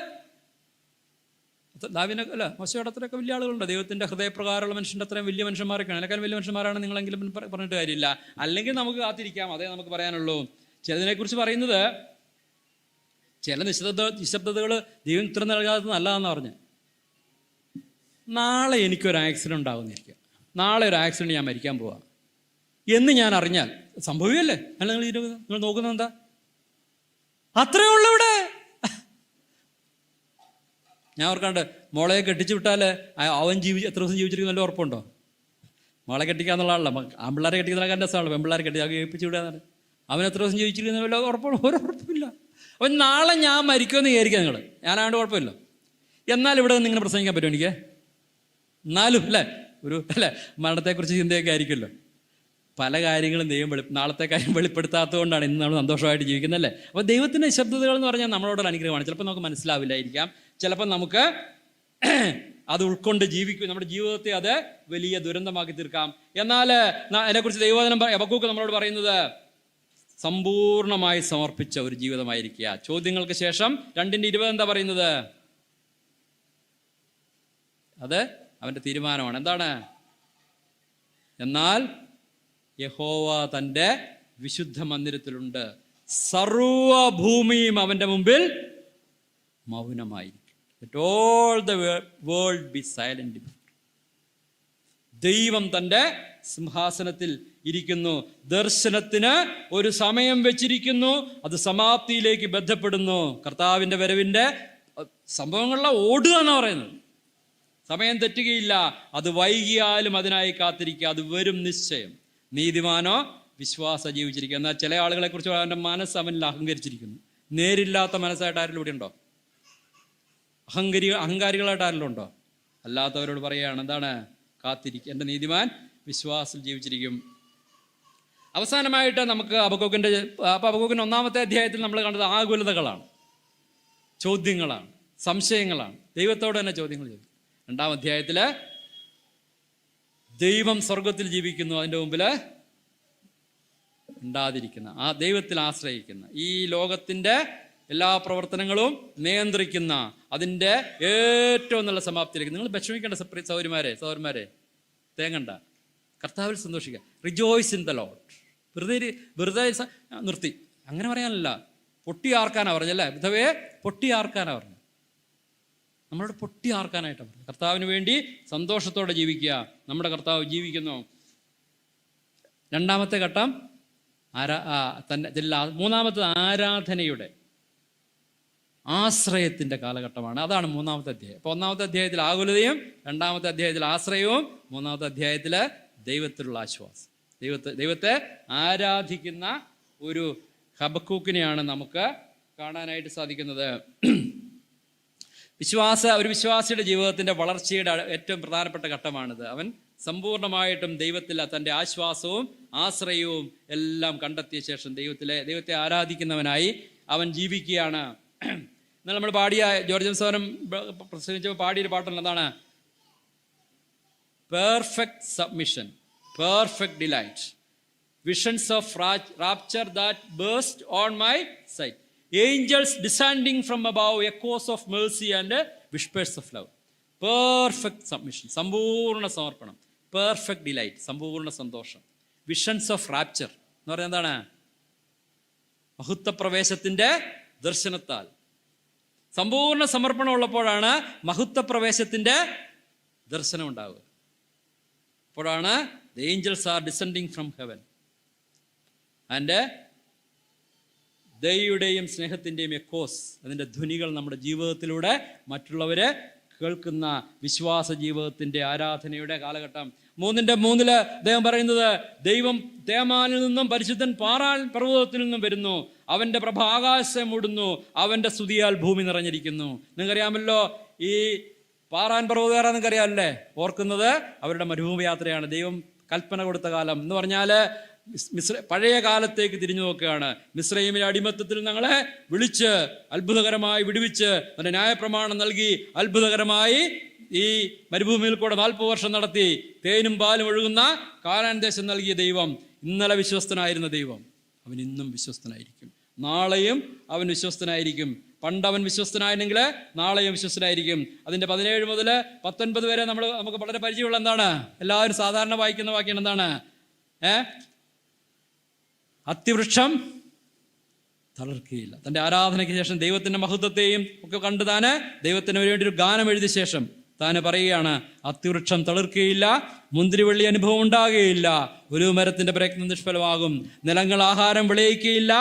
ദാവീദിനൊക്കെ അല്ല, മോശയുടെ അത്രയൊക്കെ വലിയ ആളുകളുണ്ട്. ദൈവത്തിൻ്റെ ഹൃദയപ്രകാരമുള്ള മനുഷ്യൻ്റെ അത്രയും വലിയ മനുഷ്യന്മാരൊക്കെയാണ്. അതിനേക്കാൾ വലിയ മനുഷ്യന്മാരാണ് നിങ്ങളെങ്കിലും പറഞ്ഞിട്ട് കാര്യമില്ല. അല്ലെങ്കിൽ നമുക്ക് കാത്തിരിക്കാം, അതേ നമുക്ക് പറയാനുള്ളൂ. ചിലതിനെക്കുറിച്ച് പറയുന്നത്, ചില നിശബ്ദതകൾ ദൈവം ഉത്തരം നൽകാത്തത് നല്ലതാണെന്ന് പറഞ്ഞ്. നാളെ എനിക്കൊരു ആക്സിഡൻ്റ് ഉണ്ടാകുന്നിരിക്കുക, നാളെ ഒരു ആക്സിഡൻറ്റ് ഞാൻ മരിക്കാൻ പോവാം എന്ന് ഞാൻ അറിഞ്ഞാൽ സംഭവിക്കല്ലേ? അല്ല, നിങ്ങൾ നോക്കുന്നത് എന്താ? അത്രേ ഉള്ളൂ ഇവിടെ. ഞാൻ ഓർക്കാണ്ട്, മോളെ കെട്ടിച്ചു വിട്ടാൽ അവൻ എത്ര ദിവസം ജീവിച്ചിരിക്കുന്ന നല്ല ഉറപ്പുണ്ടോ? മോളെ കെട്ടിക്കാന്നുള്ള ആളല്ല, ആൺപിള്ളേരെ കെട്ടിക്കുന്ന രസമാണല്ലോ. പെൺപിള്ളേരെ കേൾപ്പിച്ചു വിടാന്നാണ്. അവൻ എത്ര ദിവസം ജീവിച്ചിരിക്കുന്ന വല്ല ഉറപ്പാണ്? ഒരു ഉറപ്പില്ല. അവൻ നാളെ ഞാൻ മരിക്കുമെന്ന് വിചാരിക്കുക നിങ്ങൾ, ഞാനാണ്ട് കുഴപ്പമില്ല. എന്നാൽ ഇവിടെ നിന്ന് ഇങ്ങനെ പ്രസംഗിക്കാൻ പറ്റുമോ എനിക്ക്? എന്നാലും അല്ലേ, മരണത്തെക്കുറിച്ച് ചിന്തയൊക്കെ ആയിരിക്കുമല്ലോ. പല കാര്യങ്ങളും ദൈവം നാളത്തെ കാര്യം വെളിപ്പെടുത്താത്തത് കൊണ്ടാണ് ഇന്ന് നമ്മൾ സന്തോഷമായിട്ട് ജീവിക്കുന്നതല്ലേ. അപ്പോൾ ദൈവത്തിൻ്റെ നിശബ്ദതകൾ എന്ന് പറഞ്ഞാൽ നമ്മളോടുള്ള അനുഗ്രഹമാണ്. ചിലപ്പോൾ നമുക്ക് മനസ്സിലാവില്ലായിരിക്കാം, ചിലപ്പോൾ നമുക്ക് അത് ഉൾക്കൊണ്ട് ജീവിക്കും, നമ്മുടെ ജീവിതത്തെ അത് വലിയ ദുരന്തമാക്കി തീർക്കാം. എന്നാൽ അതിനെക്കുറിച്ച് ദൈവവചനം ഹബക്കൂക്ക് നമ്മളോട് പറയുന്നത് സമ്പൂർണമായി സമർപ്പിച്ച ഒരു ജീവിതമായിരിക്കുക. ചോദ്യങ്ങൾക്ക് ശേഷം 2:20 എന്താ പറയുന്നത്? അത് അവൻ്റെ തീരുമാനമാണ്. എന്താണ്? എന്നാൽ യഹോവ തൻ്റെ വിശുദ്ധ മന്ദിരത്തിലുണ്ട്, സർവഭൂമിയും അവൻ്റെ മുമ്പിൽ മൗനമായിരിക്കും. Let all the world be silent. ദൈവം തൻ്റെ സിംഹാസനത്തിൽ ഇരിക്കുന്നു. ദർശനത്തിന് ഒരു സമയം വെച്ചിരിക്കുന്നു, അത് സമാപ്തിയിലേക്ക് ബന്ധപ്പെടുന്നു. കർത്താവിൻ്റെ വരവിൻ്റെ സംഭവങ്ങളിലെ ഓടുക എന്ന് പറയുന്നത്. സമയം തെറ്റുകയില്ല, അത് വൈകിയാലും അതിനായി കാത്തിരിക്കുക, അത് വരും നിശ്ചയം. നീതിമാനോ വിശ്വാസ ജീവിച്ചിരിക്കുക. എന്നാൽ ചില ആളുകളെ കുറിച്ച് അവൻ്റെ മനസ്സ് അവനിൽ അഹങ്കരിച്ചിരിക്കുന്നു. നേരില്ലാത്ത മനസ്സായിട്ട് ആരെങ്കിലും ഇവിടെ ഉണ്ടോ? അഹങ്കാരികളായിട്ട് ആരെങ്കിലും ഉണ്ടോ? അല്ലാത്തവരോട് പറയുകയാണ്, എന്താണ്? കാത്തിരിക്കുക, എൻ്റെ നീതിമാൻ വിശ്വാസത്തിൽ ജീവിച്ചിരിക്കും. അവസാനമായിട്ട് നമുക്ക് ഹബക്കൂക്കിൻ്റെ 1-ാമത്തെ അധ്യായത്തിൽ നമ്മൾ കണ്ടത് ആകുലതകളാണ്, ചോദ്യങ്ങളാണ്, സംശയങ്ങളാണ്. ദൈവത്തോട് തന്നെ ചോദ്യങ്ങൾ ചോദിക്കും. 2-ാം അധ്യായത്തിൽ ദൈവം സ്വർഗത്തിൽ ജീവിക്കുന്നു, അതിൻ്റെ മുമ്പിൽ ഉണ്ടാതിരിക്കുന്ന, ആ ദൈവത്തിൽ ആശ്രയിക്കുന്ന, ഈ ലോകത്തിൻ്റെ എല്ലാ പ്രവർത്തനങ്ങളും നിയന്ത്രിക്കുന്ന, അതിൻ്റെ ഏറ്റവും നല്ല സമാപ്തിയിലേക്ക്. നിങ്ങൾ വിഷമിക്കേണ്ട സഹോദരന്മാരെ, തേങ്ങണ്ട, കർത്താവിൽ സന്തോഷിക്കുക. Rejoice in the lord. വെറുതെ നിർത്തി അങ്ങനെ പറയാനല്ല, പൊട്ടിയാർക്കാനാണ് പറഞ്ഞല്ലേ, വിധവയെ പൊട്ടിയാർക്കാനാണ് പറഞ്ഞു. നമ്മളോട് പൊട്ടിയാർക്കാനായിട്ടാണ് പറഞ്ഞു. കർത്താവിന് വേണ്ടി സന്തോഷത്തോടെ ജീവിക്കുക. നമ്മുടെ കർത്താവ് ജീവിക്കുന്നു. 2-ാമത്തെ ഘട്ടം തന്നെ 3-ാമത്തെ ആരാധനയുടെ ആശ്രയത്തിൻ്റെ കാലഘട്ടമാണ്. അതാണ് 3-ാമത്തെ അധ്യായം. അപ്പോൾ 1-ാമത്തെ അധ്യായത്തിൽ ആകുലതയും, 2-ാമത്തെ അധ്യായത്തിൽ ആശ്രയവും, 3-ാമത്തെ അധ്യായത്തിൽ ദൈവത്തിലുള്ള ആശ്വാസം. ദൈവത്തെ ആരാധിക്കുന്ന ഒരു ഹബക്കൂക്കിനെയാണ് നമുക്ക് കാണാനായിട്ട് സാധിക്കുന്നത്. ഒരു വിശ്വാസിയുടെ ജീവിതത്തിൻ്റെ വളർച്ചയുടെ ഏറ്റവും പ്രധാനപ്പെട്ട ഘട്ടമാണിത്. അവൻ സമ്പൂർണ്ണമായിട്ടും ദൈവത്തിൽ തൻ്റെ ആശ്വാസവും ആശ്രയവും എല്ലാം കണ്ടെത്തിയ ശേഷം ദൈവത്തെ ആരാധിക്കുന്നവനായി അവൻ ജീവിക്കുകയാണ്. എന്നാൽ നമ്മൾ പാടിയ ജോർജ് സോനം പ്രസംഗിച്ചപ്പോൾ പാടിയൊരു പാട്ടുണ്ട്. എന്താണ്? Perfect submission, perfect delight, visions of rapture that burst on my sight, angels descending from above, echoes of mercy and whispers of love. Perfect submission, സമ്പൂർണ്ണ സമർപ്പണം. പെർഫെക്റ്റ് ഡിലൈറ്റ്, സമ്പൂർണ്ണ സന്തോഷം. വിഷൻസ് ഓഫ് റാപ്ചർ എന്ന് പറഞ്ഞാൽ എന്താണ്? മഹത്വപ്രവേശത്തിൻ്റെ ദർശനത്താൽ സമ്പൂർണ്ണ സമർപ്പണം ഉള്ളപ്പോഴാണ് മഹത്വപ്രവേശത്തിൻ്റെ ദർശനം ഉണ്ടാവുക. അപ്പോഴാണ് the angels are descending from heaven and ദൈവയുടെയും സ്നേഹത്തിൻ്റെയും എക്കോസ്, അതിൻ്റെ ധ്വനികൾ നമ്മുടെ ജീവിതത്തിലൂടെ മറ്റുള്ളവരെ കേൾക്കുന്ന വിശ്വാസ ജീവിതത്തിൻ്റെ ആരാധനയുടെ കാലഘട്ടം. 3:3 അദ്ദേഹം പറയുന്നത്, ദൈവം തേമാനിൽ നിന്നും പരിശുദ്ധൻ പാറാൻ പർവ്വതത്തിൽ നിന്നും വരുന്നു, അവൻ്റെ പ്രഭ ആകാശം മൂടുന്നു, അവൻ്റെ സ്തുതിയാൽ ഭൂമി നിറഞ്ഞിരിക്കുന്നു. നിങ്ങൾക്കറിയാമല്ലോ ഈ പാറാൻ പർവ്വതം നിങ്ങൾക്കറിയാമല്ലേ? ഓർക്കുന്നത് അവരുടെ മരുഭൂമി യാത്രയാണ്. ദൈവം കൽപ്പന കൊടുത്ത കാലം എന്ന് പറഞ്ഞാൽ പഴയ കാലത്തേക്ക് തിരിഞ്ഞു നോക്കുകയാണ്. മിസ്രയീമിലെ അടിമത്തത്തിൽ ഞങ്ങളെ വിളിച്ച് അത്ഭുതകരമായി വിടുവിച്ച് തൻ്റെ ന്യായപ്രമാണം നൽകി അത്ഭുതകരമായി ഈ മരുഭൂമിയിൽ കൂടെ 40 വർഷം നടത്തി തേനും പാലും ഒഴുകുന്ന കാനാൻ ദേശം നൽകിയ ദൈവം, ഇന്നലെ വിശ്വസ്തനായിരുന്ന ദൈവം, അവൻ ഇന്നും വിശ്വസ്തനായിരിക്കും. നാളെയും അവൻ വിശ്വസ്തനായിരിക്കും. പണ്ടവൻ വിശ്വസ്തനായിരുന്നെങ്കിൽ നാളെയും വിശ്വസ്തനായിരിക്കും. അതിൻ്റെ 17 മുതൽ 19 വരെ നമുക്ക് വളരെ പരിചയമുള്ള എന്താണ്? എല്ലാവരും സാധാരണ വായിക്കുന്ന വാക്യം എന്താണ്? അത്തിവൃക്ഷം തളർക്കുകയില്ല. തൻ്റെ ആരാധനയ്ക്ക് ശേഷം ദൈവത്തിൻ്റെ മഹത്വത്തെയും ഒക്കെ കണ്ട് താന് ദൈവത്തിന് വേണ്ടി ഒരു ഗാനം എഴുതിയ ശേഷം താന് പറയുകയാണ്, അത്തിവൃക്ഷം തളർക്കുകയില്ല, മുന്തിരിവള്ളി അനുഭവം ഉണ്ടാകുകയില്ല, ഒരു മരത്തിൻ്റെ പ്രയത്നം നിഷ്ഫലമാകും, നിലങ്ങൾ ആഹാരം വിളയിക്കുകയില്ല,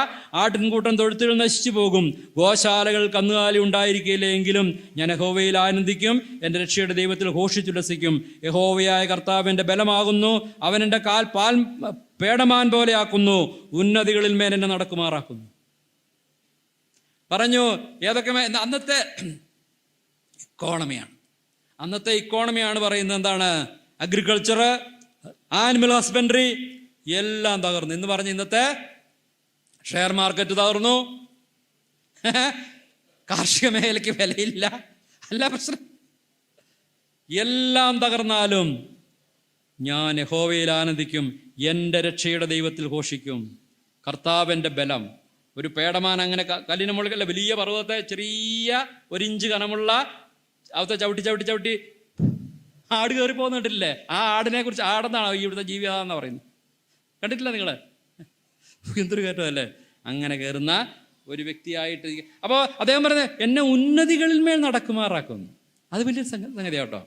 ആട്ടിൻകൂട്ടം തൊഴുത്തുകൾ നശിച്ചു പോകും, ഗോശാലകൾ കന്നുകാലി ഉണ്ടായിരിക്കുകയില്ല. എങ്കിലും ഞാൻ യഹോവയിൽ ആനന്ദിക്കും, എൻ്റെ രക്ഷയുടെ ദൈവത്തിൽ ഘോഷിച്ചുല്ലസിക്കും. യഹോവയായ കർത്താവ് എൻ്റെ ബലമാകുന്നു, അവൻ എൻ്റെ കാൽ പേടമാൻ പോലെയാക്കുന്നു, ഉന്നതികളിൽ മേൽ എന്നെ നടക്കുമാറാക്കുന്നു. പറഞ്ഞു ഏതൊക്കെ അന്നത്തെ ഇക്കോണമിയാണ്. അന്നത്തെ ഇക്കോണമിയാണ് പറയുന്നത്. എന്താണ്? അഗ്രികൾച്ചർ, ആനിമൽ ഹസ്ബൻഡറി എല്ലാം തകർന്നു. എന്ന് പറഞ്ഞ് ഇന്നത്തെ ഷെയർ മാർക്കറ്റ് തകർന്നു, കാർഷിക മേഖലയ്ക്ക് വിലയില്ല, അല്ല പ്രശ്നം. എല്ലാം തകർന്നാലും ഞാൻ യഹോവയിൽ ആനന്ദിക്കും, എൻ്റെ രക്ഷയുടെ ദൈവത്തിൽ ഘോഷിക്കും. കർത്താവിൻ്റെ ബലം. ഒരു പേടമാൻ അങ്ങനെ കല്ലിന് മുകളിൽ വലിയ പർവ്വതത്തെ ചെറിയ 1 ഇഞ്ച് കനമുള്ള അവത്തെ ചവിട്ടി ആട് കയറി പോകുന്നുണ്ടില്ലേ? ആ ആടിനെ കുറിച്ച്, ആടെന്നാണോ ഈ ഇവിടുത്തെ ജീവിതാന്ന് പറയുന്നത്? കണ്ടിട്ടില്ല നിങ്ങൾ? എന്തൊരു കയറ്റമല്ലേ അങ്ങനെ കയറുന്ന ഒരു വ്യക്തിയായിട്ട്. അപ്പോൾ അദ്ദേഹം പറഞ്ഞത്, എന്നെ ഉന്നതികളിൽ മേൽ നടക്കുമാറാക്കുന്നു. അത് വലിയൊരു സംഗതിയാട്ടോ.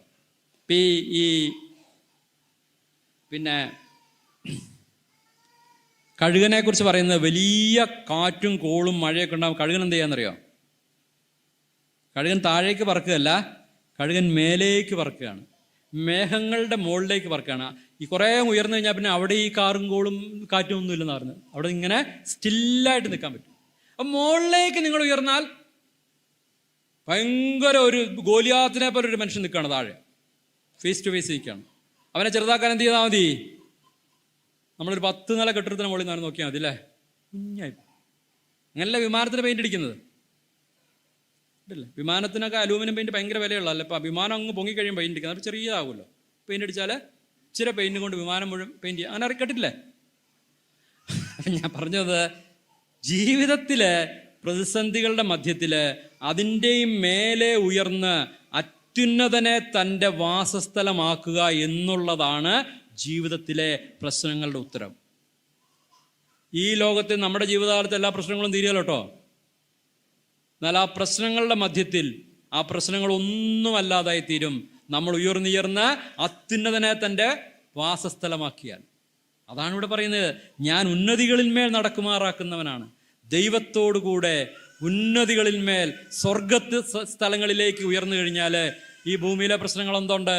പിന്നെ കഴുകനെ കുറിച്ച് പറയുന്നത്, വലിയ കാറ്റും കോളും മഴയൊക്കെ ഉണ്ടാകും. കഴുകൻ എന്ത് ചെയ്യാന്നറിയോ? കഴുകൻ താഴേക്ക് പറക്കുകയല്ല, കഴുകൻ മേലേക്ക് പറക്കുകയാണ്, മേഘങ്ങളുടെ മുകളിലേക്ക് പറക്കുകയാണ്. ഈ കുറേ ഉയർന്നു കഴിഞ്ഞാൽ പിന്നെ അവിടെ ഈ കാറും കോളും കാറ്റും ഒന്നും ഇല്ലെന്ന് പറഞ്ഞത്. അവിടെ ഇങ്ങനെ സ്റ്റില്ലായിട്ട് നിൽക്കാൻ പറ്റും. അപ്പം മുകളിലേക്ക് നിങ്ങൾ ഉയർന്നാൽ ഭയങ്കര ഒരു ഗോലിയാത്തിനെ പോലെ ഒരു മനുഷ്യൻ നിൽക്കുകയാണ് താഴെ, ഫേസ് ടു ഫേസ് നിൽക്കുകയാണ്. അവനെ ചെറുതാക്കാൻ എന്ത് ചെയ്താൽ മതി? നമ്മളൊരു 10 നില കെട്ടിടത്തിന് മുകളിൽ നിന്ന് നോക്കിയാൽ മതി അല്ലേ, കുഞ്ഞായി. അങ്ങനല്ല വിമാനത്തിന് പെയിന്റ് അടിക്കുന്നത് ഇല്ലേ? വിമാനത്തിനൊക്കെ അലൂമിനിയം പെയിന്റ് ഭയങ്കര വിലയുള്ള അല്ല. ഇപ്പം വിമാനം അങ്ങ് പൊങ്ങി കഴിയുമ്പോൾ പെയിന്റ് അടിക്കുന്നത്, അപ്പോൾ ചെറിയതാകുമല്ലോ. പെയിന്റ് അടിച്ചാൽ ഇച്ചിരി പെയിന്റ് കൊണ്ട് വിമാനം മുഴുവൻ പെയിന്റ് ചെയ്യുക, അങ്ങനെ അറിയിട്ടില്ലേ? ഞാൻ പറഞ്ഞത്, ജീവിതത്തിലെ പ്രതിസന്ധികളുടെ മധ്യത്തിൽ അതിൻ്റെയും മേലെ ഉയർന്ന് അത്യുന്നതനെ തൻ്റെ വാസസ്ഥലമാക്കുക എന്നുള്ളതാണ് ജീവിതത്തിലെ പ്രശ്നങ്ങളുടെ ഉത്തരം. ഈ ലോകത്തിൽ നമ്മുടെ ജീവിതകാലത്ത് എല്ലാ പ്രശ്നങ്ങളും തീരുകയല്ലോ കേട്ടോ. എന്നാൽ ആ പ്രശ്നങ്ങളുടെ മധ്യത്തിൽ ആ പ്രശ്നങ്ങളൊന്നുമല്ലാതായി തീരും നമ്മൾ ഉയർന്നുയർന്ന് അത്യുന്നതനെ തൻ്റെ വാസസ്ഥലമാക്കിയാൽ. അതാണ് ഇവിടെ പറയുന്നത്, ഞാൻ ഉന്നതികളിന്മേൽ നടക്കുമാറാക്കുന്നവനാണ്. ദൈവത്തോടുകൂടെ ഉന്നതികളിന്മേൽ സ്വർഗത്ത് സ്ഥലങ്ങളിലേക്ക് ഉയർന്നു കഴിഞ്ഞാൽ ഈ ഭൂമിയിലെ പ്രശ്നങ്ങൾ എന്തുണ്ട്?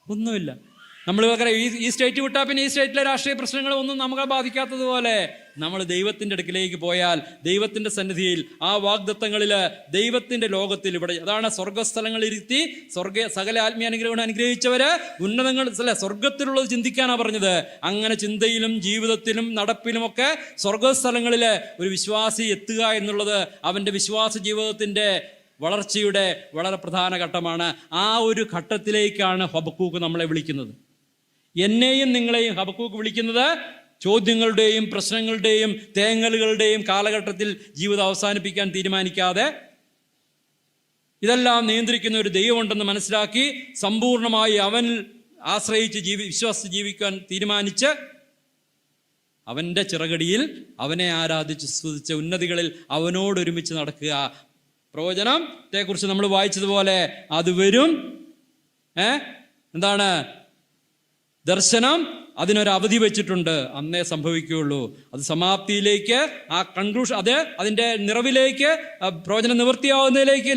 ഒന്നുമില്ല. നമ്മൾ ഈ സ്റ്റേറ്റ് വിട്ടാൽ പിന്നെ ഈ സ്റ്റേറ്റിലെ രാഷ്ട്രീയ പ്രശ്നങ്ങളൊന്നും നമ്മളെ ബാധിക്കാത്തതുപോലെ നമ്മൾ ദൈവത്തിൻ്റെ അടുക്കിലേക്ക് പോയാൽ, ദൈവത്തിൻ്റെ സന്നിധിയിൽ, ആ വാഗ്ദത്തങ്ങളിൽ, ദൈവത്തിൻ്റെ ലോകത്തിൽ, ഇവിടെ അതാണ് സ്വർഗസ്ഥലങ്ങളിരുത്തി സകല ആത്മീയ അനുഗ്രഹം അനുഗ്രഹിച്ചവര് ഉന്നതങ്ങൾ അല്ല സ്വർഗത്തിലുള്ളത് ചിന്തിക്കാനാണ് പറഞ്ഞത്. അങ്ങനെ ചിന്തയിലും ജീവിതത്തിലും നടപ്പിലുമൊക്കെ സ്വർഗസ്ഥലങ്ങളിൽ ഒരു വിശ്വാസി എത്തുക എന്നുള്ളത് അവൻ്റെ വിശ്വാസ ജീവിതത്തിൻ്റെ വളർച്ചയുടെ വളരെ പ്രധാന ഘട്ടമാണ്. ആ ഒരു ഘട്ടത്തിലേക്കാണ് ഹബക്കൂക്ക് നമ്മളെ വിളിക്കുന്നത്. എന്നെയും നിങ്ങളെയും ഹബക്കൂക്ക് വിളിക്കുന്നത് ചോദ്യങ്ങളുടെയും പ്രശ്നങ്ങളുടെയും തേങ്ങലുകളുടെയും കാലഘട്ടത്തിൽ ജീവിതം അവസാനിപ്പിക്കാൻ തീരുമാനിക്കാതെ, ഇതെല്ലാം നിയന്ത്രിക്കുന്ന ഒരു ദൈവമുണ്ടെന്ന് മനസ്സിലാക്കി സമ്പൂർണമായി അവനിൽ ആശ്രയിച്ച് വിശ്വസിച്ച് ജീവിക്കാൻ തീരുമാനിച്ച് അവൻ്റെ ചിറകടിയിൽ ആരാധിച്ച് സ്തുതിച്ച് ഉന്നതികളിൽ അവനോടൊരുമിച്ച് നടക്കുക. പ്രവചനത്തെക്കുറിച്ച് നമ്മൾ വായിച്ചതുപോലെ അത് വരും. എന്താണ് ദർശനം? അതിനൊരു അവധി വെച്ചിട്ടുണ്ട്, അന്നേ സംഭവിക്കുകയുള്ളൂ. അത് സമാപ്തിയിലേക്ക്, ആ കൺക്ലൂഷൻ, അതിൻ്റെ നിറവിലേക്ക്, പ്രവചനം നിവൃത്തിയാവുന്നതിലേക്ക്